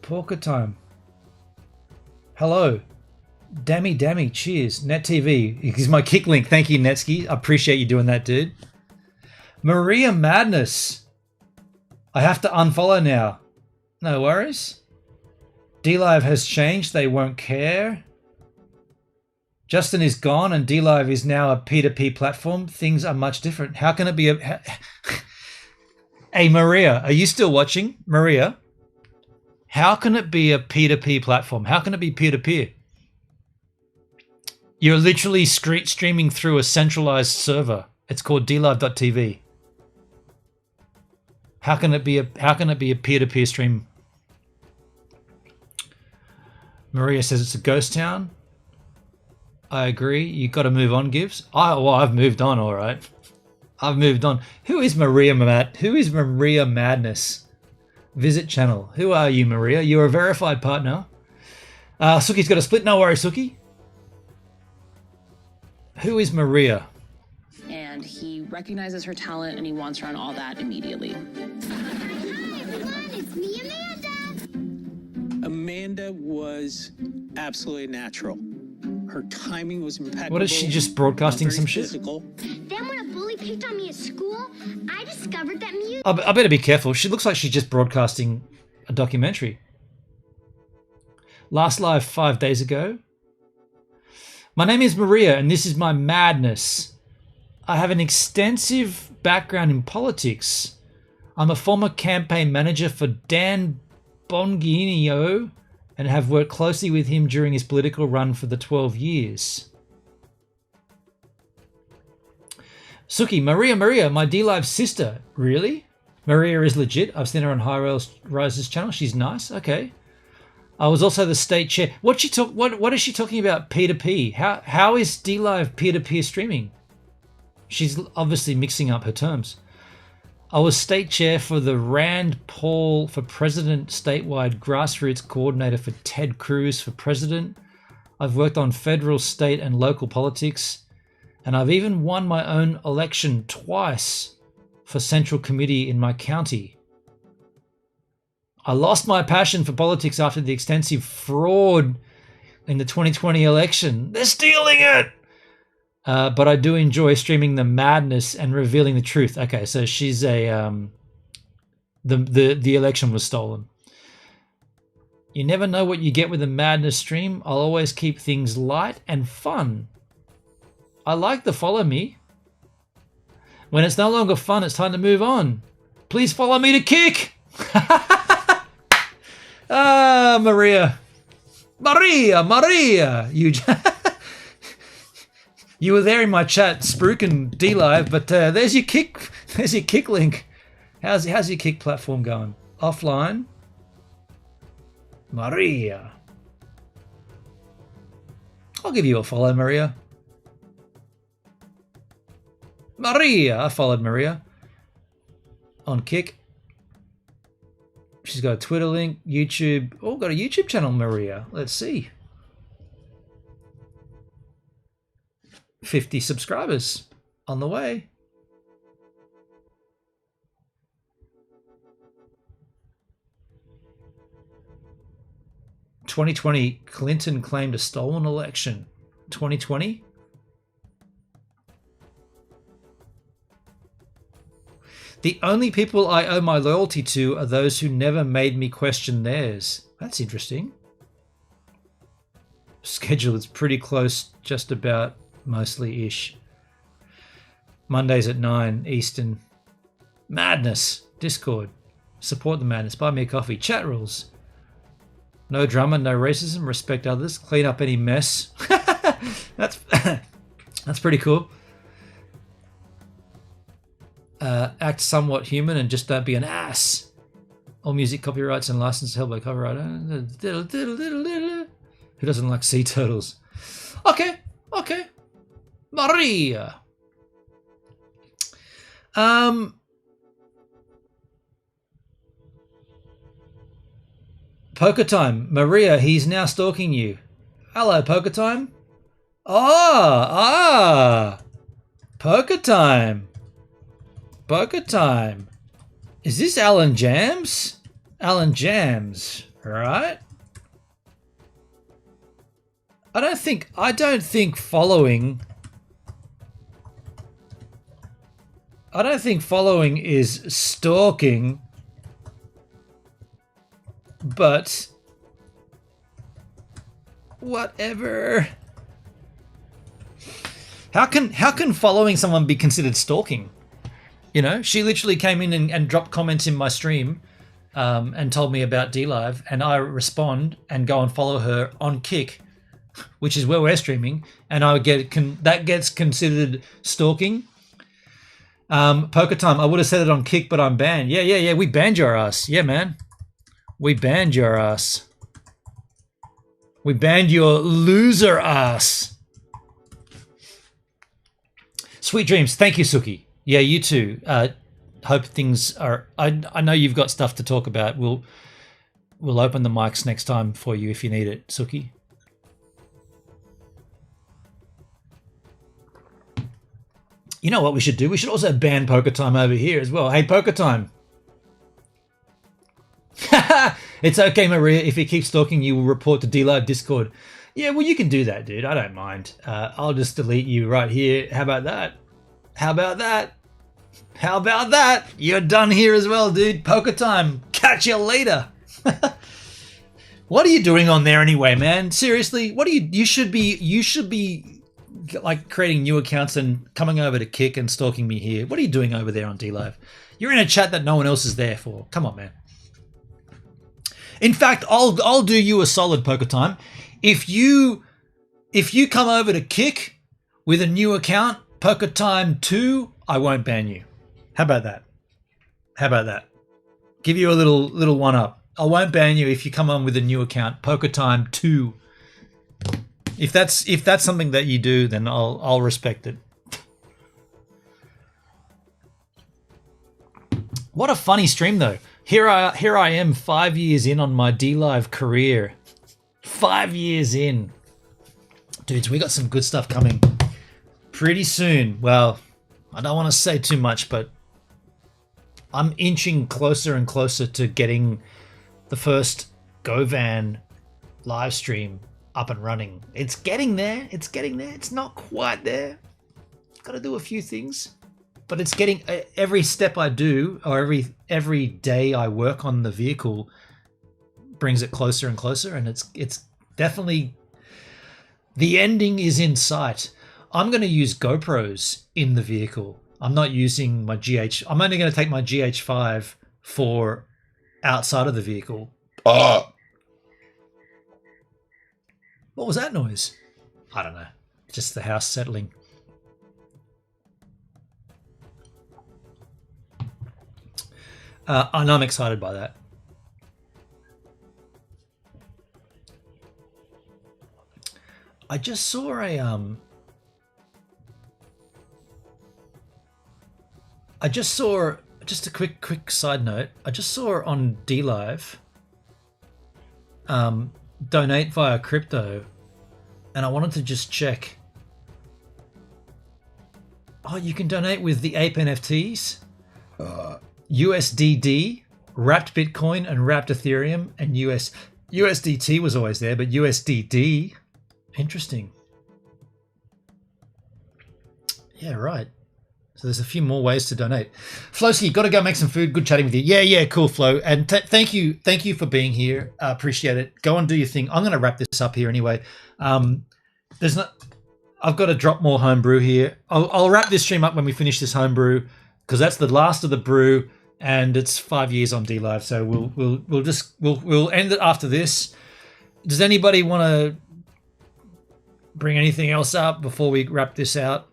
Porker time. Hello. Dammy, cheers. Net TV is my kick link. Thank you, Netsky. I appreciate you doing that, dude. Maria Madness. I have to unfollow now. No worries. DLive has changed. They won't care. Justin is gone and DLive is now a P2P platform. Things are much different. How can it be a... Hey, Maria, are you still watching? Maria, how can it be a P2P platform? How can it be peer-to-peer? You're literally streaming through a centralized server. It's called DLive.tv. How can it be a peer-to-peer stream? Maria says it's a ghost town. I agree. You got to move on, Gives. I've moved on. All right, I've moved on. Who is Maria Who is Maria Madness? Visit channel. Who are you, Maria? You're a verified partner. Suki's got a split. No worries, Suki. Who is Maria? And he recognizes her talent and he wants her on All That immediately. Hi, everyone. It's me, Amanda. Amanda was absolutely natural. Her timing was impeccable. What is she just broadcasting some shit? Physical. Then when a bully picked on me at school, I discovered that music. I better be careful. She looks like she's just broadcasting a documentary. Last live 5 days ago. My name is Maria and this is my madness. I have an extensive background in politics. I'm a former campaign manager for Dan Bongino and have worked closely with him during his political run for the 12 years. Suki, Maria, my DLive sister. Really? Maria is legit. I've seen her on High Rise's channel. She's nice. Okay. I was also the state chair. What is she talking about? P2P. How is DLive peer-to-peer streaming? She's obviously mixing up her terms. I was state chair for the Rand Paul for President statewide grassroots coordinator for Ted Cruz for president. I've worked on federal, state, and local politics, and I've even won my own election twice for central committee in my county. I lost my passion for politics after the extensive fraud in the 2020 election. They're stealing it! But I do enjoy streaming the madness and revealing the truth. Okay, so she's a the election was stolen. You never know what you get with a madness stream. I'll always keep things light and fun. I like the follow me. When it's no longer fun, it's time to move on. Please follow me to kick. Maria, you. You were there in my chat, Spruik and DLive, but there's your kick. There's your kick link. How's your kick platform going? Offline. Maria. I'll give you a follow, Maria. I followed Maria on Kick. She's got a Twitter link, YouTube. Oh, got a YouTube channel, Maria. Let's see. 50 subscribers on the way. "2020, Clinton claimed a stolen election." 2020? The only people I owe my loyalty to are those who never made me question theirs. That's interesting. Schedule is pretty close, just about. Mostly ish. Mondays at 9 Eastern. Madness. Discord. Support the madness. Buy me a coffee. Chat rules. No drama, no racism. Respect others. Clean up any mess. That's pretty cool. Act somewhat human and just don't be an ass. All music copyrights and licenses held by copyright. Who doesn't like sea turtles? Okay. Maria. Poker Time. Maria, he's now stalking you. Hello, Poker Time. Ah. Poker Time. Poker Time. Is this Alan Jams? Alan Jams, right? I don't think following is stalking, but whatever. How can following someone be considered stalking? You know, she literally came in and dropped comments in my stream and told me about DLive, and I respond and go and follow her on Kick, which is where we're streaming, and that gets considered stalking. Poker Time. I would have said it on Kick, but I'm banned. Yeah. We banned your ass. Yeah, man. We banned your ass. We banned your loser ass. Sweet dreams. Thank you, Suki. Yeah, you too. Hope things are. I know you've got stuff to talk about. We'll open the mics next time for you if you need it, Suki. You know what we should do? We should also ban Poker Time over here as well. Hey, Poker Time. It's okay, Maria. If he keeps stalking, you will report to DLive Discord. Yeah, well, you can do that, dude. I don't mind. I'll just delete you right here. How about that? How about that? How about that? You're done here as well, dude. Poker Time. Catch you later. What are you doing on there anyway, man? Seriously, what are you should be like creating new accounts and coming over to Kick and stalking me here. What are you doing over there on DLive? You're in a chat that no one else is there for. Come on, man. In fact, I'll do you a solid, Poker Time. If you come over to Kick with a new account, Poker Time 2, I won't ban you. How about that? How about that? Give you a little one up. I won't ban you if you come on with a new account, Poker Time 2. If that's something that you do, then I'll respect it. What a funny stream though. Here I am 5 years in on my DLive career. 5 years in. Dudes, we got some good stuff coming pretty soon. Well, I don't want to say too much, but I'm inching closer and closer to getting the first GoVan live stream up and running. It's getting there. It's getting there. It's not quite there. Got to do a few things, but it's getting. Every step I do, or every day I work on the vehicle, brings it closer and closer. And it's definitely, the ending is in sight. I'm going to use GoPros in the vehicle. I'm not using my GH. I'm only going to take my GH5 for outside of the vehicle. What was that noise? I don't know. Just the house settling. And I'm excited by that. I just saw just a quick side note. I just saw on DLive donate via crypto, and I wanted to just check. Oh, you can donate with the Ape NFTs, USDD, Wrapped Bitcoin, and Wrapped Ethereum, and USDT was always there, but USDD, interesting. Yeah, right. So there's a few more ways to donate. Flowski, got to go make some food. Good chatting with you. Yeah, cool, Flo. And thank you for being here. I appreciate it. Go and do your thing. I'm going to wrap this up here anyway. I've got to drop more homebrew here. I'll wrap this stream up when we finish this homebrew, because that's the last of the brew, and it's 5 years on DLive. So we'll end it after this. Does anybody want to bring anything else up before we wrap this out?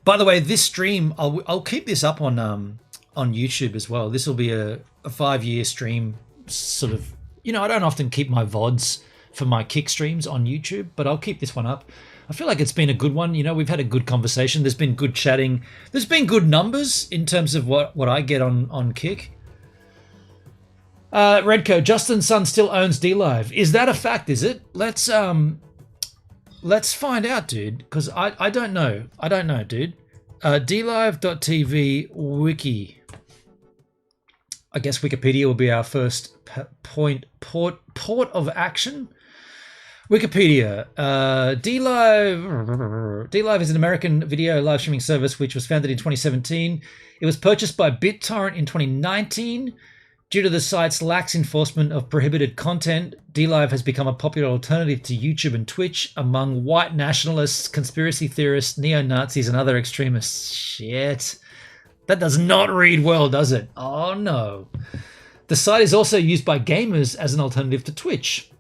By the way, this stream, I'll keep this up on YouTube as well. This will be a 5 year stream, sort of. You know, I don't often keep my VODs for my Kick streams on YouTube, but I'll keep this one up. I feel like it's been a good one. You know, we've had a good conversation. There's been good chatting. There's been good numbers in terms of what I get on Kick. Redco, Justin's son still owns DLive. Is that a fact, is it? Let's find out, dude, because I don't know. I don't know, dude. DLive.tv wiki. I guess Wikipedia will be our first port of action. Wikipedia. DLive is an American video live streaming service which was founded in 2017. It was purchased by BitTorrent in 2019. Due to the site's lax enforcement of prohibited content, DLive has become a popular alternative to YouTube and Twitch among white nationalists, conspiracy theorists, neo-Nazis, and other extremists. Shit. That does not read well, does it? Oh, no. The site is also used by gamers as an alternative to Twitch.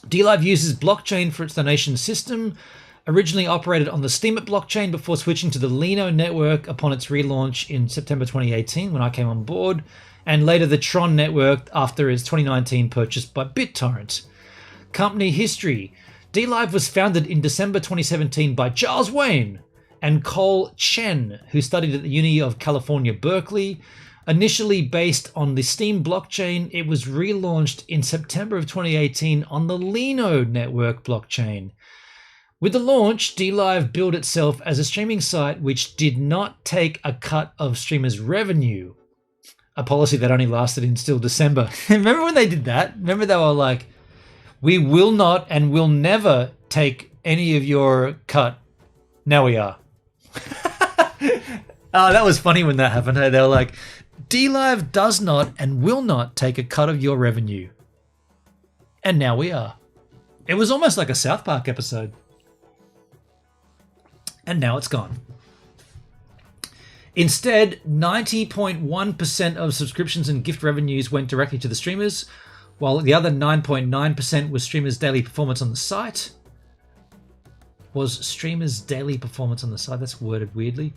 DLive uses blockchain for its donation system, originally operated on the Steemit blockchain before switching to the Lino network upon its relaunch in September 2018 when I came on board, and later the Tron network after its 2019 purchase by BitTorrent. Company history. DLive was founded in December 2017 by Charles Wayne and Cole Chen, who studied at the Uni of California, Berkeley. Initially based on the Steem blockchain, it was relaunched in September of 2018 on the Lino network blockchain. With the launch, DLive billed itself as a streaming site which did not take a cut of streamers' revenue, a policy that only lasted until December. Remember when they did that? Remember they were like, we will not and will never take any of your cut. Now we are. Oh, that was funny when that happened. They were like, DLive does not and will not take a cut of your revenue. And now we are. It was almost like a South Park episode. And now it's gone. Instead, 90.1% of subscriptions and gift revenues went directly to the streamers, while the other 9.9% was streamers' daily performance on the site. Was streamers' daily performance on the site? That's worded weirdly.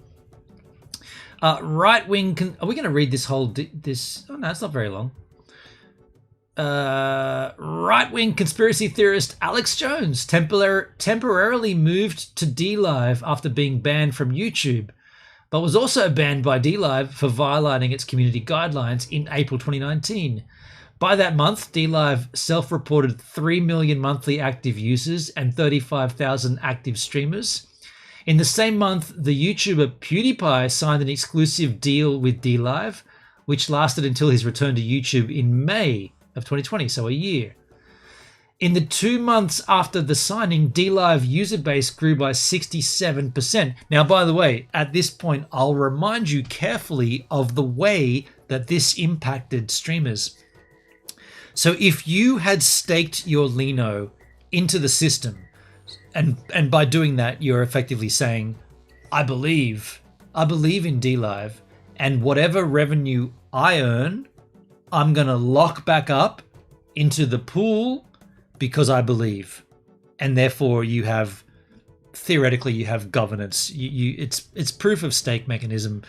Right-wing... Are we going to read this whole... Oh, no, it's not very long. Right-wing conspiracy theorist Alex Jones temporarily moved to DLive after being banned from YouTube, but was also banned by DLive for violating its community guidelines in April 2019. By that month, DLive self-reported 3 million monthly active users and 35,000 active streamers. In the same month, the YouTuber PewDiePie signed an exclusive deal with DLive, which lasted until his return to YouTube in May of 2020, so a year. In the 2 months after the signing, DLive user base grew by 67%. Now, by the way, at this point, I'll remind you carefully of the way that this impacted streamers. So if you had staked your Lino into the system, and by doing that, you're effectively saying, I believe in DLive, and whatever revenue I earn, I'm going to lock back up into the pool because I believe. And therefore theoretically you have governance. It's proof of stake mechanism,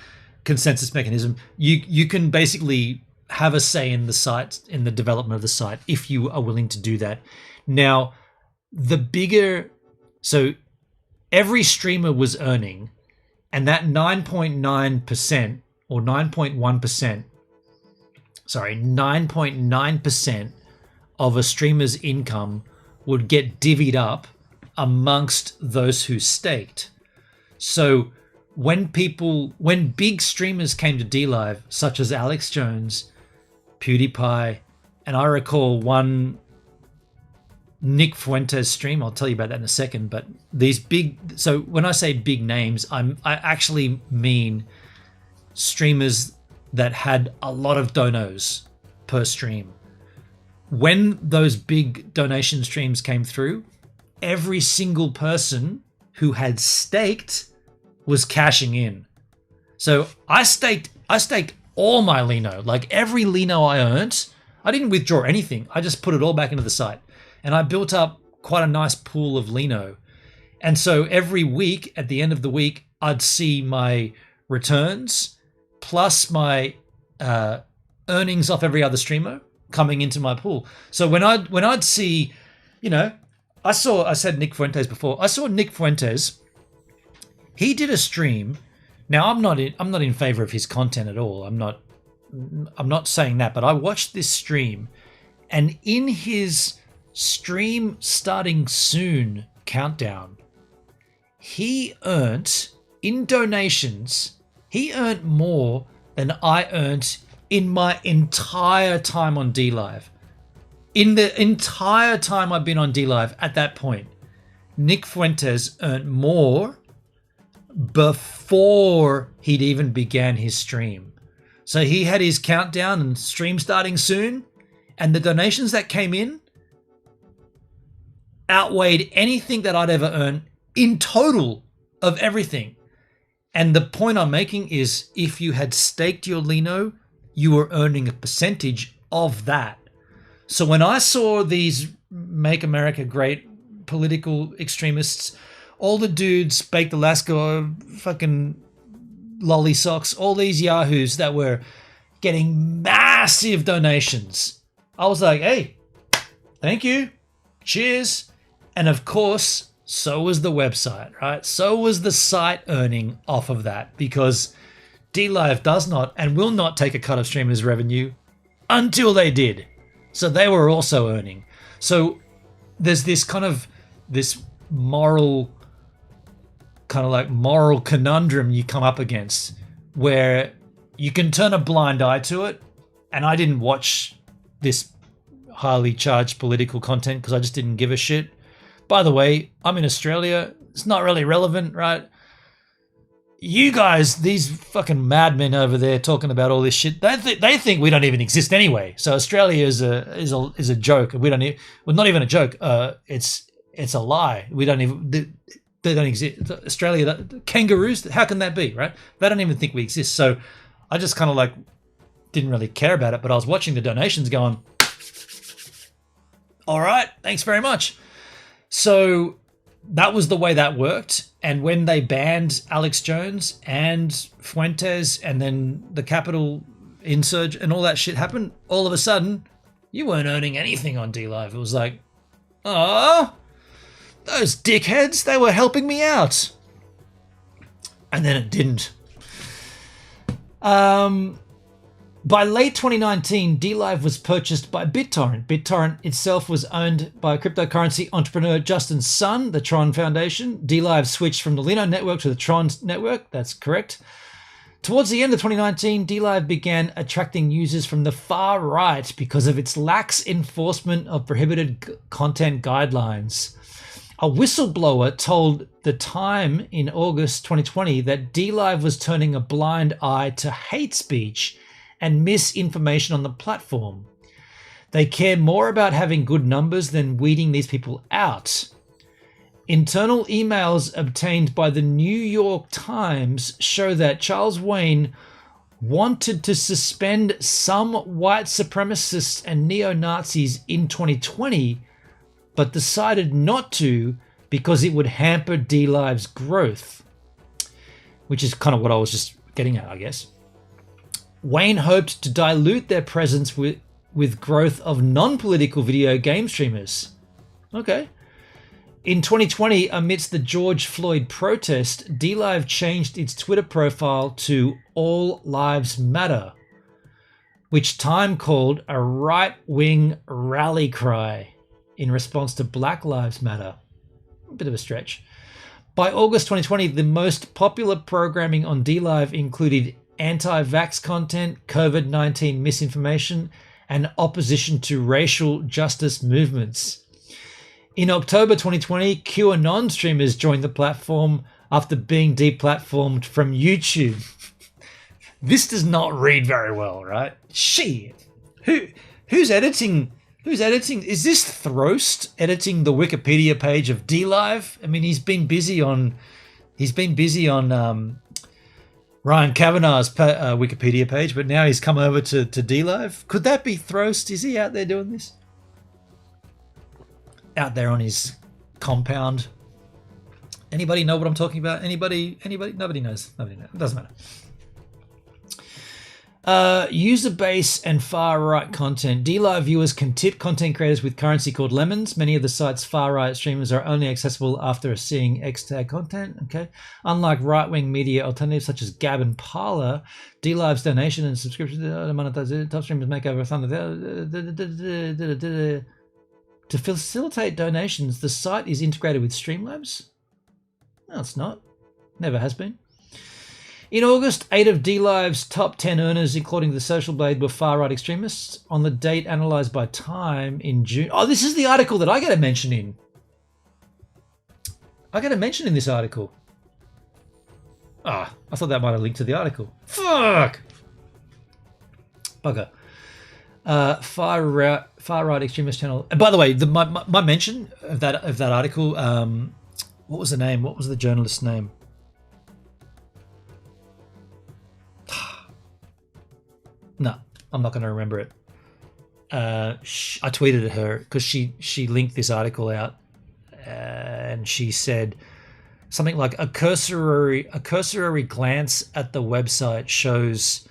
consensus mechanism. You can basically have a say in the site, in the development of the site, if you are willing to do that. Now, so every streamer was earning, and that 9.9% or 9.1%, 9.9% of a streamer's income would get divvied up amongst those who staked. So when big streamers came to DLive, such as Alex Jones, PewDiePie, and I recall one Nick Fuentes stream, I'll tell you about that in a second, but so when I say big names, I actually mean streamers that had a lot of donos per stream. When those big donation streams came through, every single person who had staked was cashing in. So I staked all my Lino, like every Lino I earned. I didn't withdraw anything. I just put it all back into the site. And I built up quite a nice pool of Lino. And so every week, at the end of the week, I'd see my returns plus my earnings off every other streamer coming into my pool. So when I'd see, I said Nick Fuentes before. I saw Nick Fuentes. He did a stream. Now I'm not in favor of his content at all. I'm not I'm not saying that, but I watched this stream, and in his stream starting soon countdown, he earned, in donations, he earned more than I earned in my entire time on DLive. In the entire time I've been on DLive at that point, Nick Fuentes earned more before he'd even began his stream. So he had his countdown and stream starting soon, and the donations that came in outweighed anything that I'd ever earned in total of everything. And the point I'm making is, if you had staked your Lino, you were earning a percentage of that. So when I saw these Make America Great political extremists, all the dudes, Baked Alaska, fucking lolly socks, all these yahoos that were getting massive donations, I was like, hey, thank you, cheers. And of course, so was the website, right? So was the site earning off of that, because DLive does not and will not take a cut of streamers' revenue until they did. So they were also earning. So there's this kind of this moral conundrum you come up against, where you can turn a blind eye to it. And I didn't watch this highly charged political content because I just didn't give a shit. By the way, I'm in Australia. It's not really relevant, right? You guys, these fucking madmen over there talking about all this shit, they think we don't even exist anyway. So Australia is a joke. We don't well, not even a joke. It's a lie. We don't even they don't exist. Australia, kangaroos. How can that be, right? They don't even think we exist. So I just kind of like didn't really care about it. But I was watching the donations, going, all right, thanks very much. So that was the way that worked. And when they banned Alex Jones and Fuentes, and then the Capitol insurge and all that shit happened, all of a sudden, you weren't earning anything on DLive. It was like, oh, those dickheads, they were helping me out. And then it didn't. By late 2019, DLive was purchased by BitTorrent. BitTorrent itself was owned by cryptocurrency entrepreneur Justin Sun, the Tron Foundation. DLive switched from the Lino network to the Tron network. That's correct. Towards the end of 2019, DLive began attracting users from the far right because of its lax enforcement of prohibited content guidelines. A whistleblower told The Time in August 2020 that DLive was turning a blind eye to hate speech and misinformation on the platform. They care more about having good numbers than weeding these people out. Internal emails obtained by the New York Times show that Charles Wayne wanted to suspend some white supremacists and neo-Nazis in 2020, but decided not to because it would hamper DLive's growth, which is kind of what I was just getting at, I guess. Wayne hoped to dilute their presence with growth of non-political video game streamers. Okay. In 2020, amidst the George Floyd protest, DLive changed its Twitter profile to All Lives Matter, which Time called a right-wing rally cry in response to Black Lives Matter. A bit of a stretch. By August 2020, the most popular programming on DLive included anti-vax content, COVID-19 misinformation, and opposition to racial justice movements. In October 2020, QAnon streamers joined the platform after being deplatformed from YouTube. This does not read very well, right? Shit. Who's editing? Who's editing? Is this Throst editing the Wikipedia page of DLive? I mean, he's been busy on Ryan Kavanagh's Wikipedia page, but now he's come over to DLive. Could that be Throst? Is he out there doing this? Out there on his compound. Anybody know what I'm talking about? Anybody? Nobody knows. Nobody knows. It doesn't matter. User base and far-right content. DLive viewers can tip content creators with currency called lemons. Many of the site's far-right streamers are only accessible after seeing X-tag content. Okay. Unlike right-wing media alternatives such as Gab and Parler, DLive's donation and subscription top streamers make over $100. To facilitate donations, the site is integrated with Streamlabs. No, it's not. Never has been. In August, 8 of DLive's top 10 earners, including the Social Blade, were far-right extremists. On the date analysed by Time in June... Oh, this is the article that I get a mention in. I get a mention in this article. Ah, I thought that might have linked to the article. Fuck! Bugger. Far-right extremist channel. And by the way, my mention of that article, what was the name? What was the journalist's name? No, I'm not going to remember it. I tweeted at her because she linked this article out, and she said something like a cursory glance at the website shows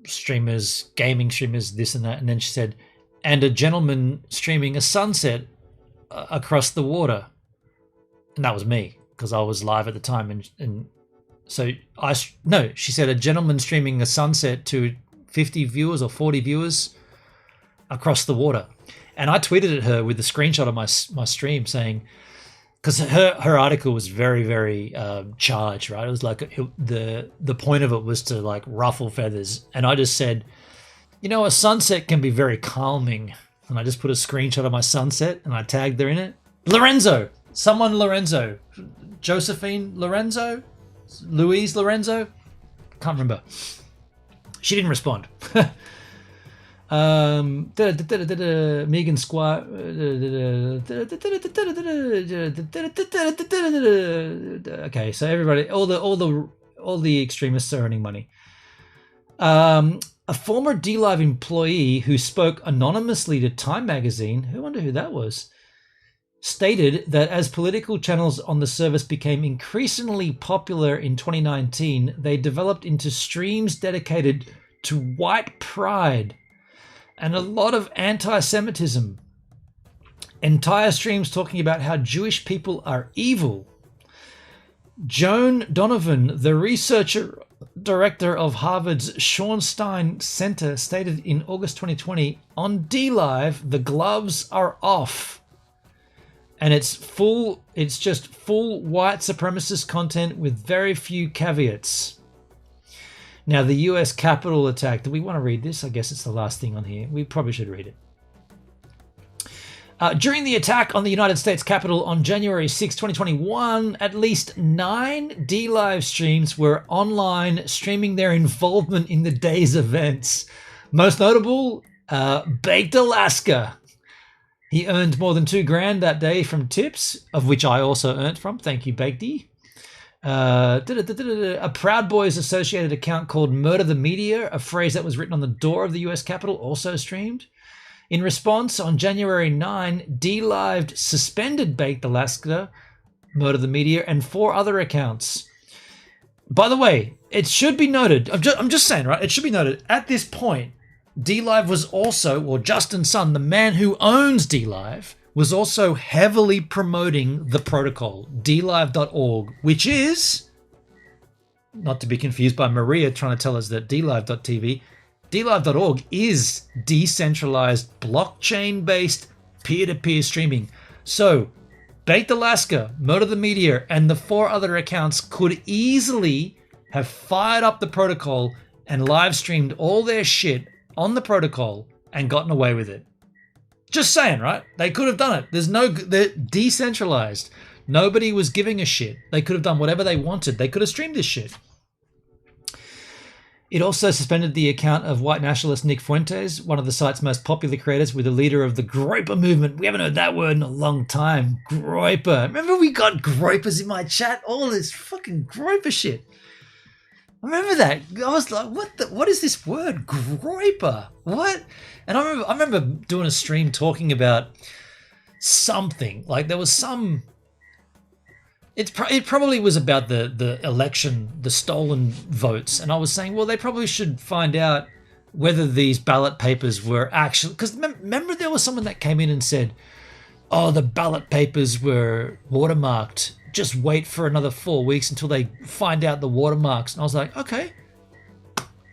streamers, gaming streamers, this and that, and then she said, and a gentleman streaming a sunset across the water, and that was me because I was live at the time, and so she said a gentleman streaming a sunset to 50 viewers or 40 viewers across the water. And I tweeted at her with a screenshot of my stream saying, because her article was very, very charged, right? It was like the point of it was to like ruffle feathers. And I just said, you know, a sunset can be very calming. And I just put a screenshot of my sunset and I tagged her in it. Lorenzo, Josephine Lorenzo, Louise Lorenzo, can't remember. She didn't respond. Megan Squire. Okay, so everybody, all the extremists are earning money. A former DLive employee who spoke anonymously to Time magazine, I wonder who that was, stated that as political channels on the service became increasingly popular in 2019, they developed into streams dedicated to white pride and a lot of anti-Semitism. Entire streams talking about how Jewish people are evil. Joan Donovan, the researcher director of Harvard's Schornstein Center, stated in August 2020, on DLive, the gloves are off. And it's just full white supremacist content with very few caveats. Now, the US Capitol attack. Do we want to read this? I guess it's the last thing on here. We probably should read it. During the attack on the United States Capitol on January 6, 2021, at least 9 DLive streams were online streaming their involvement in the day's events. Most notable, Baked Alaska. He earned more than $2,000 that day from tips, of which I also earned from. Thank you, Bakedy. A Proud Boys associated account called Murder the Media, a phrase that was written on the door of the US Capitol, also streamed. In response, on January 9, DLive suspended Baked Alaska, Murder the Media, and 4 other accounts. By the way, it should be noted, I'm just saying, right? It should be noted, at this point, DLive was also, or Justin Sun, the man who owns DLive, was also heavily promoting the protocol, DLive.org, which is, not to be confused by Maria trying to tell us that DLive.tv, DLive.org is decentralized, blockchain-based, peer-to-peer streaming. So, Baked Alaska, Murder the Media, and the 4 other accounts could easily have fired up the protocol and live streamed all their shit on the protocol and gotten away with it. Just saying, right? They could have done it. They're decentralized. Nobody was giving a shit. They could have done whatever they wanted. They could have streamed this shit. It also suspended the account of white nationalist Nick Fuentes, one of the site's most popular creators, with the leader of the Groyper movement. We haven't heard that word in a long time. Groyper. Remember we got Groypers in my chat? All this fucking Groyper shit. I remember that. I was like, what is this word? Groyper. What? And I remember doing a stream talking about something. Like there was some It probably was about the election, the stolen votes, and I was saying, well, they probably should find out whether these ballot papers were actually, because remember there was someone that came in and said, oh, the ballot papers were watermarked. Just wait for another 4 weeks until they find out the watermarks. And I was like, okay,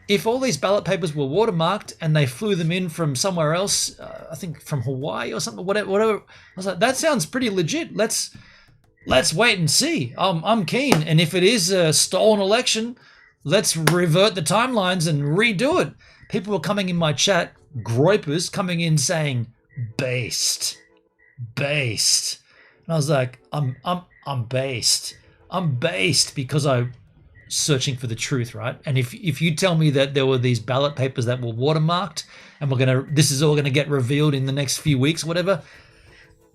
if all these ballot papers were watermarked and they flew them in from somewhere else, I think from Hawaii or something, whatever. I was like, that sounds pretty legit. Let's wait and see. I'm keen. And if it is a stolen election, let's revert the timelines and redo it. People were coming in my chat, groypers coming in saying, based. And I was like, I'm based. I'm based because I'm searching for the truth, right? And if you tell me that there were these ballot papers that were watermarked and this is all gonna get revealed in the next few weeks, whatever,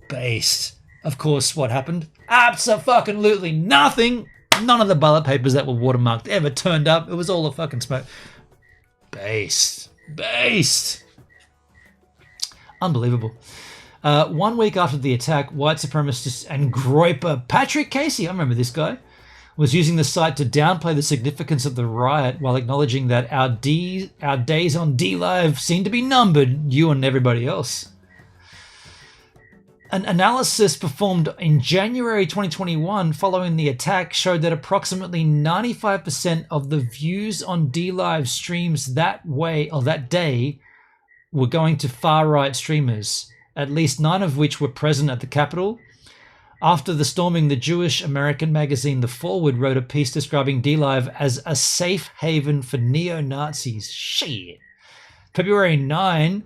based. Of course, what happened? Abso-fucking-lutely nothing. None of the ballot papers that were watermarked ever turned up. It was all a fucking smoke. Based. Unbelievable. 1 week after the attack, white supremacist and groyper Patrick Casey, I remember this guy, was using the site to downplay the significance of the riot while acknowledging that our days on DLive seem to be numbered, you and everybody else. An analysis performed in January 2021 following the attack showed that approximately 95% of the views on DLive streams that day were going to far-right streamers, at least 9 of which were present at the Capitol. After the storming, the Jewish American magazine The Forward wrote a piece describing DLive as a safe haven for neo-Nazis. Shit. February 9,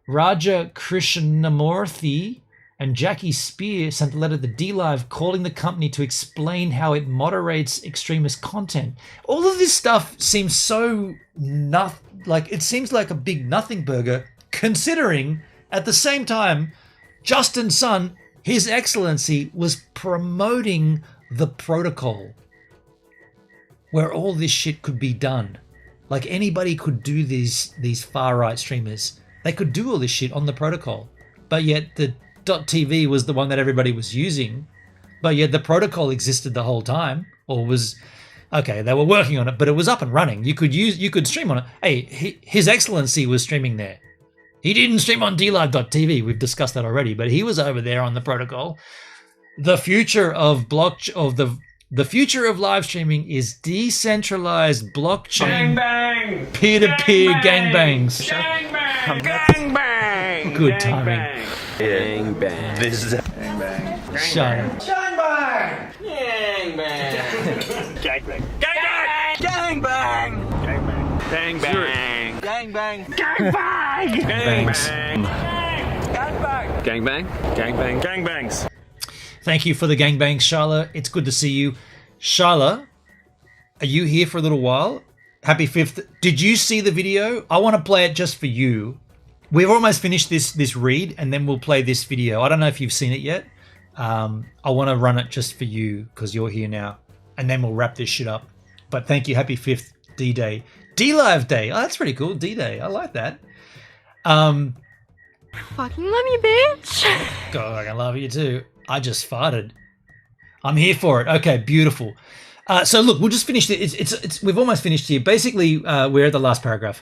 Raja Krishnamurthy and Jackie Spear sent a letter to DLive calling the company to explain how it moderates extremist content. All of this stuff seems so it seems like a big nothing burger, considering at the same time, Justin Sun, His Excellency, was promoting the protocol where all this shit could be done. Like anybody could do these far-right streamers. They could do all this shit on the protocol. But yet the .tv was the one that everybody was using. But yet the protocol existed the whole time, or was, okay, they were working on it, but it was up and running. You could stream on it. Hey, His Excellency was streaming there. He didn't stream on DLive.tv. We've discussed that already, but he was over there on the protocol. The future of the future of live streaming is decentralized blockchain, bang, peer-to-peer gangbangs. Gangbang! Good timing. Gang bang. This is Shut up. Gangbang! Gangbang! Gangbang! Gangbang! Gangbang! Gangbang! Gangbang! Gangbang! Gangbang! Gangbang! Gangbang! Gangbang! Gangbangs! Thank you for the gangbangs, Sharla. It's good to see you. Sharla, are you here for a little while? Happy 5th. Did you see the video? I want to play it just for you. We've almost finished this read, and then we'll play this video. I don't know if you've seen it yet. I want to run it just for you because you're here now, and then we'll wrap this shit up. But thank you. Happy 5th D-Day. D-Live Day. Oh, that's pretty cool. D-Day. I like that. Fucking love you, bitch. God, I love you too. I just farted. I'm here for it. Okay, beautiful. So look, we'll just finish it. We've almost finished here. Basically, we're at the last paragraph.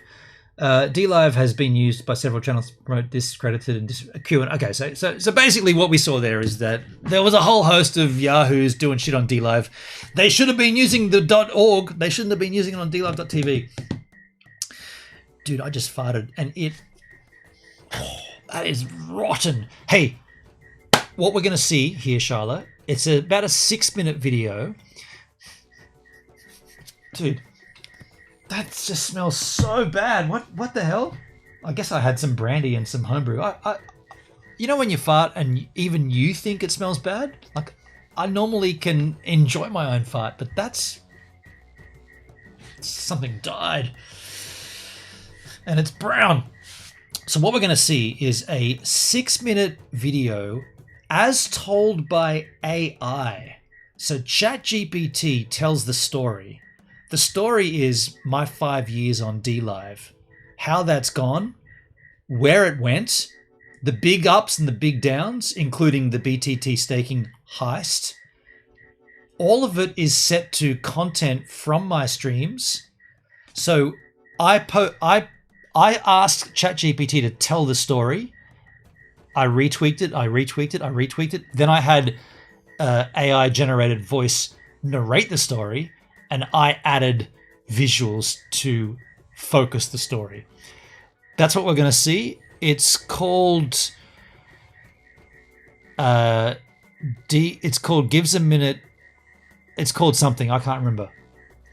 DLive has been used by several channels to promote discredited and Q&A. Okay, so basically what we saw there is that there was a whole host of yahoos doing shit on DLive. They should have been using the .org. They shouldn't have been using it on DLive.tv. Dude, I just farted, and that is rotten. Hey, what we're going to see here, Charlotte, it's about a 6-minute video. Dude, that just smells so bad. What the hell? I guess I had some brandy and some homebrew. You know when you fart and even you think it smells bad? Like, I normally can enjoy my own fart, but something died. And it's brown. So what we're going to see is a 6-minute video as told by AI. So ChatGPT tells the story. The story is my 5 years on DLive, how that's gone, where it went, the big ups and the big downs, including the BTT staking heist, all of it is set to content from my streams. So I asked ChatGPT to tell the story. I retweaked it. Then I had AI generated voice narrate the story, and I added visuals to focus the story. That's what we're going to see. It's called it's called GivesAMinute. It's called something. I can't remember.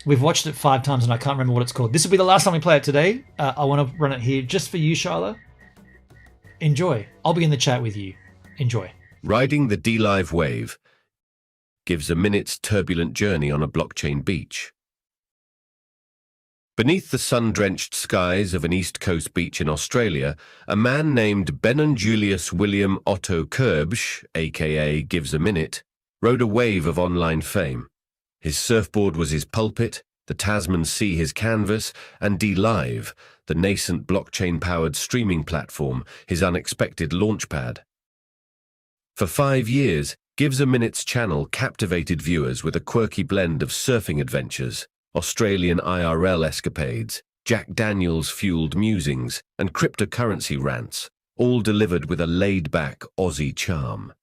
We've watched it 5 times and I can't remember what it's called. This will be the last time we play it today. I want to run it here just for you, Sharla. Enjoy. I'll be in the chat with you. Enjoy. Riding the DLive Wave, GivesAMinute's turbulent journey on a blockchain beach. Beneath the sun-drenched skies of an East Coast beach in Australia, a man named Benon Julius William Otto Kerbsch, aka GivesAMinute, rode a wave of online fame. His surfboard was his pulpit, the Tasman Sea his canvas, and DLive, the nascent blockchain-powered streaming platform, his unexpected launchpad. For 5 years, GivesAMinute's channel captivated viewers with a quirky blend of surfing adventures, Australian IRL escapades, Jack Daniels-fueled musings, and cryptocurrency rants, all delivered with a laid-back Aussie charm.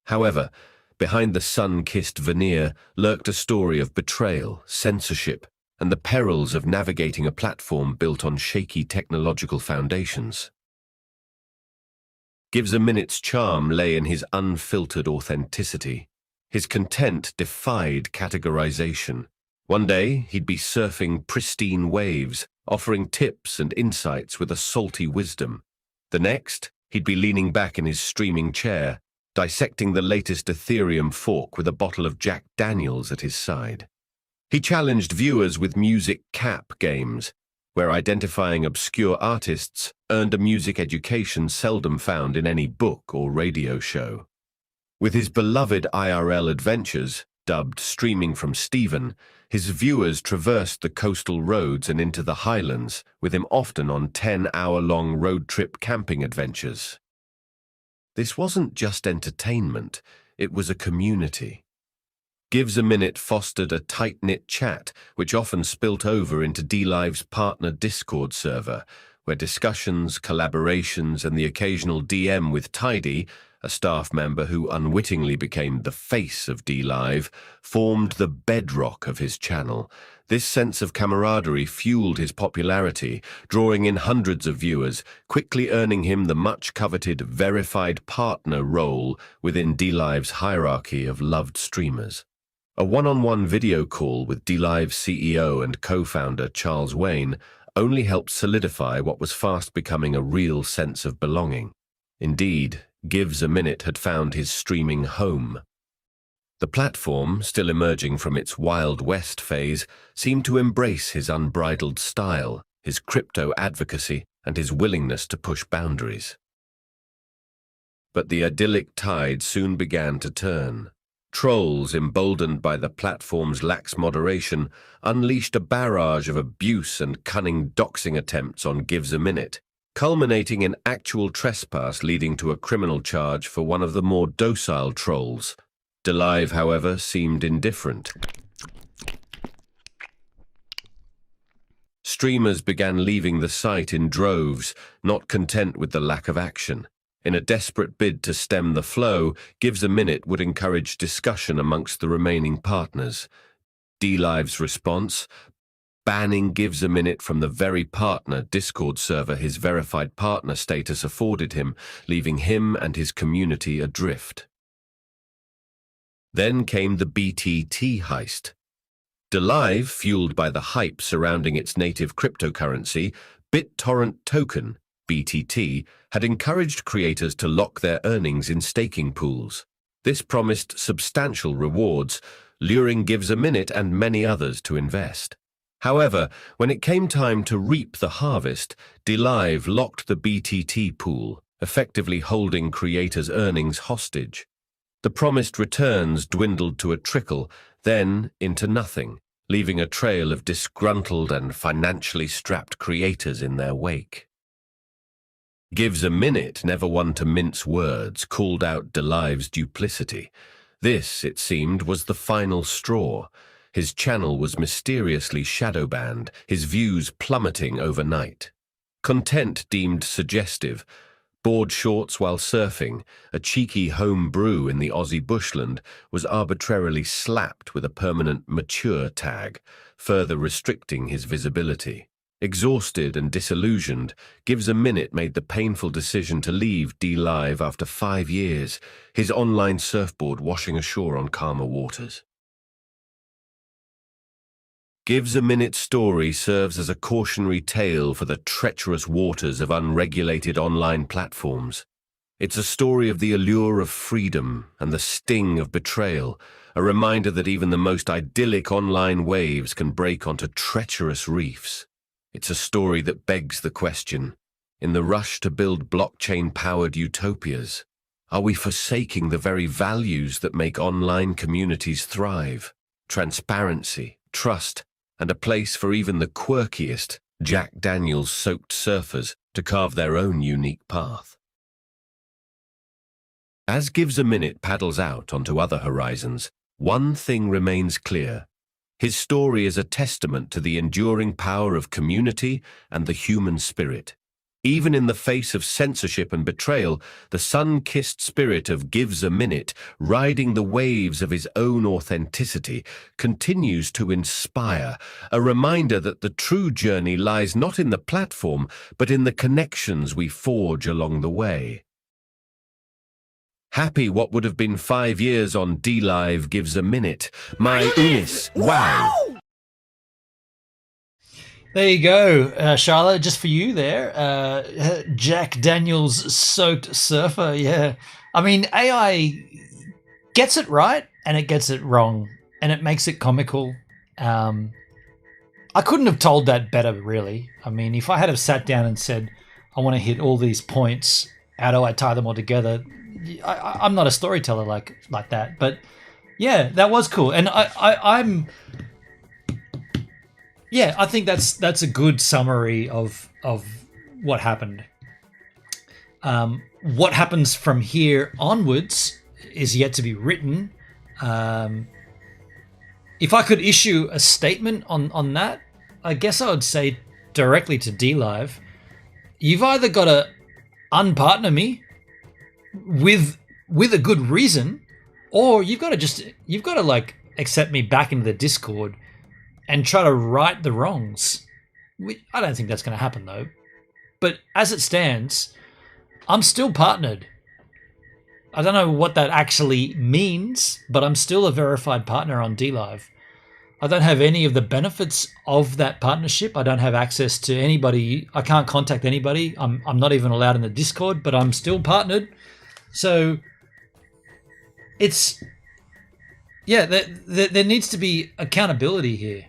However, behind the sun-kissed veneer lurked a story of betrayal, censorship, and the perils of navigating a platform built on shaky technological foundations. GivesAMinute's charm lay in his unfiltered authenticity. His content defied categorization. One day, he'd be surfing pristine waves, offering tips and insights with a salty wisdom. The next, he'd be leaning back in his streaming chair, dissecting the latest Ethereum fork with a bottle of Jack Daniels at his side. He challenged viewers with music cap games, where identifying obscure artists earned a music education seldom found in any book or radio show. With his beloved IRL adventures, dubbed Streaming from Stephen, his viewers traversed the coastal roads and into the highlands, with him often on 10-hour-long road trip camping adventures. This wasn't just entertainment, it was a community. GivesAMinute fostered a tight-knit chat, which often spilt over into DLive's partner Discord server, where discussions, collaborations, and the occasional DM with Tidy, a staff member who unwittingly became the face of DLive, formed the bedrock of his channel. This sense of camaraderie fueled his popularity, drawing in hundreds of viewers, quickly earning him the much-coveted verified partner role within DLive's hierarchy of loved streamers. A one-on-one video call with DLive's CEO and co-founder Charles Wayne only helped solidify what was fast becoming a real sense of belonging. Indeed, GivesAMinute had found his streaming home. The platform, still emerging from its Wild West phase, seemed to embrace his unbridled style, his crypto advocacy, and his willingness to push boundaries. But the idyllic tide soon began to turn. Trolls, emboldened by the platform's lax moderation, unleashed a barrage of abuse and cunning doxing attempts on GivesAMinute, culminating in actual trespass leading to a criminal charge for one of the more docile trolls. DLive, however, seemed indifferent. Streamers began leaving the site in droves, not content with the lack of action. In a desperate bid to stem the flow, GivesAMinute would encourage discussion amongst the remaining partners. DLive's response: banning GivesAMinute from the very partner Discord server his verified partner status afforded him, leaving him and his community adrift. Then came the BTT heist. DLive, fueled by the hype surrounding its native cryptocurrency, BitTorrent Token, BTT, had encouraged creators to lock their earnings in staking pools. This promised substantial rewards, luring GivesAMinute and many others to invest. However, when it came time to reap the harvest, DLive locked the BTT pool, effectively holding creators' earnings hostage. The promised returns dwindled to a trickle, then into nothing, leaving a trail of disgruntled and financially strapped creators in their wake. GivesAMinute, never one to mince words, called out DLive's duplicity. This, it seemed, was the final straw. His channel was mysteriously shadow-banned, his views plummeting overnight. Content deemed suggestive. Board shorts while surfing, a cheeky home brew in the Aussie bushland, was arbitrarily slapped with a permanent mature tag, further restricting his visibility. Exhausted and disillusioned, GivesAMinute made the painful decision to leave DLive after 5 years, his online surfboard washing ashore on calmer waters. GivesAMinute's story serves as a cautionary tale for the treacherous waters of unregulated online platforms. It's a story of the allure of freedom and the sting of betrayal, a reminder that even the most idyllic online waves can break onto treacherous reefs. It's a story that begs the question, in the rush to build blockchain-powered utopias, are we forsaking the very values that make online communities thrive? Transparency, trust, and a place for even the quirkiest, Jack Daniels-soaked surfers to carve their own unique path. As GivesAMinute paddles out onto other horizons, one thing remains clear. His story is a testament to the enduring power of community and the human spirit. Even in the face of censorship and betrayal, the sun-kissed spirit of GivesAMinute, riding the waves of his own authenticity, continues to inspire, a reminder that the true journey lies not in the platform, but in the connections we forge along the way. Happy what would have been 5 years on DLive GivesAMinute. My Unis, wow! There you go, Charlotte, just for you there. Jack Daniels soaked surfer, yeah. I mean, AI gets it right and it gets it wrong, and it makes it comical. I couldn't have told that better, really. I mean, if I had have sat down and said, I want to hit all these points, how do I tie them all together? I'm not a storyteller like that, but yeah, that was cool. And I think that's a good summary of what happened. What happens from here onwards is yet to be written. If I could issue a statement on that, I guess I would say directly to DLive, you've either got to unpartner me with a good reason, or you've got to like accept me back into the Discord and try to right the wrongs. I don't think that's going to happen though. But as it stands, I'm still partnered. I don't know what that actually means, but I'm still a verified partner on DLive. I don't have any of the benefits of that partnership. I don't have access to anybody. I can't contact anybody. I'm not even allowed in the Discord, but I'm still partnered. So it's, yeah, there needs to be accountability here.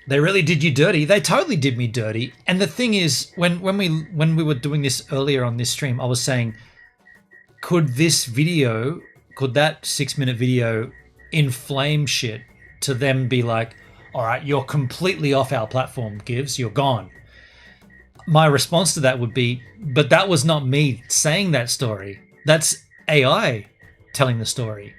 They really did you dirty. They totally did me dirty. And the thing is, when we were doing this earlier on this stream, I was saying, could that 6-minute video inflame shit to them be like, all right, you're completely off our platform, Gives, you're gone. My response to that would be, but that was not me saying that story. That's AI telling the story.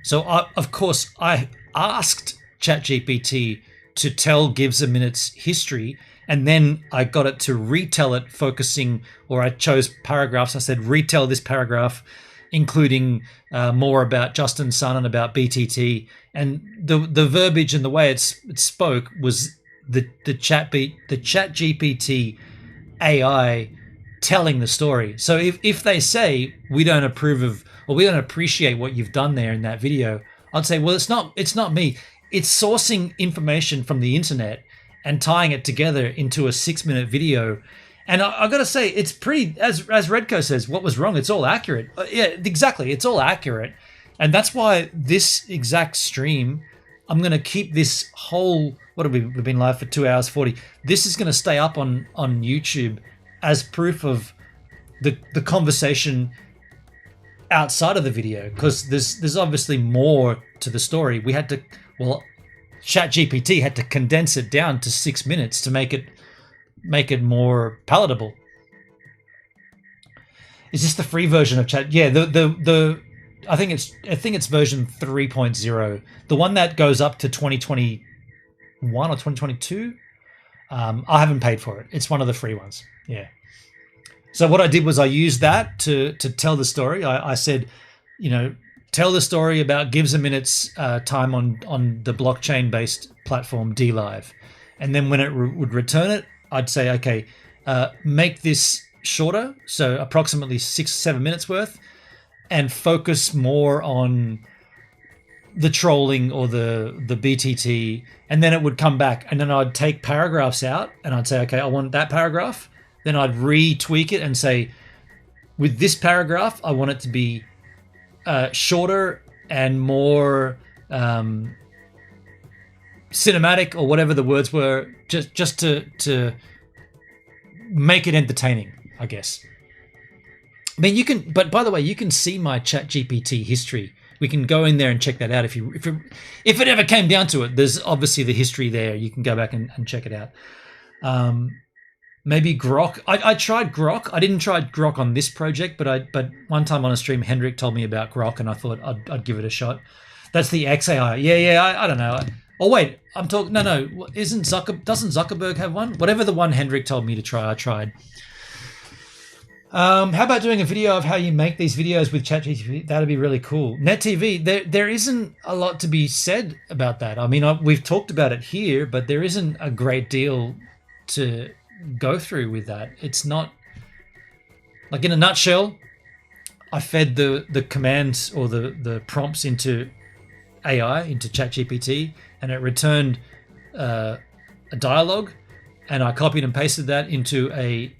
So of course I asked ChatGPT to tell GivesAMinute's history, and then I got it to retell it, focusing, or I chose paragraphs. I said, retell this paragraph, including more about Justin Sun and about BTT, and the verbiage and the way it spoke was the ChatGPT AI telling the story. So if they say we don't approve of, or we don't appreciate what you've done there in that video, I'd say, well, it's not me. It's sourcing information from the internet and tying it together into a 6-minute video. And I got to say, it's pretty, as Redco says, what was wrong? It's all accurate. Yeah, exactly. It's all accurate. And that's why this exact stream, I'm going to keep this whole, what have we've been live for 2 hours 40. This is going to stay up on YouTube as proof of the conversation outside of the video, because there's obviously more to the story. We had to, well, ChatGPT had to condense it down to 6 minutes to make it more palatable. Is this the free version of Chat? Yeah, the I think it's version 3.0. The one that goes up to 2021 or 2022. I haven't paid for it. It's one of the free ones. Yeah. So what I did was I used that to tell the story. I said, tell the story about GivesAMinute's time on the blockchain-based platform DLive. And then when it would return it, I'd say, okay, make this shorter, so approximately 6-7 minutes worth, and focus more on the trolling or the BTT, and then it would come back, and then I'd take paragraphs out and I'd say, okay, I want that paragraph. Then I'd retweak it and say, with this paragraph, I want it to be shorter and more cinematic, or whatever the words were, just to make it entertaining, I guess. I mean, you can, but by the way, you can see my ChatGPT history. We can go in there and check that out if it ever came down to it. There's obviously the history there. You can go back and check it out. Maybe Grok. I tried Grok. I didn't try Grok on this project, but one time on a stream, Hendrik told me about Grok, and I thought I'd give it a shot. That's the XAI. Yeah. I don't know. Oh wait, I'm talking. No. Doesn't Zuckerberg have one? Whatever the one Hendrik told me to try, I tried. How about doing a video of how you make these videos with ChatGPT? That'd be really cool. NetTV, there isn't a lot to be said about that. I mean, we've talked about it here, but there isn't a great deal to go through with that. It's not, like, in a nutshell, I fed the commands or the prompts into AI, into ChatGPT, and it returned a dialogue, and I copied and pasted that into a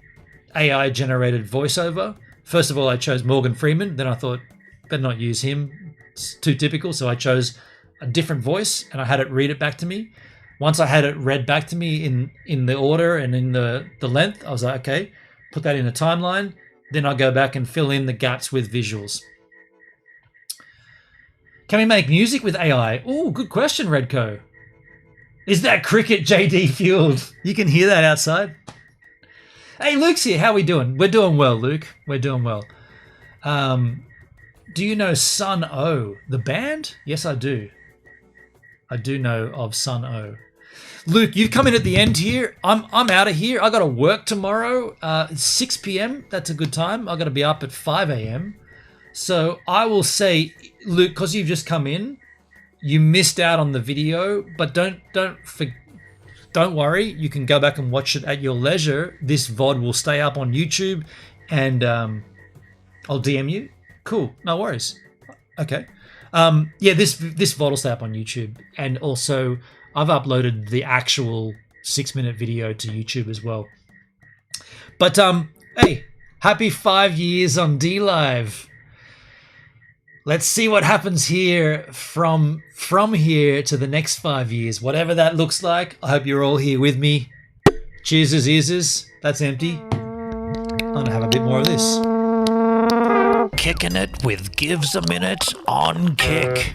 AI generated voiceover. First of all, I chose Morgan Freeman. Then I thought, better not use him. It's too typical. So I chose a different voice and I had it read it back to me. Once I had it read back to me in the order and in the length, I was like, okay, put that in a timeline. Then I'll go back and fill in the gaps with visuals. Can we make music with AI? Oh, good question, Redco. Is that cricket JD fueled? You can hear that outside. Hey, Luke's here. How we doing? We're doing well, Luke. We're doing well. Do you know Sun O, the band? Yes, I do. I do know of Sun O. Luke, you've come in at the end here. I'm out of here. I got to work tomorrow. 6 p.m. That's a good time. I got to be up at 5 a.m. So I will say, Luke, because you've just come in, you missed out on the video, but don't worry. You can go back and watch it at your leisure. This VOD will stay up on YouTube, and I'll DM you. Cool, no worries. Okay. Yeah, this VOD will stay up on YouTube, and also I've uploaded the actual 6-minute video to YouTube as well. But hey, happy 5 years on DLive. Let's see what happens here from here to the next 5 years, whatever that looks like. I hope you're all here with me. Cheers, ears. That's empty. I'm gonna have a bit more of this. Kicking it with GivesAMinute on Kick.